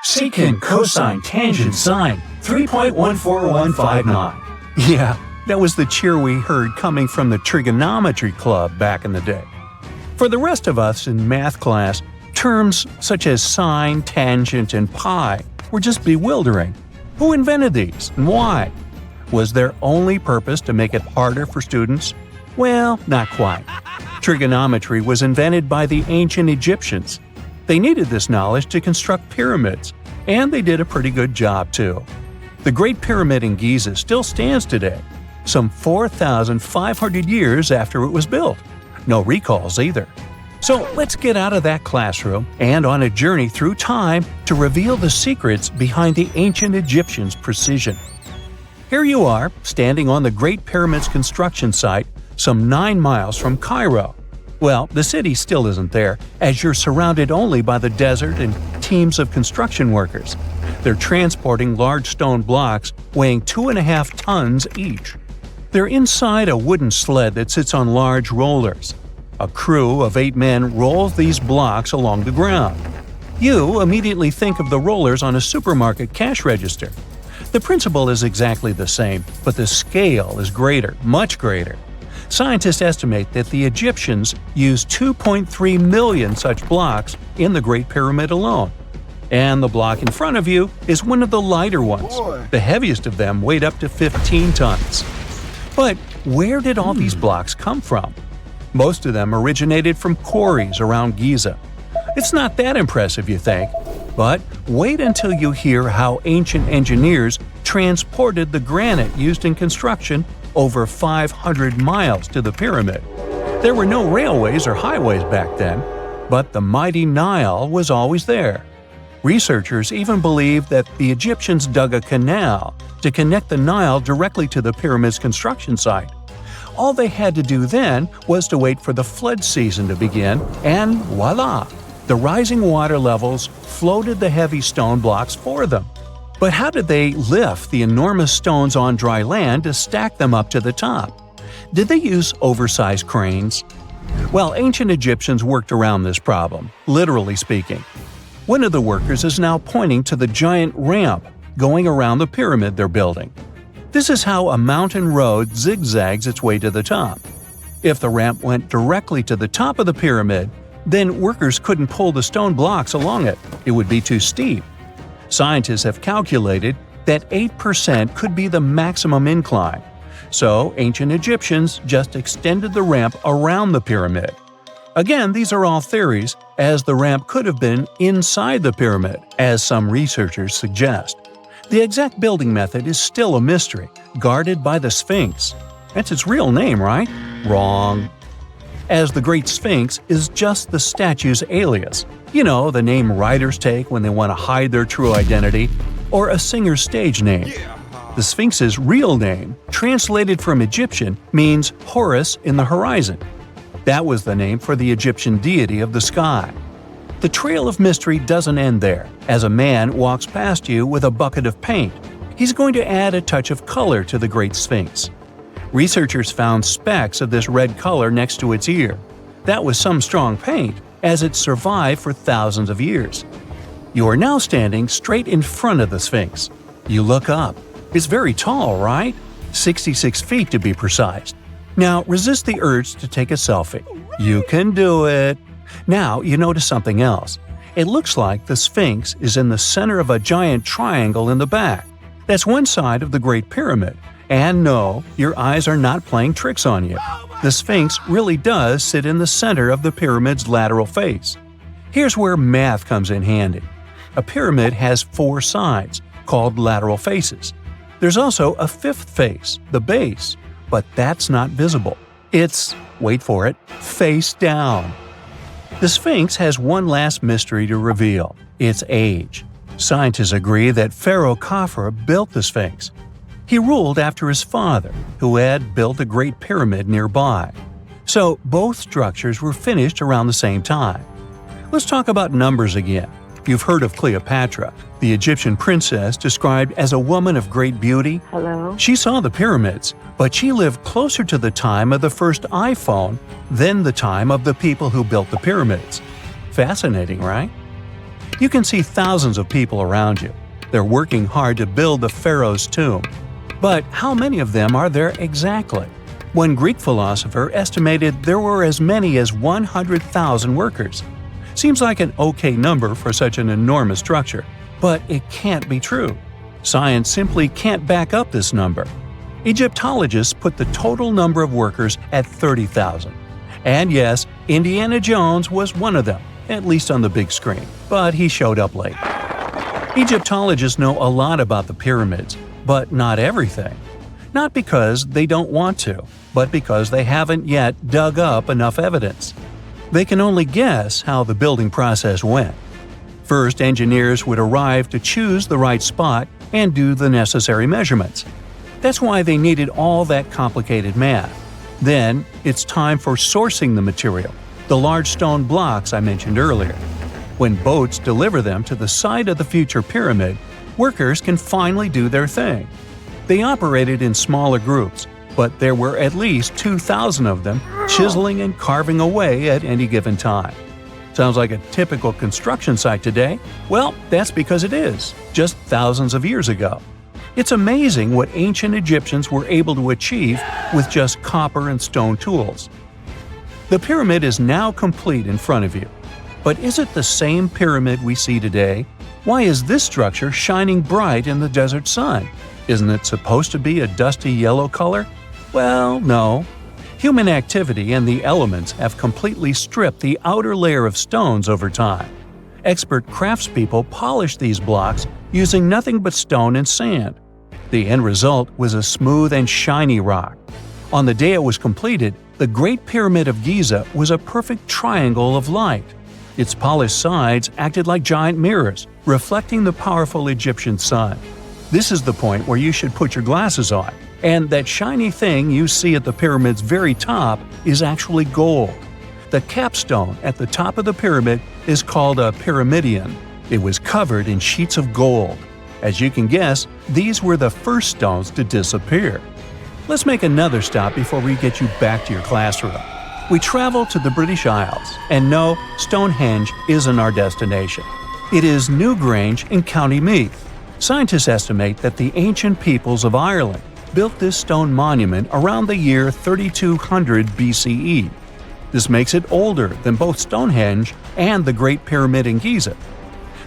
Secant, cosine, tangent, sine, 3.14159. Yeah, that was the cheer we heard coming from the trigonometry club back in the day. For the rest of us in math class, terms such as sine, tangent, and pi were just bewildering. Who invented these and why? Was their only purpose to make it harder for students? Well, not quite. Trigonometry was invented by the ancient Egyptians. They needed this knowledge to construct pyramids, and they did a pretty good job too. The Great Pyramid in Giza still stands today, some 4,500 years after it was built. No recalls either. So let's get out of that classroom and on a journey through time to reveal the secrets behind the ancient Egyptians' precision. Here you are, standing on the Great Pyramid's construction site, some 9 miles from Cairo. Well, the city still isn't there, as you're surrounded only by the desert and teams of construction workers. They're transporting large stone blocks weighing 2.5 tons each. They're inside a wooden sled that sits on large rollers. A crew of 8 men rolls these blocks along the ground. You immediately think of the rollers on a supermarket cash register. The principle is exactly the same, but the scale is greater, much greater. Scientists estimate that the Egyptians used 2.3 million such blocks in the Great Pyramid alone. And the block in front of you is one of the lighter ones. The heaviest of them weighed up to 15 tons. But where did all these blocks come from? Most of them originated from quarries around Giza. It's not that impressive, you think, but wait until you hear how ancient engineers transported the granite used in construction over 500 miles to the pyramid. There were no railways or highways back then, but the mighty Nile was always there. Researchers even believe that the Egyptians dug a canal to connect the Nile directly to the pyramid's construction site. All they had to do then was to wait for the flood season to begin, and voila! The rising water levels floated the heavy stone blocks for them. But how did they lift the enormous stones on dry land to stack them up to the top? Did they use oversized cranes? Well, ancient Egyptians worked around this problem, literally speaking. One of the workers is now pointing to the giant ramp going around the pyramid they're building. This is how a mountain road zigzags its way to the top. If the ramp went directly to the top of the pyramid, then workers couldn't pull the stone blocks along it. It would be too steep. Scientists have calculated that 8% could be the maximum incline. So ancient Egyptians just extended the ramp around the pyramid. Again, these are all theories, as the ramp could have been inside the pyramid, as some researchers suggest. The exact building method is still a mystery, guarded by the Sphinx. That's its real name, right? Wrong. As the Great Sphinx is just the statue's alias. You know, the name writers take when they want to hide their true identity, or a singer's stage name. The Sphinx's real name, translated from Egyptian, means Horus in the horizon. That was the name for the Egyptian deity of the sky. The trail of mystery doesn't end there. As a man walks past you with a bucket of paint, he's going to add a touch of color to the Great Sphinx. Researchers found specks of this red color next to its ear. That was some strong paint, as it survived for thousands of years. You are now standing straight in front of the Sphinx. You look up. It's very tall, right? 66 feet to be precise. Now resist the urge to take a selfie. You can do it. Now you notice something else. It looks like the Sphinx is in the center of a giant triangle in the back. That's one side of the Great Pyramid. And no, your eyes are not playing tricks on you. The Sphinx really does sit in the center of the pyramid's lateral face. Here's where math comes in handy. A pyramid has 4 sides, called lateral faces. There's also a 5th face, the base, but that's not visible. It's, wait for it, face down. The Sphinx has one last mystery to reveal: its age. Scientists agree that Pharaoh Khafre built the Sphinx. He ruled after his father, who had built a great pyramid nearby. So both structures were finished around the same time. Let's talk about numbers again. You've heard of Cleopatra, the Egyptian princess described as a woman of great beauty. Hello? She saw the pyramids, but she lived closer to the time of the first iPhone than the time of the people who built the pyramids. Fascinating, right? You can see thousands of people around you. They're working hard to build the pharaoh's tomb. But how many of them are there exactly? One Greek philosopher estimated there were as many as 100,000 workers. Seems like an okay number for such an enormous structure, but it can't be true. Science simply can't back up this number. Egyptologists put the total number of workers at 30,000. And yes, Indiana Jones was one of them, at least on the big screen, but he showed up late. Egyptologists know a lot about the pyramids, but not everything. Not because they don't want to, but because they haven't yet dug up enough evidence. They can only guess how the building process went. First, engineers would arrive to choose the right spot and do the necessary measurements. That's why they needed all that complicated math. Then, it's time for sourcing the material, the large stone blocks I mentioned earlier. When boats deliver them to the site of the future pyramid, workers can finally do their thing. They operated in smaller groups, but there were at least 2,000 of them chiseling and carving away at any given time. Sounds like a typical construction site today? Well, that's because it is, just thousands of years ago. It's amazing what ancient Egyptians were able to achieve with just copper and stone tools. The pyramid is now complete in front of you. But is it the same pyramid we see today? Why is this structure shining bright in the desert sun? Isn't it supposed to be a dusty yellow color? Well, no. Human activity and the elements have completely stripped the outer layer of stones over time. Expert craftspeople polished these blocks using nothing but stone and sand. The end result was a smooth and shiny rock. On the day it was completed, the Great Pyramid of Giza was a perfect triangle of light. Its polished sides acted like giant mirrors, reflecting the powerful Egyptian sun. This is the point where you should put your glasses on, and that shiny thing you see at the pyramid's very top is actually gold. The capstone at the top of the pyramid is called a pyramidion. It was covered in sheets of gold. As you can guess, these were the first stones to disappear. Let's make another stop before we get you back to your classroom. We travel to the British Isles, and no, Stonehenge isn't our destination. It is Newgrange in County Meath. Scientists estimate that the ancient peoples of Ireland built this stone monument around the year 3200 BCE. This makes it older than both Stonehenge and the Great Pyramid in Giza.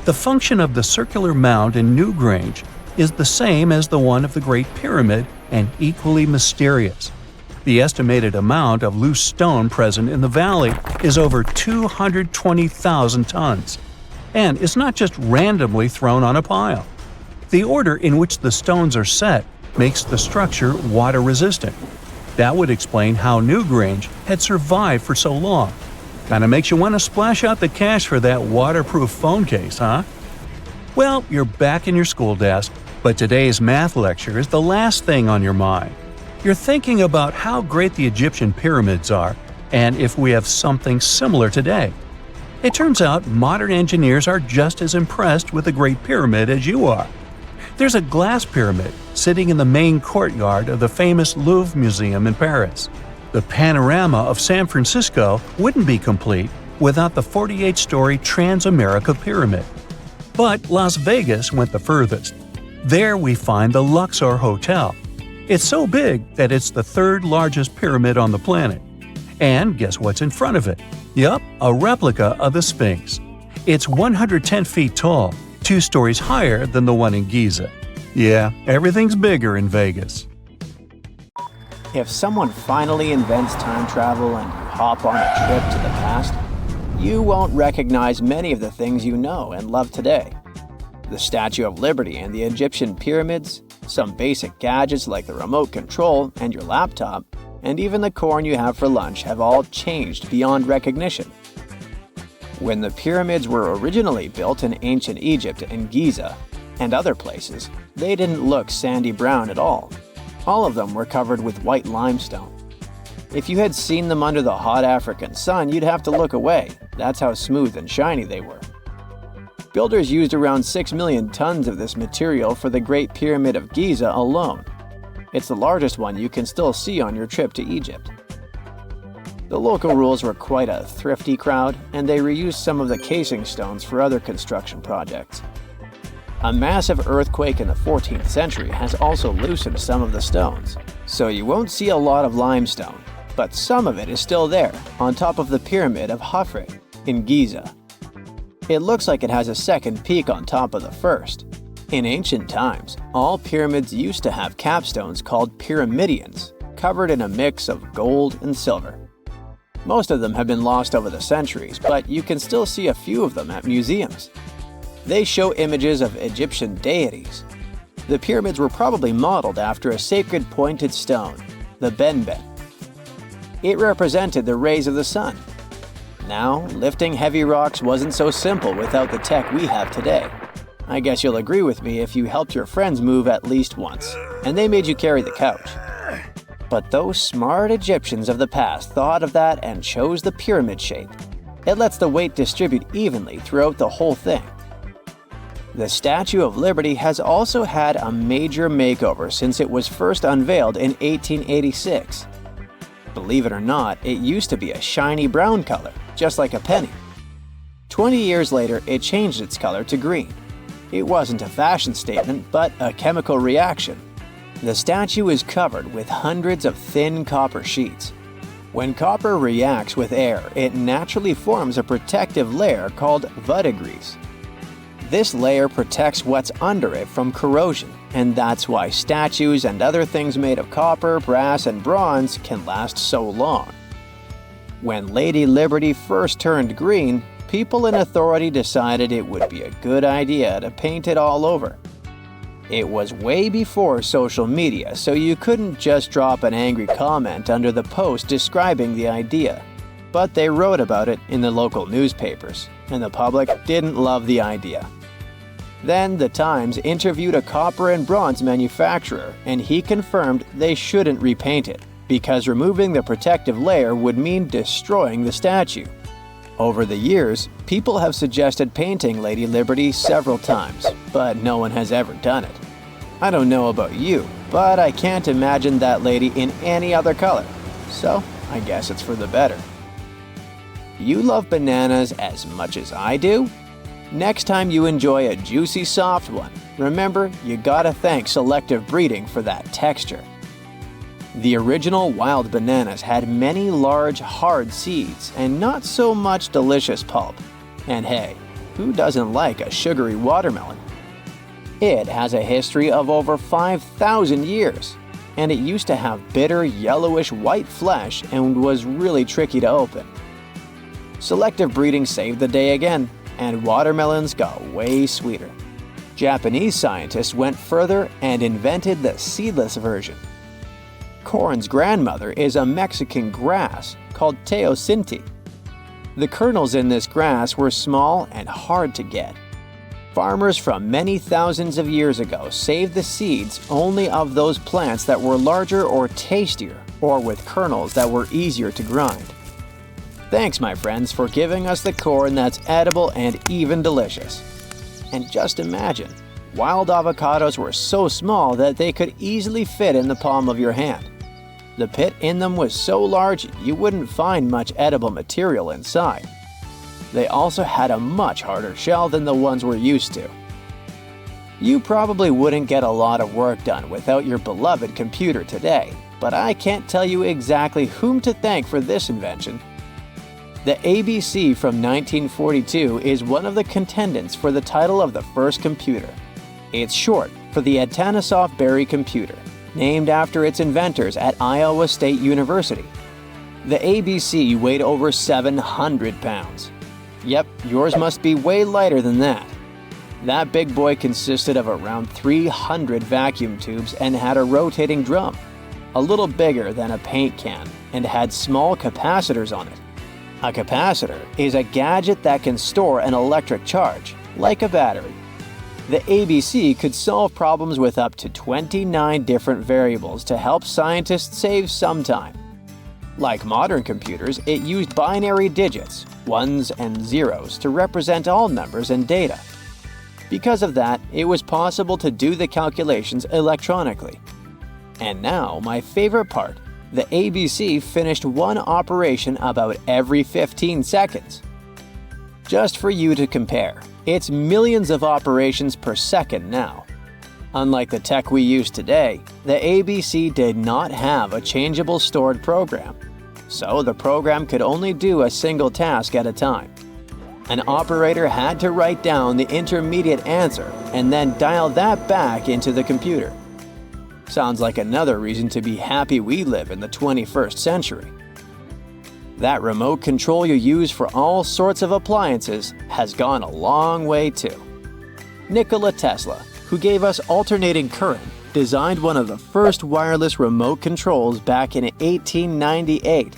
The function of the circular mound in Newgrange is the same as the one of the Great Pyramid and equally mysterious. The estimated amount of loose stone present in the valley is over 220,000 tons. And it's not just randomly thrown on a pile. The order in which the stones are set makes the structure water-resistant. That would explain how Newgrange had survived for so long. Kinda makes you want to splash out the cash for that waterproof phone case, huh? Well, you're back in your school desk, but today's math lecture is the last thing on your mind. You're thinking about how great the Egyptian pyramids are, and if we have something similar today. It turns out modern engineers are just as impressed with the Great Pyramid as you are. There's a glass pyramid sitting in the main courtyard of the famous Louvre Museum in Paris. The panorama of San Francisco wouldn't be complete without the 48-story Transamerica Pyramid. But Las Vegas went the furthest. There we find the Luxor Hotel. It's so big that it's the third largest pyramid on the planet. And guess what's in front of it? Yup, a replica of the Sphinx. It's 110 feet tall, 2 stories higher than the one in Giza. Yeah, everything's bigger in Vegas. If someone finally invents time travel and you hop on a trip to the past, you won't recognize many of the things you know and love today. The Statue of Liberty and the Egyptian pyramids, some basic gadgets like the remote control and your laptop, and even the corn you have for lunch have all changed beyond recognition. When the pyramids were originally built in ancient Egypt and Giza, and other places, they didn't look sandy brown at all. All of them were covered with white limestone. If you had seen them under the hot African sun, you'd have to look away. That's how smooth and shiny they were. Builders used around 6 million tons of this material for the Great Pyramid of Giza alone. It's the largest one you can still see on your trip to Egypt. The local rules were quite a thrifty crowd, and they reused some of the casing stones for other construction projects. A massive earthquake in the 14th century has also loosened some of the stones, so you won't see a lot of limestone, but some of it is still there, on top of the Pyramid of Khafre in Giza. It looks like it has a second peak on top of the first. In ancient times, all pyramids used to have capstones called pyramidions, covered in a mix of gold and silver. Most of them have been lost over the centuries, but you can still see a few of them at museums. They show images of Egyptian deities. The pyramids were probably modeled after a sacred pointed stone, the benben. It represented the rays of the sun. Now, lifting heavy rocks wasn't so simple without the tech we have today. I guess you'll agree with me if you helped your friends move at least once, and they made you carry the couch. But those smart Egyptians of the past thought of that and chose the pyramid shape. It lets the weight distribute evenly throughout the whole thing. The Statue of Liberty has also had a major makeover since it was first unveiled in 1886. Believe it or not, it used to be a shiny brown color, just like a penny. 20 years later, it changed its color to green. It wasn't a fashion statement, but a chemical reaction. The statue is covered with hundreds of thin copper sheets. When copper reacts with air, it naturally forms a protective layer called verdigris. This layer protects what's under it from corrosion, and that's why statues and other things made of copper, brass, and bronze can last so long. When Lady Liberty first turned green, people in authority decided it would be a good idea to paint it all over. It was way before social media, so you couldn't just drop an angry comment under the post describing the idea. But they wrote about it in the local newspapers, and the public didn't love the idea. Then the Times interviewed a copper and bronze manufacturer, and he confirmed they shouldn't repaint it, because removing the protective layer would mean destroying the statue. Over the years, people have suggested painting Lady Liberty several times, but no one has ever done it. I don't know about you, but I can't imagine that lady in any other color, so I guess it's for the better. You love bananas as much as I do? Next time you enjoy a juicy soft one, remember you gotta thank selective breeding for that texture. The original wild bananas had many large, hard seeds and not so much delicious pulp. And hey, who doesn't like a sugary watermelon? It has a history of over 5,000 years, and it used to have bitter yellowish white flesh and was really tricky to open. Selective breeding saved the day again, and watermelons got way sweeter. Japanese scientists went further and invented the seedless version. Corn's grandmother is a Mexican grass called teosinte. The kernels in this grass were small and hard to get. Farmers from many thousands of years ago saved the seeds only of those plants that were larger or tastier, or with kernels that were easier to grind. Thanks, my friends, for giving us the corn that's edible and even delicious. And just imagine, wild avocados were so small that they could easily fit in the palm of your hand. The pit in them was so large you wouldn't find much edible material inside. They also had a much harder shell than the ones we're used to. You probably wouldn't get a lot of work done without your beloved computer today, but I can't tell you exactly whom to thank for this invention. The ABC from 1942 is one of the contendants for the title of the first computer. It's short for the Atanasoff Berry computer, named after its inventors at Iowa State University. The ABC weighed over 700 pounds. Yep, yours must be way lighter than that. That big boy consisted of around 300 vacuum tubes and had a rotating drum, a little bigger than a paint can, and had small capacitors on it. A capacitor is a gadget that can store an electric charge, like a battery. The ABC could solve problems with up to 29 different variables to help scientists save some time. Like modern computers, it used binary digits, ones and zeros, to represent all numbers and data. Because of that, it was possible to do the calculations electronically. And now, my favorite part, the ABC finished one operation about every 15 seconds. Just for you to compare, it's millions of operations per second now. Unlike the tech we use today, the ABC did not have a changeable stored program, so the program could only do a single task at a time. An operator had to write down the intermediate answer and then dial that back into the computer. Sounds like another reason to be happy we live in the 21st century. That remote control you use for all sorts of appliances has gone a long way too. Nikola Tesla, who gave us alternating current, designed one of the first wireless remote controls back in 1898.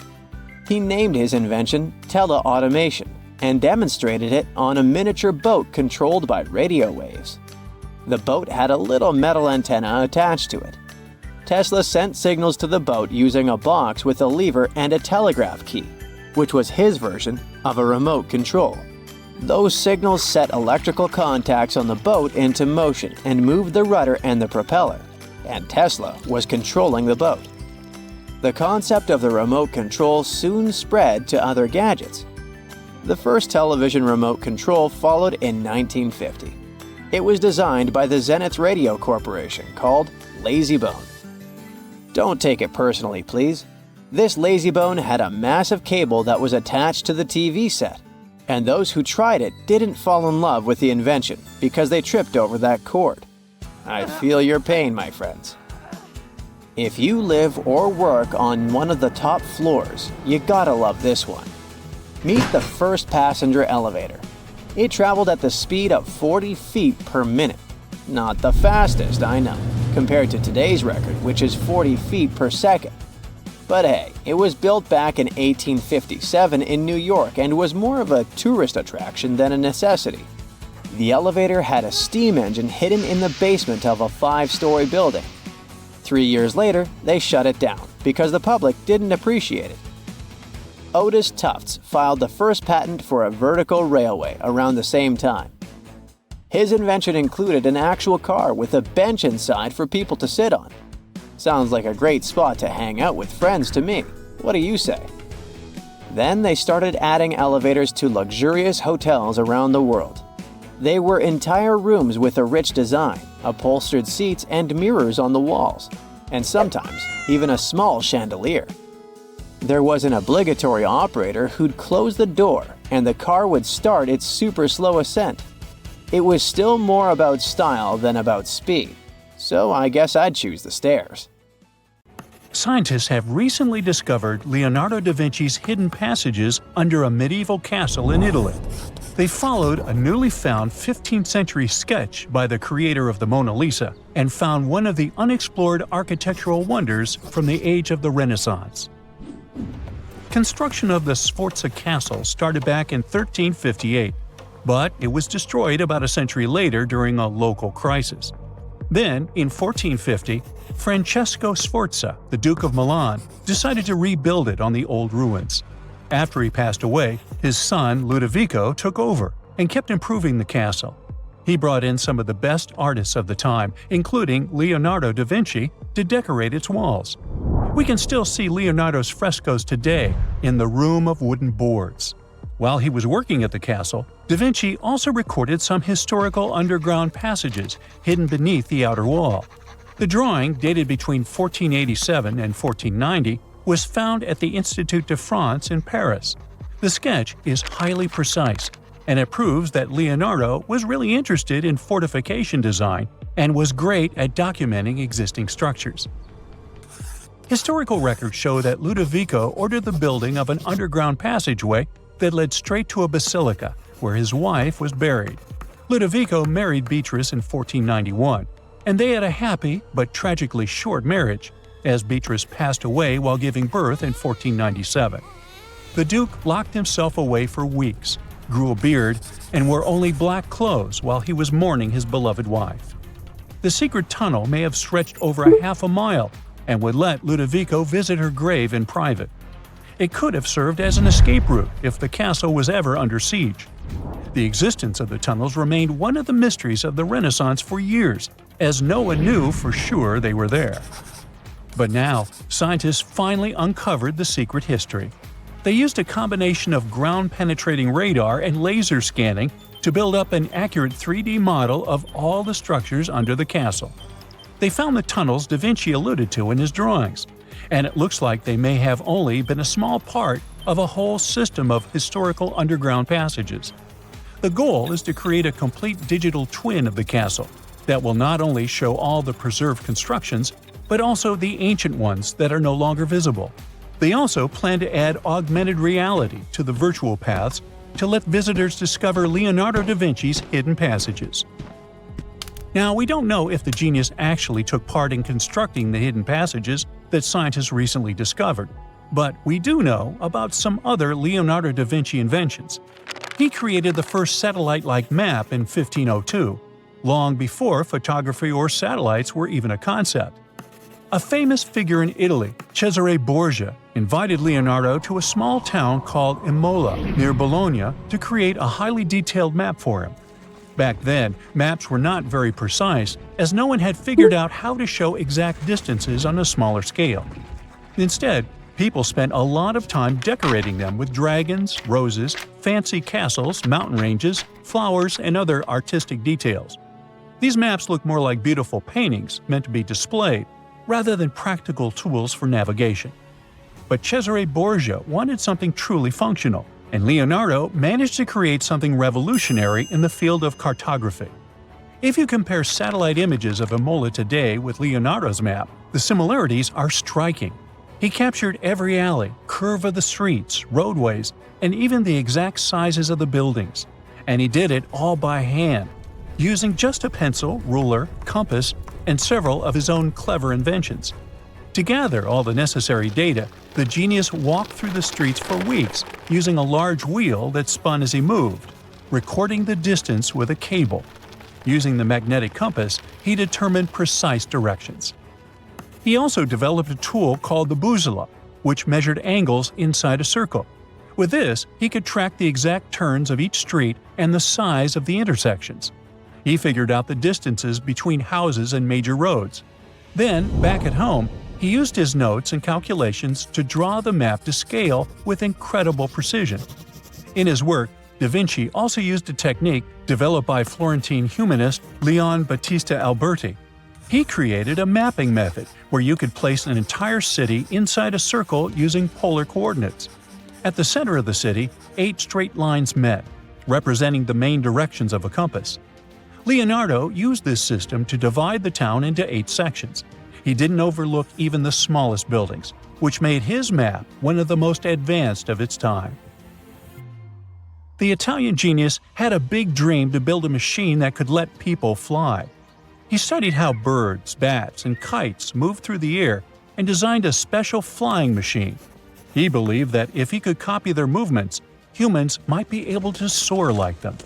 He named his invention teleautomation and demonstrated it on a miniature boat controlled by radio waves. The boat had a little metal antenna attached to it. Tesla sent signals to the boat using a box with a lever and a telegraph key, which was his version of a remote control. Those signals set electrical contacts on the boat into motion and moved the rudder and the propeller, and Tesla was controlling the boat. The concept of the remote control soon spread to other gadgets. The first television remote control followed in 1950. It was designed by the Zenith Radio Corporation called LazyBone. Don't take it personally, please. This LazyBone had a massive cable that was attached to the TV set, and those who tried it didn't fall in love with the invention because they tripped over that cord. I feel your pain, my friends. If you live or work on one of the top floors, you gotta love this one. Meet the first passenger elevator. It traveled at the speed of 40 feet per minute. Not the fastest, I know, compared to today's record, which is 40 feet per second. But hey, it was built back in 1857 in New York and was more of a tourist attraction than a necessity. The elevator had a steam engine hidden in the basement of a 5-story building. 3 years later, they shut it down because the public didn't appreciate it. Otis Tufts filed the first patent for a vertical railway around the same time. His invention included an actual car with a bench inside for people to sit on. Sounds like a great spot to hang out with friends to me. What do you say? Then they started adding elevators to luxurious hotels around the world. They were entire rooms with a rich design, upholstered seats and mirrors on the walls, and sometimes even a small chandelier. There was an obligatory operator who'd close the door and the car would start its super slow ascent. It was still more about style than about speed, so I guess I'd choose the stairs. Scientists have recently discovered Leonardo da Vinci's hidden passages under a medieval castle in Italy. They followed a newly found 15th century sketch by the creator of the Mona Lisa and found one of the unexplored architectural wonders from the age of the Renaissance. Construction of the Sforza Castle started back in 1358, but it was destroyed about a century later during a local crisis. Then, in 1450, Francesco Sforza, the Duke of Milan, decided to rebuild it on the old ruins. After he passed away, his son Ludovico took over and kept improving the castle. He brought in some of the best artists of the time, including Leonardo da Vinci, to decorate its walls. We can still see Leonardo's frescoes today in the Room of Wooden Boards. While he was working at the castle, da Vinci also recorded some historical underground passages hidden beneath the outer wall. The drawing, dated between 1487 and 1490, was found at the Institut de France in Paris. The sketch is highly precise, and it proves that Leonardo was really interested in fortification design and was great at documenting existing structures. Historical records show that Ludovico ordered the building of an underground passageway that led straight to a basilica, where his wife was buried. Ludovico married Beatrice in 1491, and they had a happy but tragically short marriage, as Beatrice passed away while giving birth in 1497. The Duke locked himself away for weeks, grew a beard, and wore only black clothes while he was mourning his beloved wife. The secret tunnel may have stretched over a half a mile and would let Ludovico visit her grave in private. It could have served as an escape route if the castle was ever under siege. The existence of the tunnels remained one of the mysteries of the Renaissance for years, as no one knew for sure they were there. But now, scientists finally uncovered the secret history. They used a combination of ground-penetrating radar and laser scanning to build up an accurate 3D model of all the structures under the castle. They found the tunnels da Vinci alluded to in his drawings, and it looks like they may have only been a small part of a whole system of historical underground passages. The goal is to create a complete digital twin of the castle that will not only show all the preserved constructions, but also the ancient ones that are no longer visible. They also plan to add augmented reality to the virtual paths to let visitors discover Leonardo da Vinci's hidden passages. Now, we don't know if the genius actually took part in constructing the hidden passages that scientists recently discovered, but we do know about some other Leonardo da Vinci inventions. He created the first satellite-like map in 1502, long before photography or satellites were even a concept. A famous figure in Italy, Cesare Borgia, invited Leonardo to a small town called Imola, near Bologna, to create a highly detailed map for him. Back then, maps were not very precise, as no one had figured out how to show exact distances on a smaller scale. Instead, people spent a lot of time decorating them with dragons, roses, fancy castles, mountain ranges, flowers, and other artistic details. These maps look more like beautiful paintings meant to be displayed, rather than practical tools for navigation. But Cesare Borgia wanted something truly functional, and Leonardo managed to create something revolutionary in the field of cartography. If you compare satellite images of Imola today with Leonardo's map, the similarities are striking. He captured every alley, curve of the streets, roadways, and even the exact sizes of the buildings. And he did it all by hand, using just a pencil, ruler, compass, and several of his own clever inventions. To gather all the necessary data, the genius walked through the streets for weeks using a large wheel that spun as he moved. recording the distance with a cable. Using the magnetic compass, he determined precise directions. He also developed a tool called the bussola, which measured angles inside a circle. With this, he could track the exact turns of each street and the size of the intersections. He figured out the distances between houses and major roads. Then, back at home, he used his notes and calculations to draw the map to scale with incredible precision. In his work, Da Vinci also used a technique developed by Florentine humanist Leon Battista Alberti. He created a mapping method where you could place an entire city inside a circle using polar coordinates. At the center of the city, 8 straight lines met, representing the main directions of a compass. Leonardo used this system to divide the town into 8 sections. He didn't overlook even the smallest buildings, which made his map one of the most advanced of its time. The Italian genius had a big dream to build a machine that could let people fly. He studied how birds, bats, and kites move through the air and designed a special flying machine. He believed that if he could copy their movements, humans might be able to soar like them.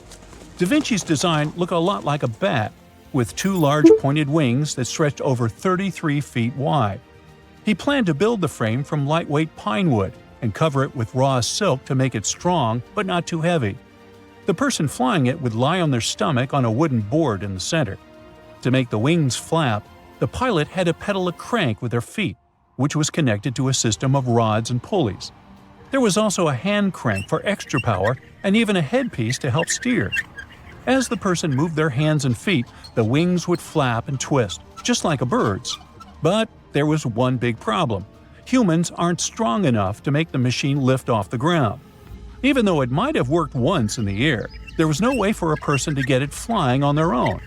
Da Vinci's design looked a lot like a bat, with 2 large pointed wings that stretched over 33 feet wide. He planned to build the frame from lightweight pine wood and cover it with raw silk to make it strong but not too heavy. The person flying it would lie on their stomach on a wooden board in the center. To make the wings flap, the pilot had to pedal a crank with their feet, which was connected to a system of rods and pulleys. There was also a hand crank for extra power and even a headpiece to help steer. As the person moved their hands and feet, the wings would flap and twist, just like a bird's. But there was one big problem. Humans aren't strong enough to make the machine lift off the ground. Even though it might have worked once in the air, there was no way for a person to get it flying on their own.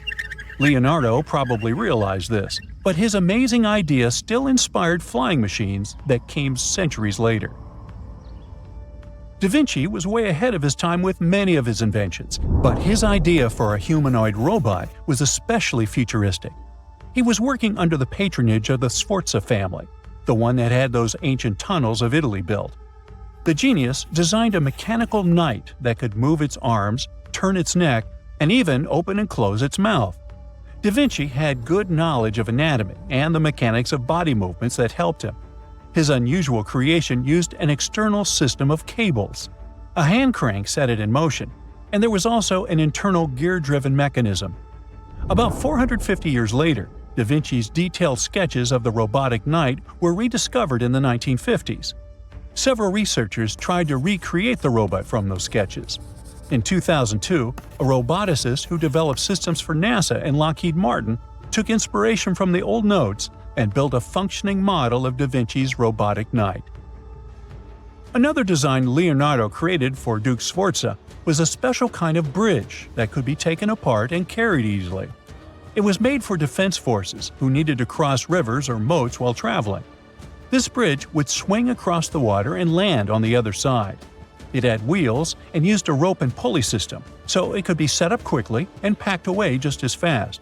Leonardo probably realized this, but his amazing idea still inspired flying machines that came centuries later. Da Vinci was way ahead of his time with many of his inventions, but his idea for a humanoid robot was especially futuristic. He was working under the patronage of the Sforza family, the one that had those ancient tunnels of Italy built. The genius designed a mechanical knight that could move its arms, turn its neck, and even open and close its mouth. Da Vinci had good knowledge of anatomy and the mechanics of body movements that helped him. His unusual creation used an external system of cables. A hand crank set it in motion, and there was also an internal gear-driven mechanism. About 450 years later, Da Vinci's detailed sketches of the robotic knight were rediscovered in the 1950s. Several researchers tried to recreate the robot from those sketches. In 2002, a roboticist who developed systems for NASA and Lockheed Martin took inspiration from the old notes and built a functioning model of Da Vinci's robotic knight. Another design Leonardo created for Duke Sforza was a special kind of bridge that could be taken apart and carried easily. It was made for defense forces who needed to cross rivers or moats while traveling. This bridge would swing across the water and land on the other side. It had wheels and used a rope and pulley system, so it could be set up quickly and packed away just as fast.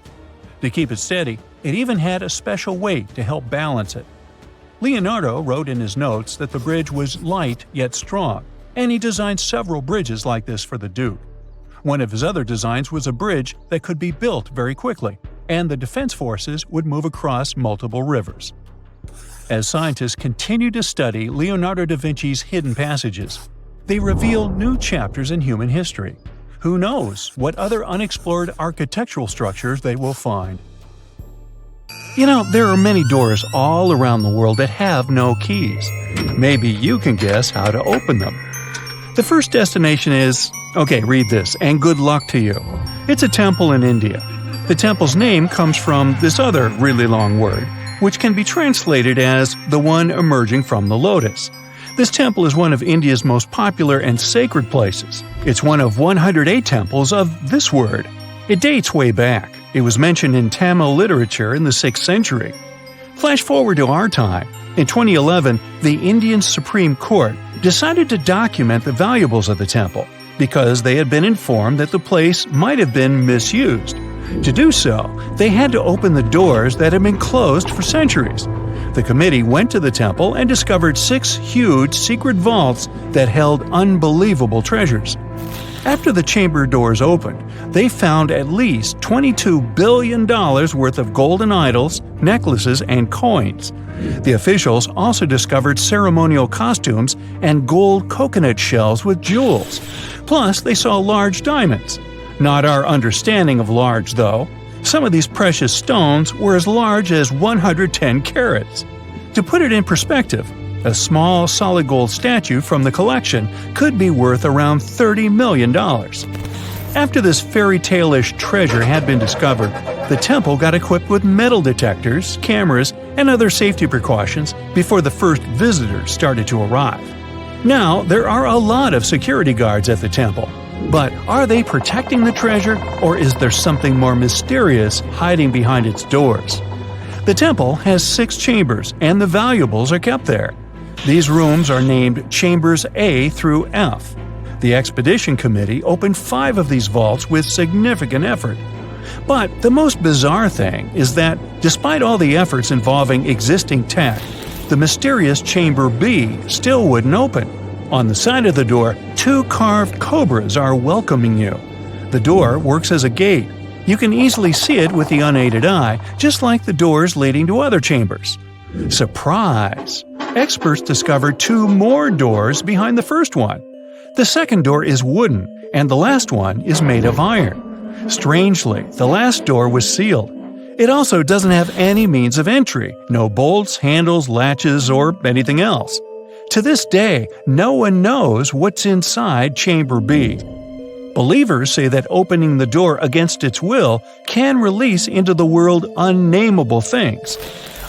To keep it steady, it even had a special weight to help balance it. Leonardo wrote in his notes that the bridge was light yet strong, and he designed several bridges like this for the Duke. One of his other designs was a bridge that could be built very quickly, and the defense forces would move across multiple rivers. As scientists continued to study Leonardo da Vinci's hidden passages, they reveal new chapters in human history. Who knows what other unexplored architectural structures they will find? You know, there are many doors all around the world that have no keys. Maybe you can guess how to open them. The first destination is, okay, read this, and good luck to you. It's a temple in India. The temple's name comes from this other really long word, which can be translated as the one emerging from the lotus. This temple is one of India's most popular and sacred places. It's one of 108 temples of this word. It dates way back. It was mentioned in Tamil literature in the 6th century. Flash forward to our time. In 2011, the Indian Supreme Court decided to document the valuables of the temple because they had been informed that the place might have been misused. To do so, they had to open the doors that had been closed for centuries. The committee went to the temple and discovered 6 huge secret vaults that held unbelievable treasures. After the chamber doors opened, they found at least $22 billion worth of golden idols, necklaces, and coins. The officials also discovered ceremonial costumes and gold coconut shells with jewels. Plus, they saw large diamonds. Not our understanding of large, though. Some of these precious stones were as large as 110 carats. To put it in perspective, a small solid gold statue from the collection could be worth around $30 million. After this fairy tale-ish treasure had been discovered, the temple got equipped with metal detectors, cameras, and other safety precautions before the first visitors started to arrive. Now, there are a lot of security guards at the temple. But are they protecting the treasure, or is there something more mysterious hiding behind its doors? The temple has 6 chambers, and the valuables are kept there. These rooms are named Chambers A through F. The expedition committee opened 5 of these vaults with significant effort. But the most bizarre thing is that, despite all the efforts involving existing tech, the mysterious Chamber B still wouldn't open. On the side of the door, 2 carved cobras are welcoming you. The door works as a gate. You can easily see it with the unaided eye, just like the doors leading to other chambers. Surprise! Experts discovered 2 more doors behind the first one. The second door is wooden, and the last one is made of iron. Strangely, the last door was sealed. It also doesn't have any means of entry, no bolts, handles, latches, or anything else. To this day, no one knows what's inside Chamber B. Believers say that opening the door against its will can release into the world unnameable things.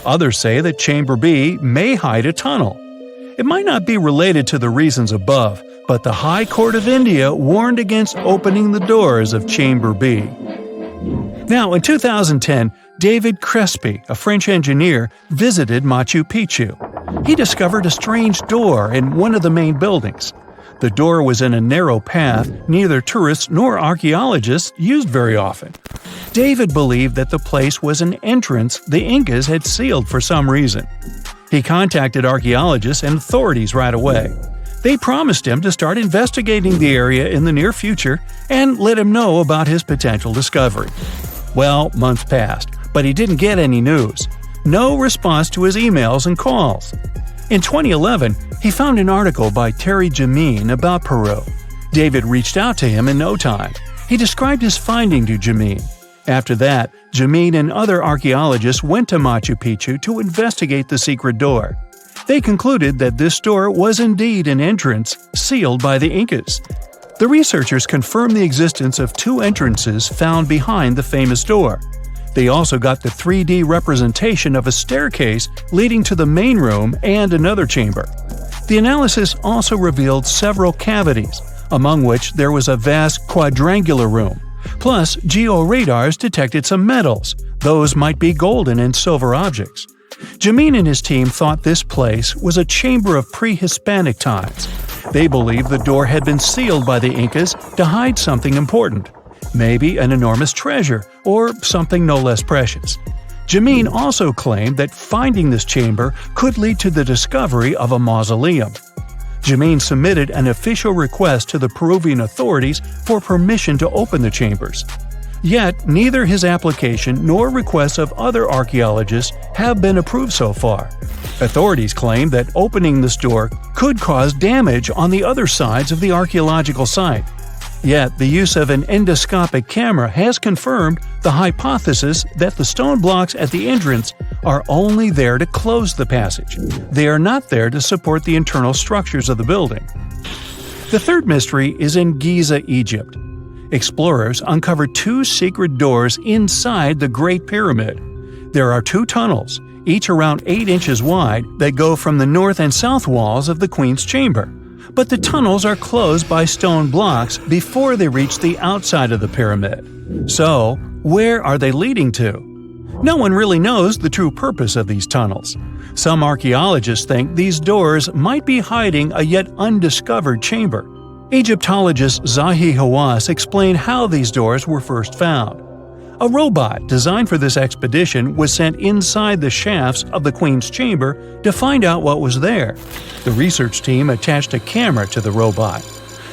Others say that Chamber B may hide a tunnel. It might not be related to the reasons above, but the High Court of India warned against opening the doors of Chamber B. Now, in 2010, David Crespi, a French engineer, visited Machu Picchu. He discovered a strange door in one of the main buildings. The door was in a narrow path neither tourists nor archaeologists used very often. David believed that the place was an entrance the Incas had sealed for some reason. He contacted archaeologists and authorities right away. They promised him to start investigating the area in the near future and let him know about his potential discovery. Well, months passed, but he didn't get any news. No response to his emails and calls. In 2011, he found an article by Terry Jameen about Peru. David reached out to him in no time. He described his finding to Jameen. After that, Jameen and other archaeologists went to Machu Picchu to investigate the secret door. They concluded that this door was indeed an entrance sealed by the Incas. The researchers confirmed the existence of 2 entrances found behind the famous door. They also got the 3D representation of a staircase leading to the main room and another chamber. The analysis also revealed several cavities, among which there was a vast quadrangular room. Plus, georadars detected some metals. Those might be golden and silver objects. Jameen and his team thought this place was a chamber of pre-Hispanic times. They believed the door had been sealed by the Incas to hide something important. Maybe an enormous treasure, or something no less precious. Jameen also claimed that finding this chamber could lead to the discovery of a mausoleum. Jameen submitted an official request to the Peruvian authorities for permission to open the chambers. Yet, neither his application nor requests of other archaeologists have been approved so far. Authorities claim that opening this door could cause damage on the other sides of the archaeological site. Yet, the use of an endoscopic camera has confirmed the hypothesis that the stone blocks at the entrance are only there to close the passage. They are not there to support the internal structures of the building. The third mystery is in Giza, Egypt. Explorers uncovered 2 secret doors inside the Great Pyramid. There are 2 tunnels, each around 8 inches wide, that go from the north and south walls of the Queen's Chamber. But the tunnels are closed by stone blocks before they reach the outside of the pyramid. So, where are they leading to? No one really knows the true purpose of these tunnels. Some archaeologists think these doors might be hiding a yet undiscovered chamber. Egyptologist Zahi Hawass explained how these doors were first found. A robot designed for this expedition was sent inside the shafts of the Queen's Chamber to find out what was there. The research team attached a camera to the robot.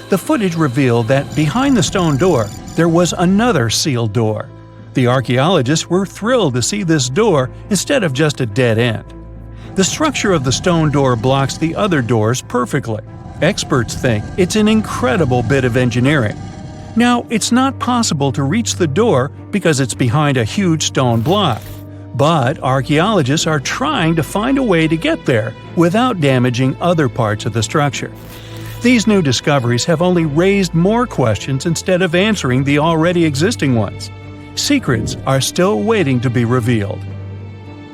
The footage revealed that behind the stone door, there was another sealed door. The archaeologists were thrilled to see this door instead of just a dead end. The structure of the stone door blocks the other doors perfectly. Experts think it's an incredible bit of engineering. Now, it's not possible to reach the door because it's behind a huge stone block, but archaeologists are trying to find a way to get there without damaging other parts of the structure. These new discoveries have only raised more questions instead of answering the already existing ones. Secrets are still waiting to be revealed.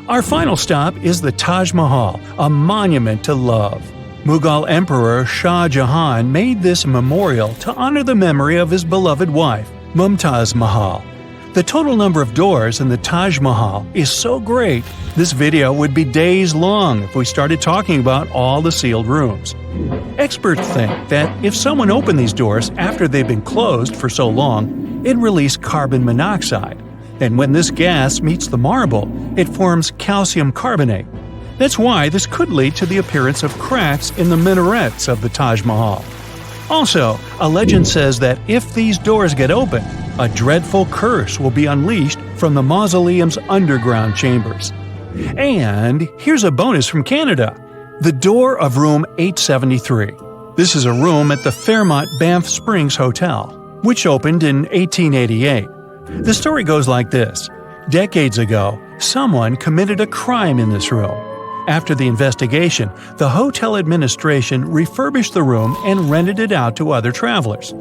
Our final stop is the Taj Mahal, a monument to love. Mughal Emperor Shah Jahan made this memorial to honor the memory of his beloved wife, Mumtaz Mahal. The total number of doors in the Taj Mahal is so great, this video would be days long if we started talking about all the sealed rooms. Experts think that if someone opened these doors after they've been closed for so long, it released carbon monoxide. And when this gas meets the marble, it forms calcium carbonate. That's why this could lead to the appearance of cracks in the minarets of the Taj Mahal. Also, a legend says that if these doors get open, a dreadful curse will be unleashed from the mausoleum's underground chambers. And here's a bonus from Canada: the door of room 873. This is a room at the Fairmont Banff Springs Hotel, which opened in 1888. The story goes like this. Decades ago, someone committed a crime in this room. After the investigation, the hotel administration refurbished the room and rented it out to other travelers.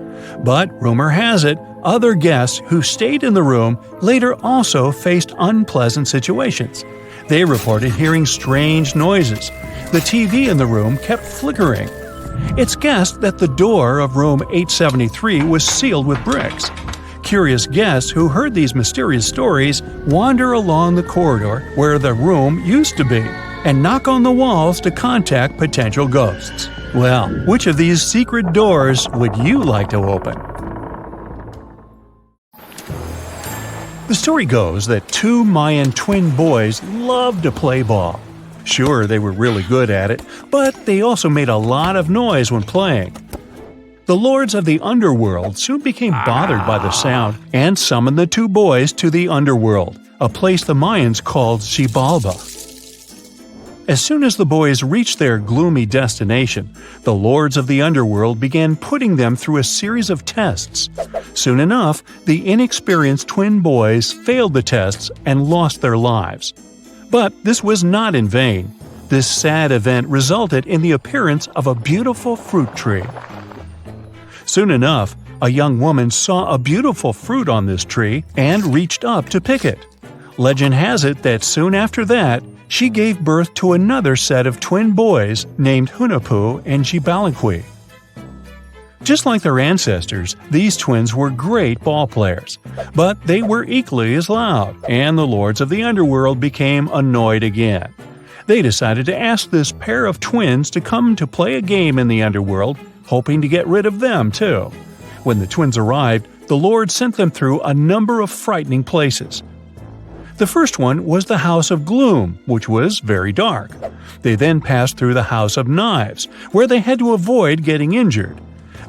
But rumor has it, other guests who stayed in the room later also faced unpleasant situations. They reported hearing strange noises. The TV in the room kept flickering. It's guessed that the door of room 873 was sealed with bricks. Curious guests who heard these mysterious stories wander along the corridor where the room used to be and knock on the walls to contact potential ghosts. Well, which of these secret doors would you like to open? The story goes that two Mayan twin boys loved to play ball. Sure, they were really good at it, but they also made a lot of noise when playing. The lords of the underworld soon became bothered by the sound and summoned the two boys to the underworld, a place the Mayans called Xibalba. As soon as the boys reached their gloomy destination, the lords of the underworld began putting them through a series of tests. Soon enough, the inexperienced twin boys failed the tests and lost their lives. But this was not in vain. This sad event resulted in the appearance of a beautiful fruit tree. Soon enough, a young woman saw a beautiful fruit on this tree and reached up to pick it. Legend has it that soon after that, she gave birth to another set of twin boys named Hunahpu and Gobekletepe. Just like their ancestors, these twins were great ball players, but they were equally as loud, and the lords of the underworld became annoyed again. They decided to ask this pair of twins to come to play a game in the underworld, hoping to get rid of them too. When the twins arrived, the lord sent them through a number of frightening places. The first one was the House of Gloom, which was very dark. They then passed through the House of Knives, where they had to avoid getting injured.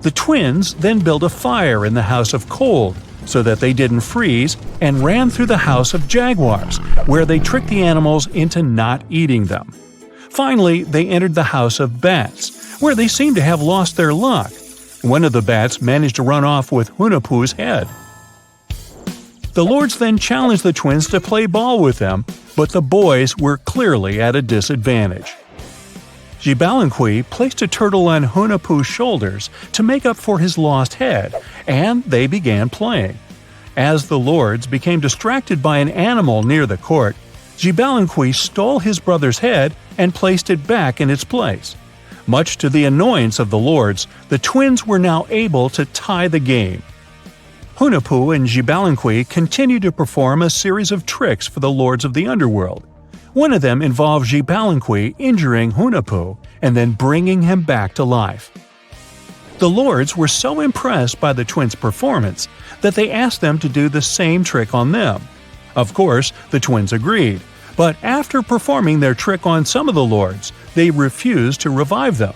The twins then built a fire in the House of Cold, so that they didn't freeze, and ran through the House of Jaguars, where they tricked the animals into not eating them. Finally, they entered the House of Bats, where they seemed to have lost their luck. One of the bats managed to run off with Hunahpu's head. The lords then challenged the twins to play ball with them, but the boys were clearly at a disadvantage. Gobekletepe placed a turtle on Hunahpu's shoulders to make up for his lost head, and they began playing. As the lords became distracted by an animal near the court, Gobekletepe stole his brother's head and placed it back in its place. Much to the annoyance of the lords, the twins were now able to tie the game. Hunahpu and Gobekletepe continued to perform a series of tricks for the lords of the underworld. One of them involved Gobekletepe injuring Hunahpu and then bringing him back to life. The lords were so impressed by the twins' performance that they asked them to do the same trick on them. Of course, the twins agreed, but after performing their trick on some of the lords, they refused to revive them.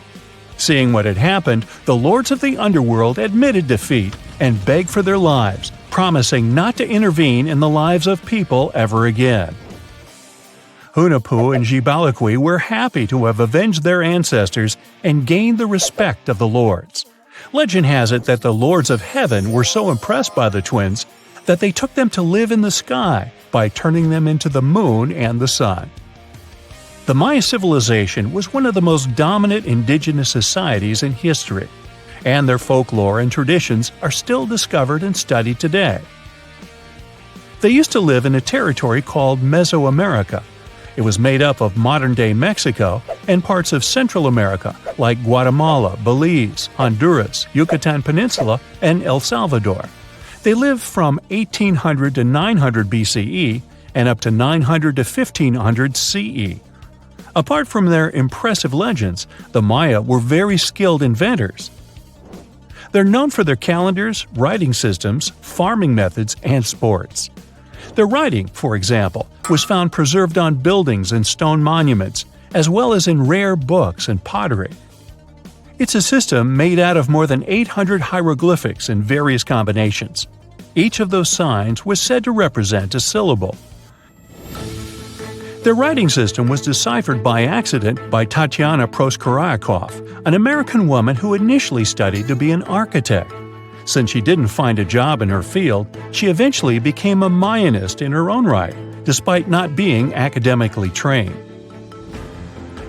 Seeing what had happened, the lords of the underworld admitted defeat and begged for their lives, promising not to intervene in the lives of people ever again. Hunahpu and Gobekletepe were happy to have avenged their ancestors and gained the respect of the lords. Legend has it that the lords of heaven were so impressed by the twins that they took them to live in the sky by turning them into the moon and the sun. The Maya civilization was one of the most dominant indigenous societies in history, and their folklore and traditions are still discovered and studied today. They used to live in a territory called Mesoamerica. It was made up of modern-day Mexico and parts of Central America like Guatemala, Belize, Honduras, Yucatan Peninsula, and El Salvador. They lived from 1800 to 900 BCE and up to 900 to 1500 CE. Apart from their impressive legends, the Maya were very skilled inventors. They're known for their calendars, writing systems, farming methods, and sports. Their writing, for example, was found preserved on buildings and stone monuments, as well as in rare books and pottery. It's a system made out of more than 800 hieroglyphics in various combinations. Each of those signs was said to represent a syllable. Their writing system was deciphered by accident by Tatiana Proskorakov, an American woman who initially studied to be an architect. Since she didn't find a job in her field, she eventually became a Mayanist in her own right, despite not being academically trained.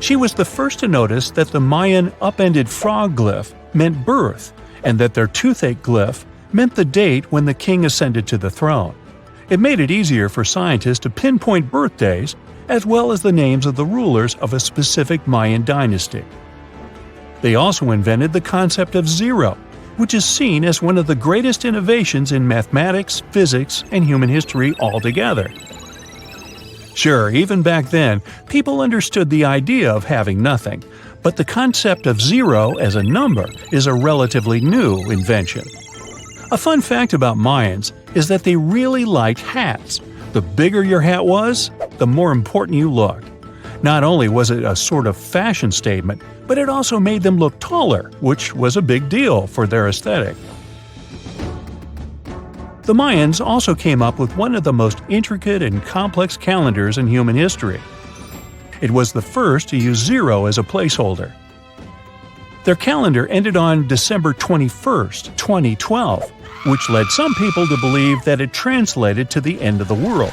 She was the first to notice that the Mayan upended frog glyph meant birth, and that their toothache glyph meant the date when the king ascended to the throne. It made it easier for scientists to pinpoint birthdays, as well as the names of the rulers of a specific Mayan dynasty. They also invented the concept of zero, which is seen as one of the greatest innovations in mathematics, physics, and human history altogether. Sure, even back then, people understood the idea of having nothing, but the concept of zero as a number is a relatively new invention. A fun fact about Mayans is that they really liked hats. The bigger your hat was, the more important you looked. Not only was it a sort of fashion statement, but it also made them look taller, which was a big deal for their aesthetic. The Mayans also came up with one of the most intricate and complex calendars in human history. It was the first to use zero as a placeholder. Their calendar ended on December 21st, 2012, which led some people to believe that it translated to the end of the world.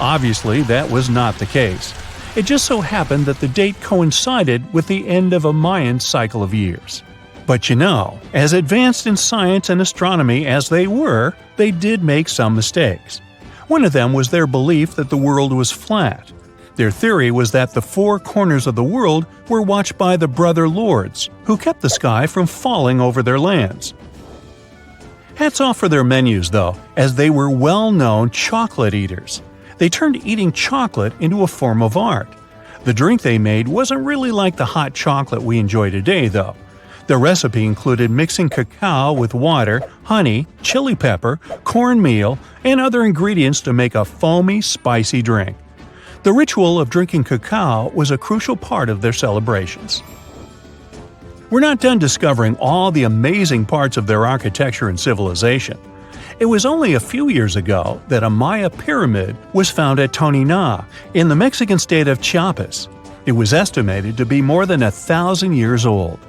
Obviously, that was not the case. It just so happened that the date coincided with the end of a Mayan cycle of years. But you know, as advanced in science and astronomy as they were, they did make some mistakes. One of them was their belief that the world was flat. Their theory was that the four corners of the world were watched by the brother lords, who kept the sky from falling over their lands. Hats off for their menus, though, as they were well-known chocolate eaters. They turned eating chocolate into a form of art. The drink they made wasn't really like the hot chocolate we enjoy today, though. The recipe included mixing cacao with water, honey, chili pepper, cornmeal, and other ingredients to make a foamy, spicy drink. The ritual of drinking cacao was a crucial part of their celebrations. We're not done discovering all the amazing parts of their architecture and civilization. It was only a few years ago that a Maya pyramid was found at Tonina, in the Mexican state of Chiapas. It was estimated to be more than 1,000 years old.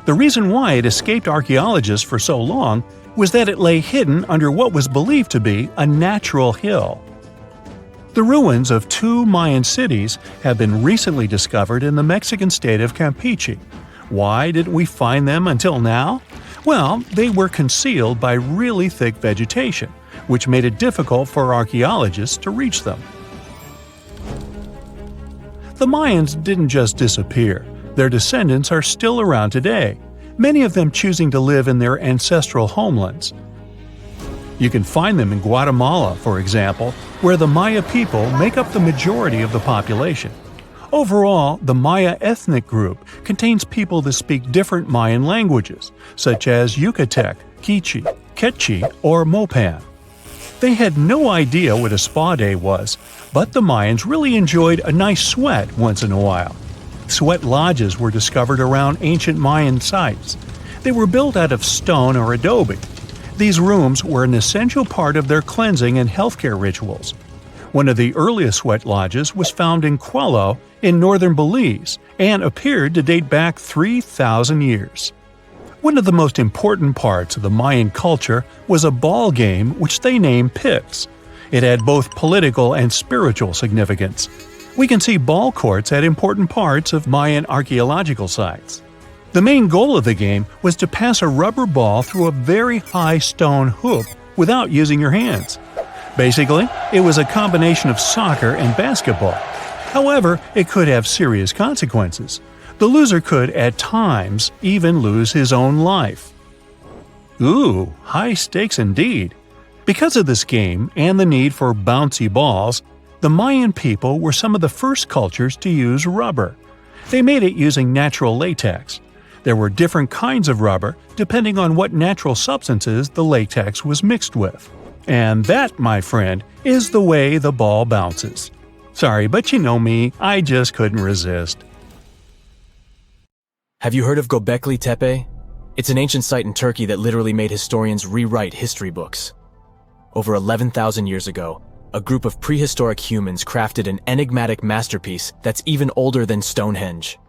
The reason why it escaped archaeologists for so long was that it lay hidden under what was believed to be a natural hill. The ruins of two Mayan cities have been recently discovered in the Mexican state of Campeche. Why didn't we find them until now? Well, they were concealed by really thick vegetation, which made it difficult for archaeologists to reach them. The Mayans didn't just disappear. Their descendants are still around today, many of them choosing to live in their ancestral homelands. You can find them in Guatemala, for example, where the Maya people make up the majority of the population. Overall, the Maya ethnic group contains people that speak different Mayan languages, such as Yucatec, Quiche, Quechua, or Mopan. They had no idea what a spa day was, but the Mayans really enjoyed a nice sweat once in a while. Sweat lodges were discovered around ancient Mayan sites. They were built out of stone or adobe. These rooms were an essential part of their cleansing and healthcare rituals. One of the earliest sweat lodges was found in Quello in northern Belize and appeared to date back 3,000 years. One of the most important parts of the Mayan culture was a ball game which they named Pix. It had both political and spiritual significance. We can see ball courts at important parts of Mayan archaeological sites. The main goal of the game was to pass a rubber ball through a very high stone hoop without using your hands. Basically, it was a combination of soccer and basketball. However, it could have serious consequences. The loser could, at times, even lose his own life. Ooh, high stakes indeed. Because of this game and the need for bouncy balls, the Mayan people were some of the first cultures to use rubber. They made it using natural latex. There were different kinds of rubber depending on what natural substances the latex was mixed with. And that, my friend, is the way the ball bounces. Sorry, but you know me, I just couldn't resist. Have you heard of Gobekletepe? It's an ancient site in Turkey that literally made historians rewrite history books. Over 11,000 years ago, a group of prehistoric humans crafted an enigmatic masterpiece that's even older than Stonehenge.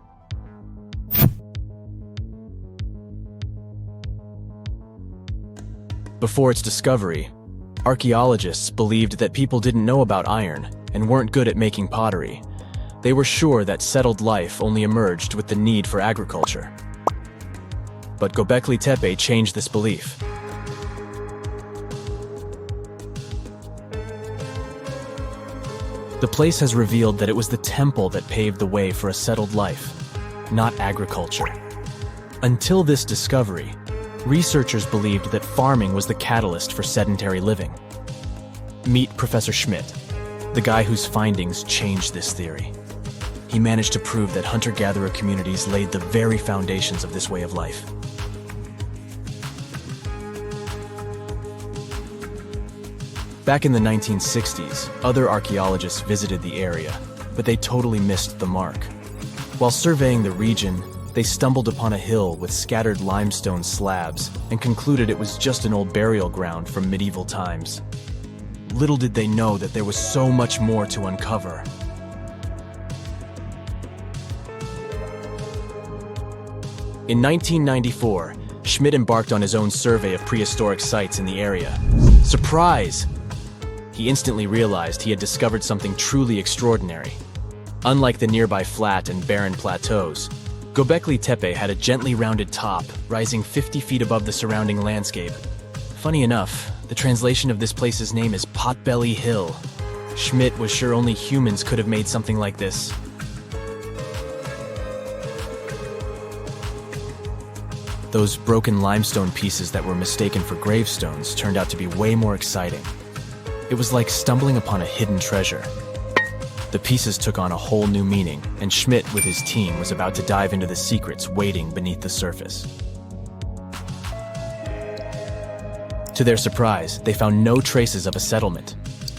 Before its discovery, archaeologists believed that people didn't know about iron and weren't good at making pottery. They were sure that settled life only emerged with the need for agriculture. But Gobekletepe changed this belief. The place has revealed that it was the temple that paved the way for a settled life, not agriculture. Until this discovery, researchers believed that farming was the catalyst for sedentary living. Meet Professor Schmidt, the guy whose findings changed this theory. He managed to prove that hunter-gatherer communities laid the very foundations of this way of life. Back in the 1960s, other archaeologists visited the area, but they totally missed the mark. While surveying the region, they stumbled upon a hill with scattered limestone slabs and concluded it was just an old burial ground from medieval times. Little did they know that there was so much more to uncover. In 1994, Schmidt embarked on his own survey of prehistoric sites in the area. Surprise! He instantly realized he had discovered something truly extraordinary. Unlike the nearby flat and barren plateaus, Gobekletepe had a gently rounded top, rising 50 feet above the surrounding landscape. Funny enough, the translation of this place's name is Potbelly Hill. Schmidt was sure only humans could have made something like this. Those broken limestone pieces that were mistaken for gravestones turned out to be way more exciting. It was like stumbling upon a hidden treasure. The pieces took on a whole new meaning, and Schmidt with his team was about to dive into the secrets waiting beneath the surface. To their surprise, they found no traces of a settlement,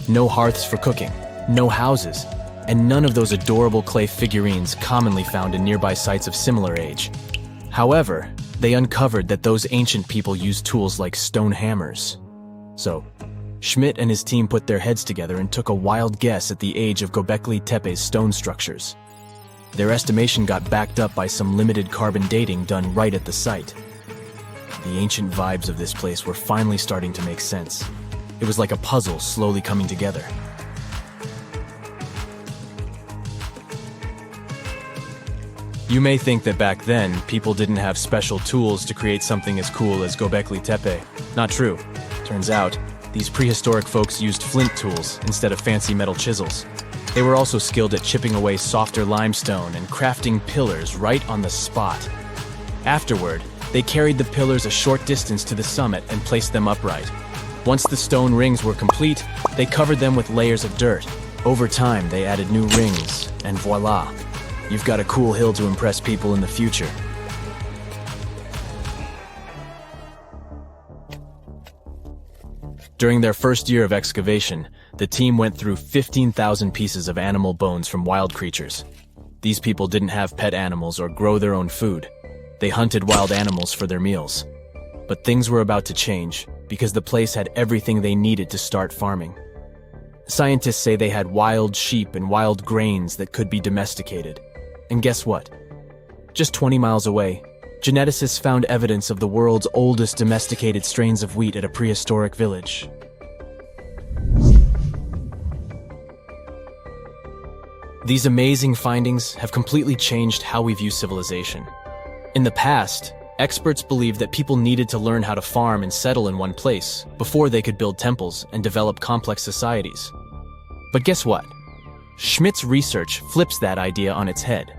no hearths for cooking, no houses, and none of those adorable clay figurines commonly found in nearby sites of similar age. However, they uncovered that those ancient people used tools like stone hammers. So, Schmidt and his team put their heads together and took a wild guess at the age of Gobekletepe's stone structures. Their estimation got backed up by some limited carbon dating done right at the site. The ancient vibes of this place were finally starting to make sense. It was like a puzzle slowly coming together. You may think that back then, people didn't have special tools to create something as cool as Gobekletepe. Not true. Turns out, these prehistoric folks used flint tools instead of fancy metal chisels. They were also skilled at chipping away softer limestone and crafting pillars right on the spot. Afterward, they carried the pillars a short distance to the summit and placed them upright. Once the stone rings were complete, they covered them with layers of dirt. Over time, they added new rings, and voila! You've got a cool hill to impress people in the future. During their first year of excavation, the team went through 15,000 pieces of animal bones from wild creatures. These people didn't have pet animals or grow their own food. They hunted wild animals for their meals. But things were about to change because the place had everything they needed to start farming. Scientists say they had wild sheep and wild grains that could be domesticated. And guess what? Just 20 miles away, geneticists found evidence of the world's oldest domesticated strains of wheat at a prehistoric village. These amazing findings have completely changed how we view civilization. In the past, experts believed that people needed to learn how to farm and settle in one place before they could build temples and develop complex societies. But guess what? Schmidt's research flips that idea on its head.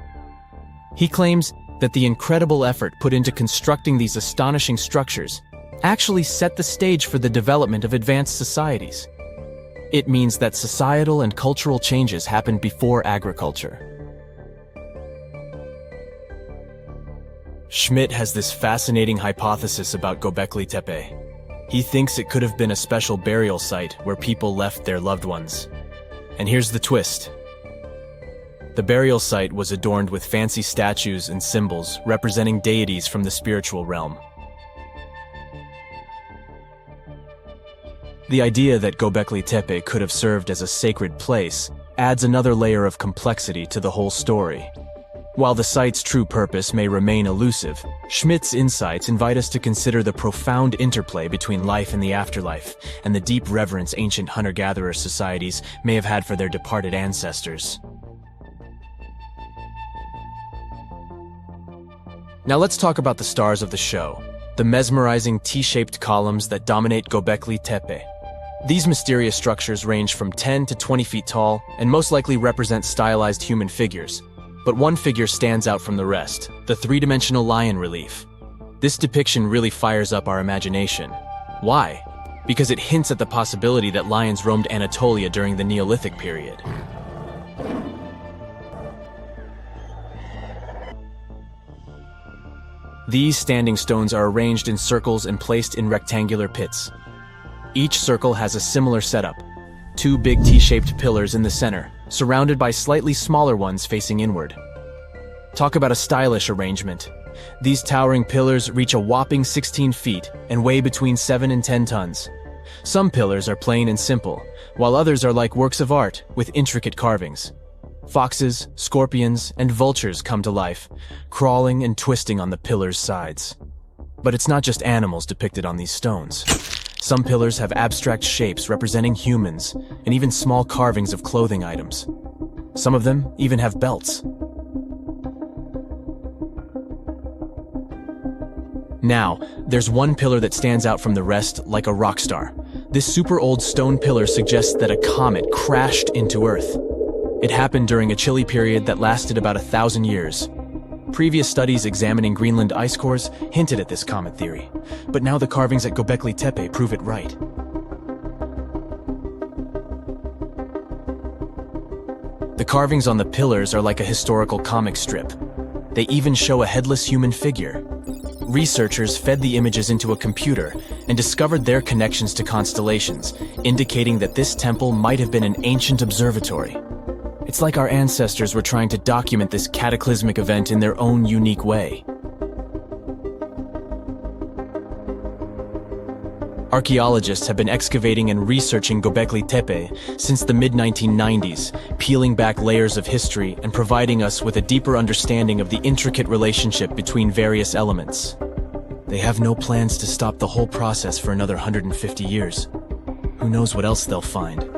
He claims that the incredible effort put into constructing these astonishing structures actually set the stage for the development of advanced societies. It means that societal and cultural changes happened before agriculture. Schmidt has this fascinating hypothesis about Gobekletepe. He thinks it could have been a special burial site where people left their loved ones. And here's the twist. The burial site was adorned with fancy statues and symbols representing deities from the spiritual realm. The idea that Gobekletepe could have served as a sacred place adds another layer of complexity to the whole story. While the site's true purpose may remain elusive, Schmidt's insights invite us to consider the profound interplay between life and the afterlife, and the deep reverence ancient hunter-gatherer societies may have had for their departed ancestors. Now let's talk about the stars of the show, the mesmerizing T-shaped columns that dominate Gobekletepe. These mysterious structures range from 10 to 20 feet tall and most likely represent stylized human figures. But one figure stands out from the rest, the three-dimensional lion relief. This depiction really fires up our imagination. Why? Because it hints at the possibility that lions roamed Anatolia during the Neolithic period. These standing stones are arranged in circles and placed in rectangular pits. Each circle has a similar setup. Two big T-shaped pillars in the center, surrounded by slightly smaller ones facing inward. Talk about a stylish arrangement. These towering pillars reach a whopping 16 feet and weigh between 7 and 10 tons. Some pillars are plain and simple, while others are like works of art with intricate carvings. Foxes, scorpions, and vultures come to life, crawling and twisting on the pillars' sides. But it's not just animals depicted on these stones. Some pillars have abstract shapes representing humans, and even small carvings of clothing items. Some of them even have belts. Now, there's one pillar that stands out from the rest like a rock star. This super old stone pillar suggests that a comet crashed into Earth. It happened during a chilly period that lasted about 1,000 years. Previous studies examining Greenland ice cores hinted at this comet theory, but now the carvings at Gobekletepe prove it right. The carvings on the pillars are like a historical comic strip. They even show a headless human figure. Researchers fed the images into a computer and discovered their connections to constellations, indicating that this temple might have been an ancient observatory. It's like our ancestors were trying to document this cataclysmic event in their own unique way. Archaeologists have been excavating and researching Gobekletepe since the mid-1990s, peeling back layers of history and providing us with a deeper understanding of the intricate relationship between various elements. They have no plans to stop the whole process for another 150 years. Who knows what else they'll find?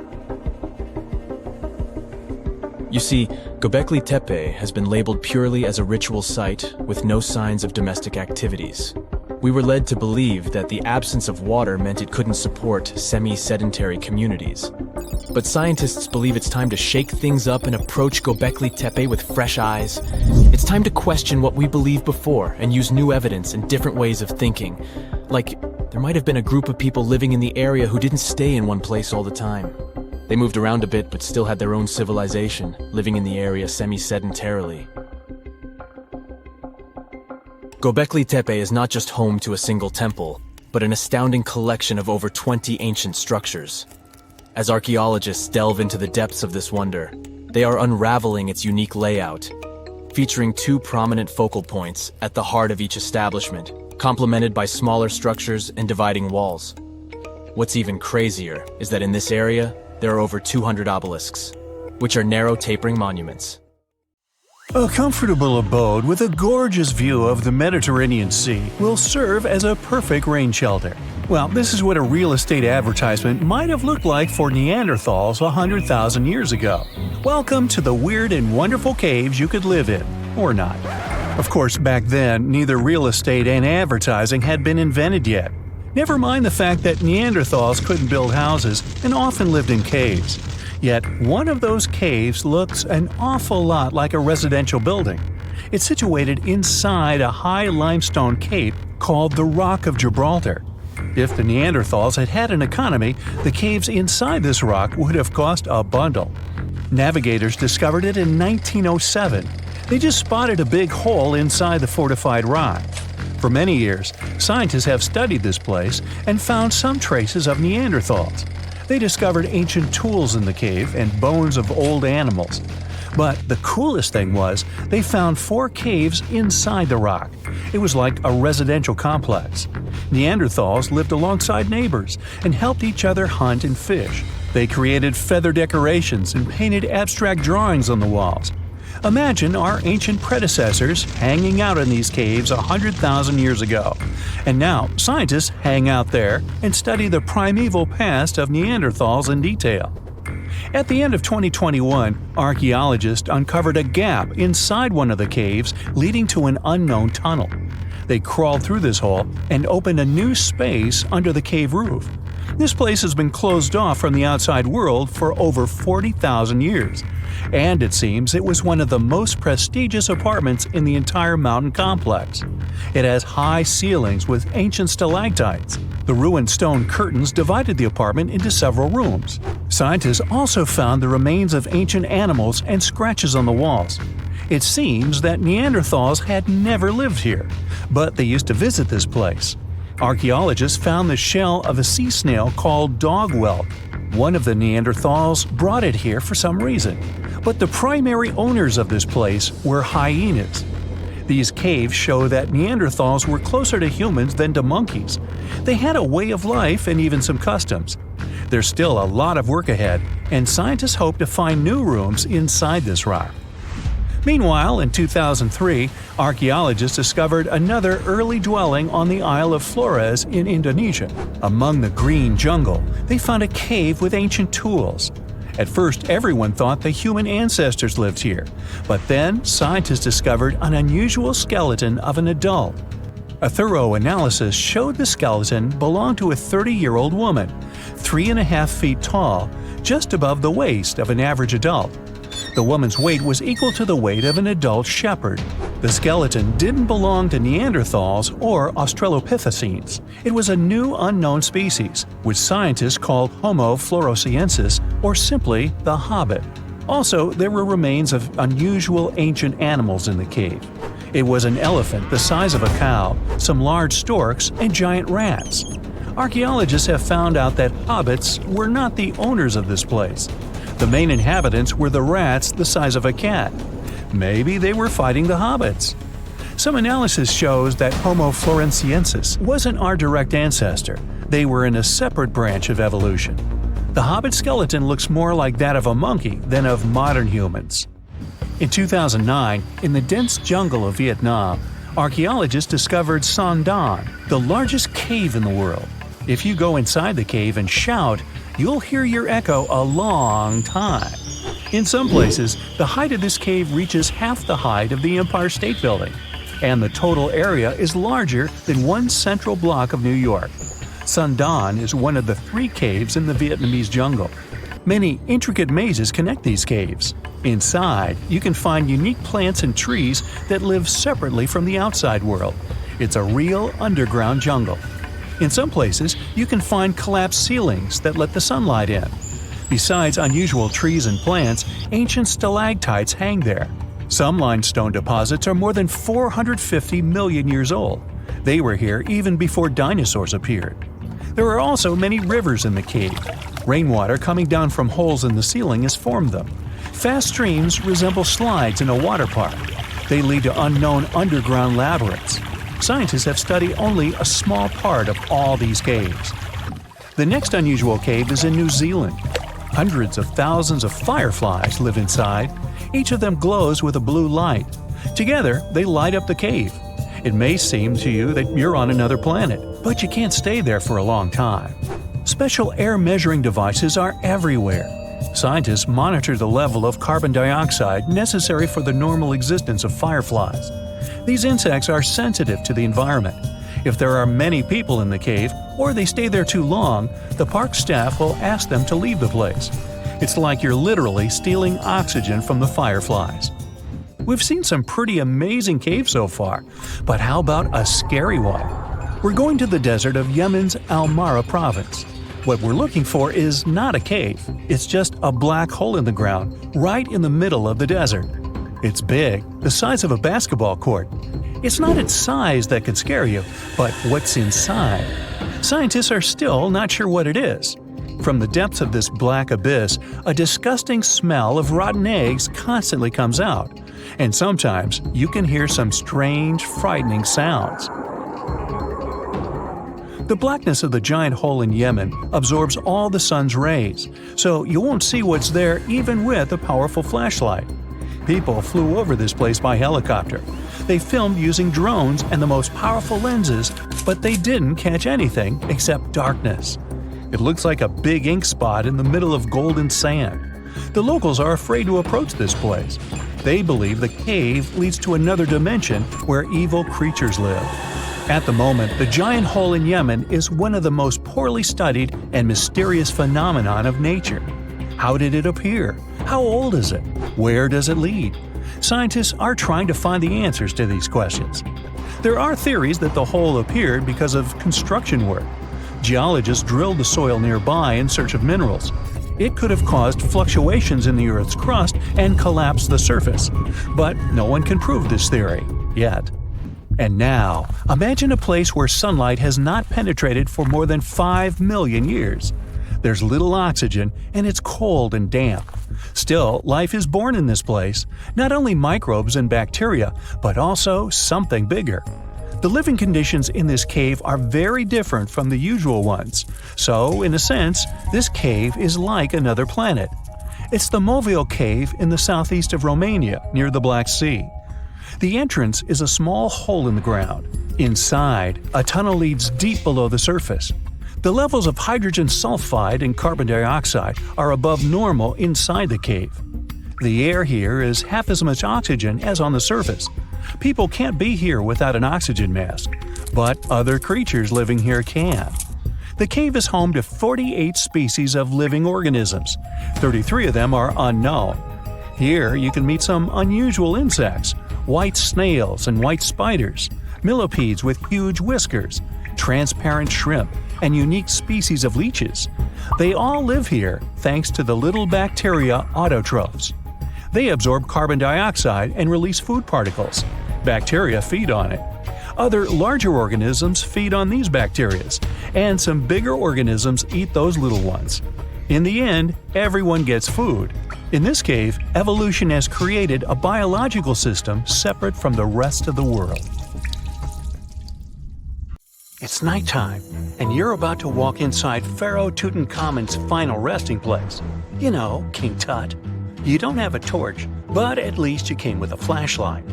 You see, Gobekletepe has been labeled purely as a ritual site with no signs of domestic activities. We were led to believe that the absence of water meant it couldn't support semi-sedentary communities. But scientists believe it's time to shake things up and approach Gobekletepe with fresh eyes. It's time to question what we believed before and use new evidence and different ways of thinking. Like, there might have been a group of people living in the area who didn't stay in one place all the time. They moved around a bit but still had their own civilization, living in the area semi-sedentarily. Gobekletepe is not just home to a single temple, but an astounding collection of over 20 ancient structures. As archaeologists delve into the depths of this wonder, they are unraveling its unique layout, featuring two prominent focal points at the heart of each establishment, complemented by smaller structures and dividing walls. What's even crazier is that in this area, there are over 200 obelisks, which are narrow tapering monuments. A comfortable abode with a gorgeous view of the Mediterranean Sea will serve as a perfect rain shelter. Well, this is what a real estate advertisement might have looked like for Neanderthals 100,000 years ago. Welcome to the weird and wonderful caves you could live in, or not. Of course, back then, neither real estate and advertising had been invented yet. Never mind the fact that Neanderthals couldn't build houses and often lived in caves. Yet, one of those caves looks an awful lot like a residential building. It's situated inside a high limestone cape called the Rock of Gibraltar. If the Neanderthals had had an economy, the caves inside this rock would have cost a bundle. Navigators discovered it in 1907. They just spotted a big hole inside the fortified rock. For many years, scientists have studied this place and found some traces of Neanderthals. They discovered ancient tools in the cave and bones of old animals. But the coolest thing was, they found 4 caves inside the rock. It was like a residential complex. Neanderthals lived alongside neighbors and helped each other hunt and fish. They created feather decorations and painted abstract drawings on the walls. Imagine our ancient predecessors hanging out in these caves 100,000 years ago. And now, scientists hang out there and study the primeval past of Neanderthals in detail. At the end of 2021, archaeologists uncovered a gap inside one of the caves leading to an unknown tunnel. They crawled through this hole and opened a new space under the cave roof. This place has been closed off from the outside world for over 40,000 years. And it seems it was one of the most prestigious apartments in the entire mountain complex. It has high ceilings with ancient stalactites. The ruined stone curtains divided the apartment into several rooms. Scientists also found the remains of ancient animals and scratches on the walls. It seems that Neanderthals had never lived here, but they used to visit this place. Archaeologists found the shell of a sea snail called dog whelk. One of the Neanderthals brought it here for some reason, but the primary owners of this place were hyenas. These caves show that Neanderthals were closer to humans than to monkeys. They had a way of life and even some customs. There's still a lot of work ahead, and scientists hope to find new rooms inside this rock. Meanwhile, in 2003, archaeologists discovered another early dwelling on the Isle of Flores in Indonesia. Among the green jungle, they found a cave with ancient tools. At first, everyone thought the human ancestors lived here, but then scientists discovered an unusual skeleton of an adult. A thorough analysis showed the skeleton belonged to a 30-year-old woman, 3.5 feet tall, just above the waist of an average adult. The woman's weight was equal to the weight of an adult shepherd. The skeleton didn't belong to Neanderthals or Australopithecines. It was a new unknown species, which scientists called Homo floresiensis, or simply the Hobbit. Also, there were remains of unusual ancient animals in the cave. It was an elephant the size of a cow, some large storks, and giant rats. Archaeologists have found out that hobbits were not the owners of this place. The main inhabitants were the rats the size of a cat. Maybe they were fighting the hobbits. Some analysis shows that Homo floresiensis wasn't our direct ancestor. They were in a separate branch of evolution. The hobbit skeleton looks more like that of a monkey than of modern humans. In 2009, in the dense jungle of Vietnam, archaeologists discovered Son Don, the largest cave in the world. If you go inside the cave and shout, you'll hear your echo a long time. In some places, the height of this cave reaches half the height of the Empire State Building, and the total area is larger than one central block of New York. Son Don is one of the 3 caves in the Vietnamese jungle. Many intricate mazes connect these caves. Inside, you can find unique plants and trees that live separately from the outside world. It's a real underground jungle. In some places, you can find collapsed ceilings that let the sunlight in. Besides unusual trees and plants, ancient stalactites hang there. Some limestone deposits are more than 450 million years old. They were here even before dinosaurs appeared. There are also many rivers in the cave. Rainwater coming down from holes in the ceiling has formed them. Fast streams resemble slides in a water park. They lead to unknown underground labyrinths. Scientists have studied only a small part of all these caves. The next unusual cave is in New Zealand. Hundreds of thousands of fireflies live inside. Each of them glows with a blue light. Together, they light up the cave. It may seem to you that you're on another planet, but you can't stay there for a long time. Special air measuring devices are everywhere. Scientists monitor the level of carbon dioxide necessary for the normal existence of fireflies. These insects are sensitive to the environment. If there are many people in the cave, or they stay there too long, the park staff will ask them to leave the place. It's like you're literally stealing oxygen from the fireflies. We've seen some pretty amazing caves so far, but how about a scary one? We're going to the desert of Yemen's Al-Mara province. What we're looking for is not a cave, it's just a black hole in the ground, right in the middle of the desert. It's big, the size of a basketball court. It's not its size that could scare you, but what's inside. Scientists are still not sure what it is. From the depths of this black abyss, a disgusting smell of rotten eggs constantly comes out, and sometimes you can hear some strange, frightening sounds. The blackness of the giant hole in Yemen absorbs all the sun's rays, so you won't see what's there even with a powerful flashlight. People flew over this place by helicopter. They filmed using drones and the most powerful lenses, but they didn't catch anything except darkness. It looks like a big ink spot in the middle of golden sand. The locals are afraid to approach this place. They believe the cave leads to another dimension where evil creatures live. At the moment, the giant hole in Yemen is one of the most poorly studied and mysterious phenomenon of nature. How did it appear? How old is it? Where does it lead? Scientists are trying to find the answers to these questions. There are theories that the hole appeared because of construction work. Geologists drilled the soil nearby in search of minerals. It could have caused fluctuations in the Earth's crust and collapsed the surface. But no one can prove this theory, yet. And now, imagine a place where sunlight has not penetrated for more than 5 million years. There's little oxygen, and it's cold and damp. Still, life is born in this place, not only microbes and bacteria, but also something bigger. The living conditions in this cave are very different from the usual ones, so, in a sense, this cave is like another planet. It's the Movil Cave in the southeast of Romania, near the Black Sea. The entrance is a small hole in the ground. Inside, a tunnel leads deep below the surface. The levels of hydrogen sulfide and carbon dioxide are above normal inside the cave. The air here is half as much oxygen as on the surface. People can't be here without an oxygen mask, but other creatures living here can. The cave is home to 48 species of living organisms. 33 of them are unknown. Here you can meet some unusual insects, white snails and white spiders, millipedes with huge whiskers, transparent shrimp, and unique species of leeches. They all live here thanks to the little bacteria autotrophs. They absorb carbon dioxide and release food particles. Bacteria feed on it. Other larger organisms feed on these bacteria, and some bigger organisms eat those little ones. In the end, everyone gets food. In this cave, evolution has created a biological system separate from the rest of the world. It's nighttime, and you're about to walk inside Pharaoh Tutankhamun's final resting place. You know, King Tut. You don't have a torch, but at least you came with a flashlight.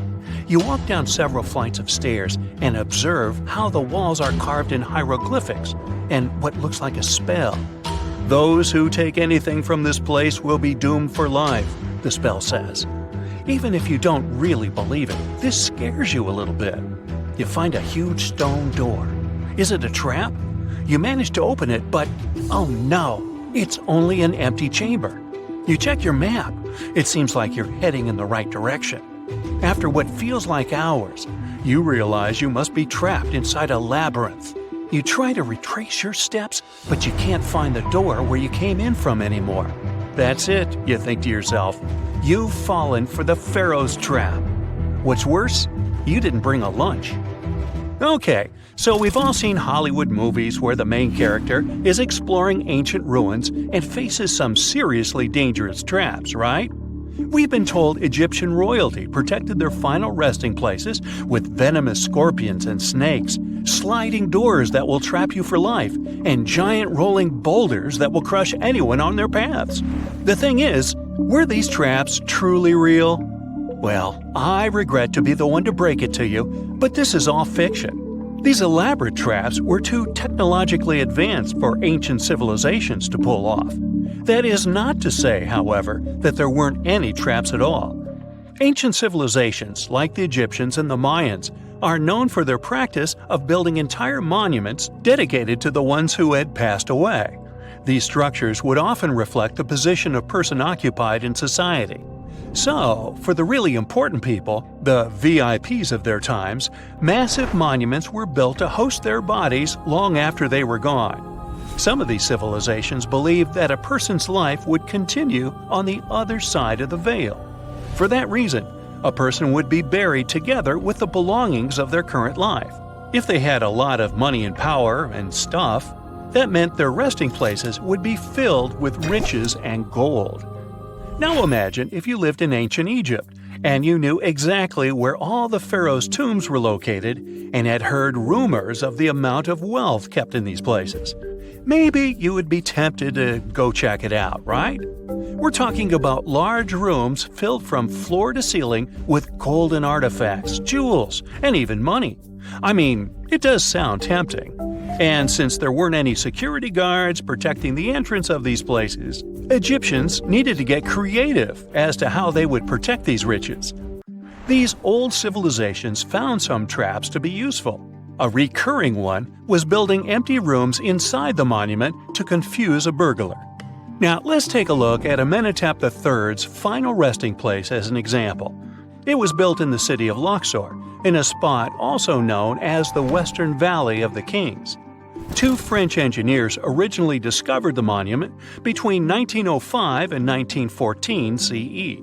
You walk down several flights of stairs and observe how the walls are carved in hieroglyphics and what looks like a spell. Those who take anything from this place will be doomed for life, the spell says. Even if you don't really believe it, this scares you a little bit. You find a huge stone door. Is it a trap? You manage to open it, but oh no, it's only an empty chamber. You check your map. It seems like you're heading in the right direction. After what feels like hours, you realize you must be trapped inside a labyrinth. You try to retrace your steps, but you can't find the door where you came in from anymore. That's it, you think to yourself. You've fallen for the Pharaoh's trap. What's worse, you didn't bring a lunch. Okay, so we've all seen Hollywood movies where the main character is exploring ancient ruins and faces some seriously dangerous traps, right? We've been told Egyptian royalty protected their final resting places with venomous scorpions and snakes, sliding doors that will trap you for life, and giant rolling boulders that will crush anyone on their paths. The thing is, were these traps truly real? Well, I regret to be the one to break it to you, but this is all fiction. These elaborate traps were too technologically advanced for ancient civilizations to pull off. That is not to say, however, that there weren't any traps at all. Ancient civilizations, like the Egyptians and the Mayans, are known for their practice of building entire monuments dedicated to the ones who had passed away. These structures would often reflect the position of person occupied in society. So, for the really important people, the VIPs of their times, massive monuments were built to host their bodies long after they were gone. Some of these civilizations believed that a person's life would continue on the other side of the veil. For that reason, a person would be buried together with the belongings of their current life. If they had a lot of money and power and stuff, that meant their resting places would be filled with riches and gold. Now imagine if you lived in ancient Egypt and you knew exactly where all the pharaohs' tombs were located and had heard rumors of the amount of wealth kept in these places. Maybe you would be tempted to go check it out, right? We're talking about large rooms filled from floor to ceiling with golden artifacts, jewels, and even money. I mean, it does sound tempting. And since there weren't any security guards protecting the entrance of these places, Egyptians needed to get creative as to how they would protect these riches. These old civilizations found some traps to be useful. A recurring one was building empty rooms inside the monument to confuse a burglar. Now, let's take a look at Amenhotep III's final resting place as an example. It was built in the city of Luxor, in a spot also known as the Western Valley of the Kings. Two French engineers originally discovered the monument between 1905 and 1914 CE.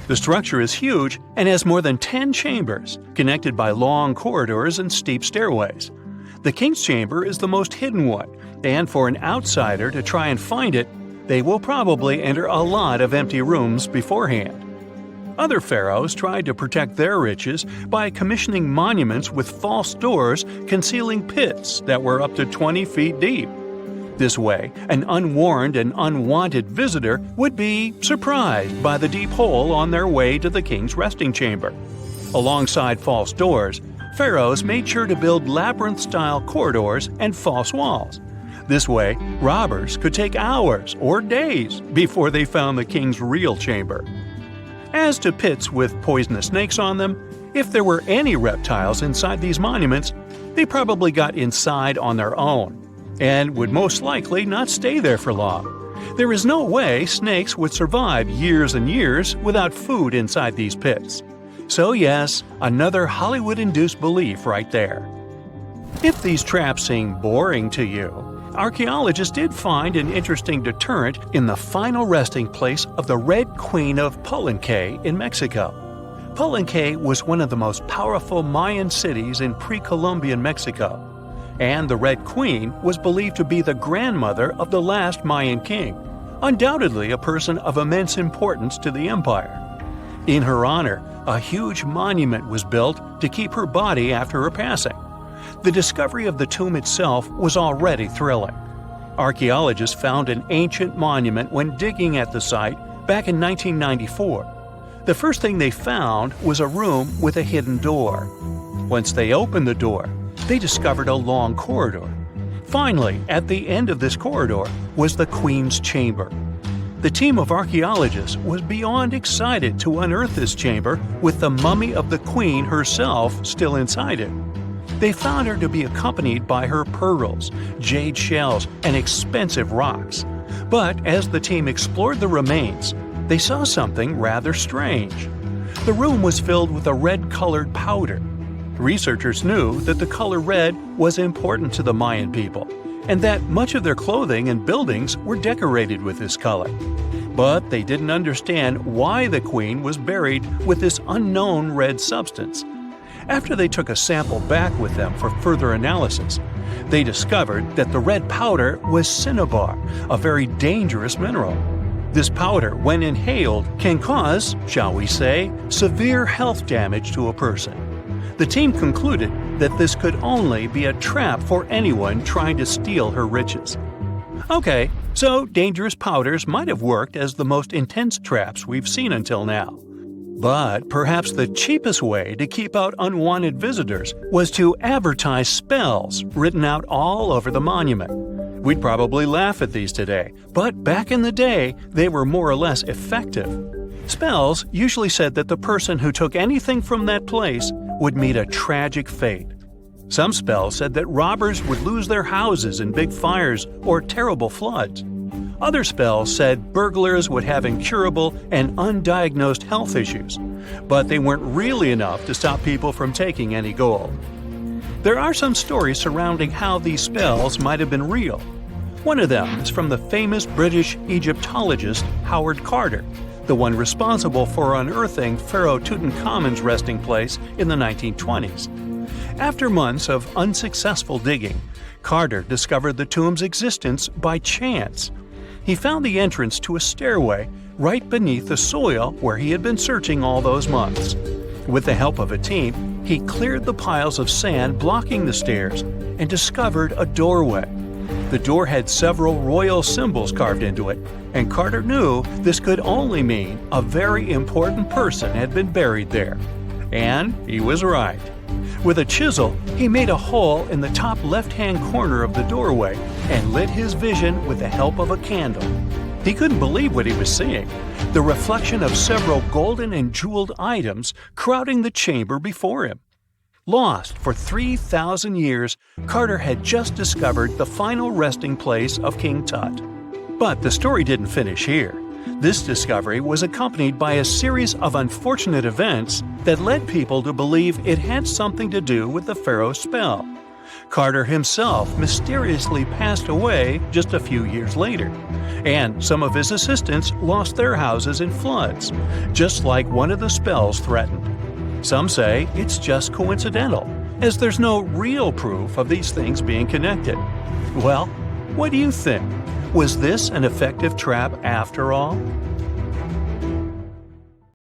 The structure is huge and has more than 10 chambers, connected by long corridors and steep stairways. The King's Chamber is the most hidden one, and for an outsider to try and find it, they will probably enter a lot of empty rooms beforehand. Other pharaohs tried to protect their riches by commissioning monuments with false doors concealing pits that were up to 20 feet deep. This way, an unwarned and unwanted visitor would be surprised by the deep hole on their way to the king's resting chamber. Alongside false doors, pharaohs made sure to build labyrinth-style corridors and false walls. This way, robbers could take hours or days before they found the king's real chamber. As to pits with poisonous snakes on them, if there were any reptiles inside these monuments, they probably got inside on their own and would most likely not stay there for long. There is no way snakes would survive years and years without food inside these pits. So yes, another Hollywood-induced belief right there. If these traps seem boring to you, archaeologists did find an interesting deterrent in the final resting place of the Red Queen of Palenque in Mexico. Palenque was one of the most powerful Mayan cities in pre-Columbian Mexico, and the Red Queen was believed to be the grandmother of the last Mayan king, undoubtedly a person of immense importance to the empire. In her honor, a huge monument was built to keep her body after her passing. The discovery of the tomb itself was already thrilling. Archaeologists found an ancient monument when digging at the site back in 1994. The first thing they found was a room with a hidden door. Once they opened the door, they discovered a long corridor. Finally, at the end of this corridor was the Queen's chamber. The team of archaeologists was beyond excited to unearth this chamber with the mummy of the Queen herself still inside it. They found her to be accompanied by her pearls, jade shells, and expensive rocks. But as the team explored the remains, they saw something rather strange. The room was filled with a red-colored powder. Researchers knew that the color red was important to the Mayan people, and that much of their clothing and buildings were decorated with this color. But they didn't understand why the queen was buried with this unknown red substance. After they took a sample back with them for further analysis, they discovered that the red powder was cinnabar, a very dangerous mineral. This powder, when inhaled, can cause, shall we say, severe health damage to a person. The team concluded that this could only be a trap for anyone trying to steal her riches. Okay, so dangerous powders might have worked as the most intense traps we've seen until now. But perhaps the cheapest way to keep out unwanted visitors was to advertise spells written out all over the monument. We'd probably laugh at these today, but back in the day, they were more or less effective. Spells usually said that the person who took anything from that place would meet a tragic fate. Some spells said that robbers would lose their houses in big fires or terrible floods. Other spells said burglars would have incurable and undiagnosed health issues, but they weren't really enough to stop people from taking any gold. There are some stories surrounding how these spells might have been real. One of them is from the famous British Egyptologist Howard Carter, the one responsible for unearthing Pharaoh Tutankhamun's resting place in the 1920s. After months of unsuccessful digging, Carter discovered the tomb's existence by chance. He found the entrance to a stairway right beneath the soil where he had been searching all those months. With the help of a team, he cleared the piles of sand blocking the stairs and discovered a doorway. The door had several royal symbols carved into it, and Carter knew this could only mean a very important person had been buried there. And he was right. With a chisel, he made a hole in the top left-hand corner of the doorway and lit his vision with the help of a candle. He couldn't believe what he was seeing, the reflection of several golden and jeweled items crowding the chamber before him. Lost for 3,000 years, Carter had just discovered the final resting place of King Tut. But the story didn't finish here. This discovery was accompanied by a series of unfortunate events that led people to believe it had something to do with the pharaoh's spell. Carter himself mysteriously passed away just a few years later, and some of his assistants lost their houses in floods, just like one of the spells threatened. Some say it's just coincidental, as there's no real proof of these things being connected. Well, what do you think? Was this an effective trap after all?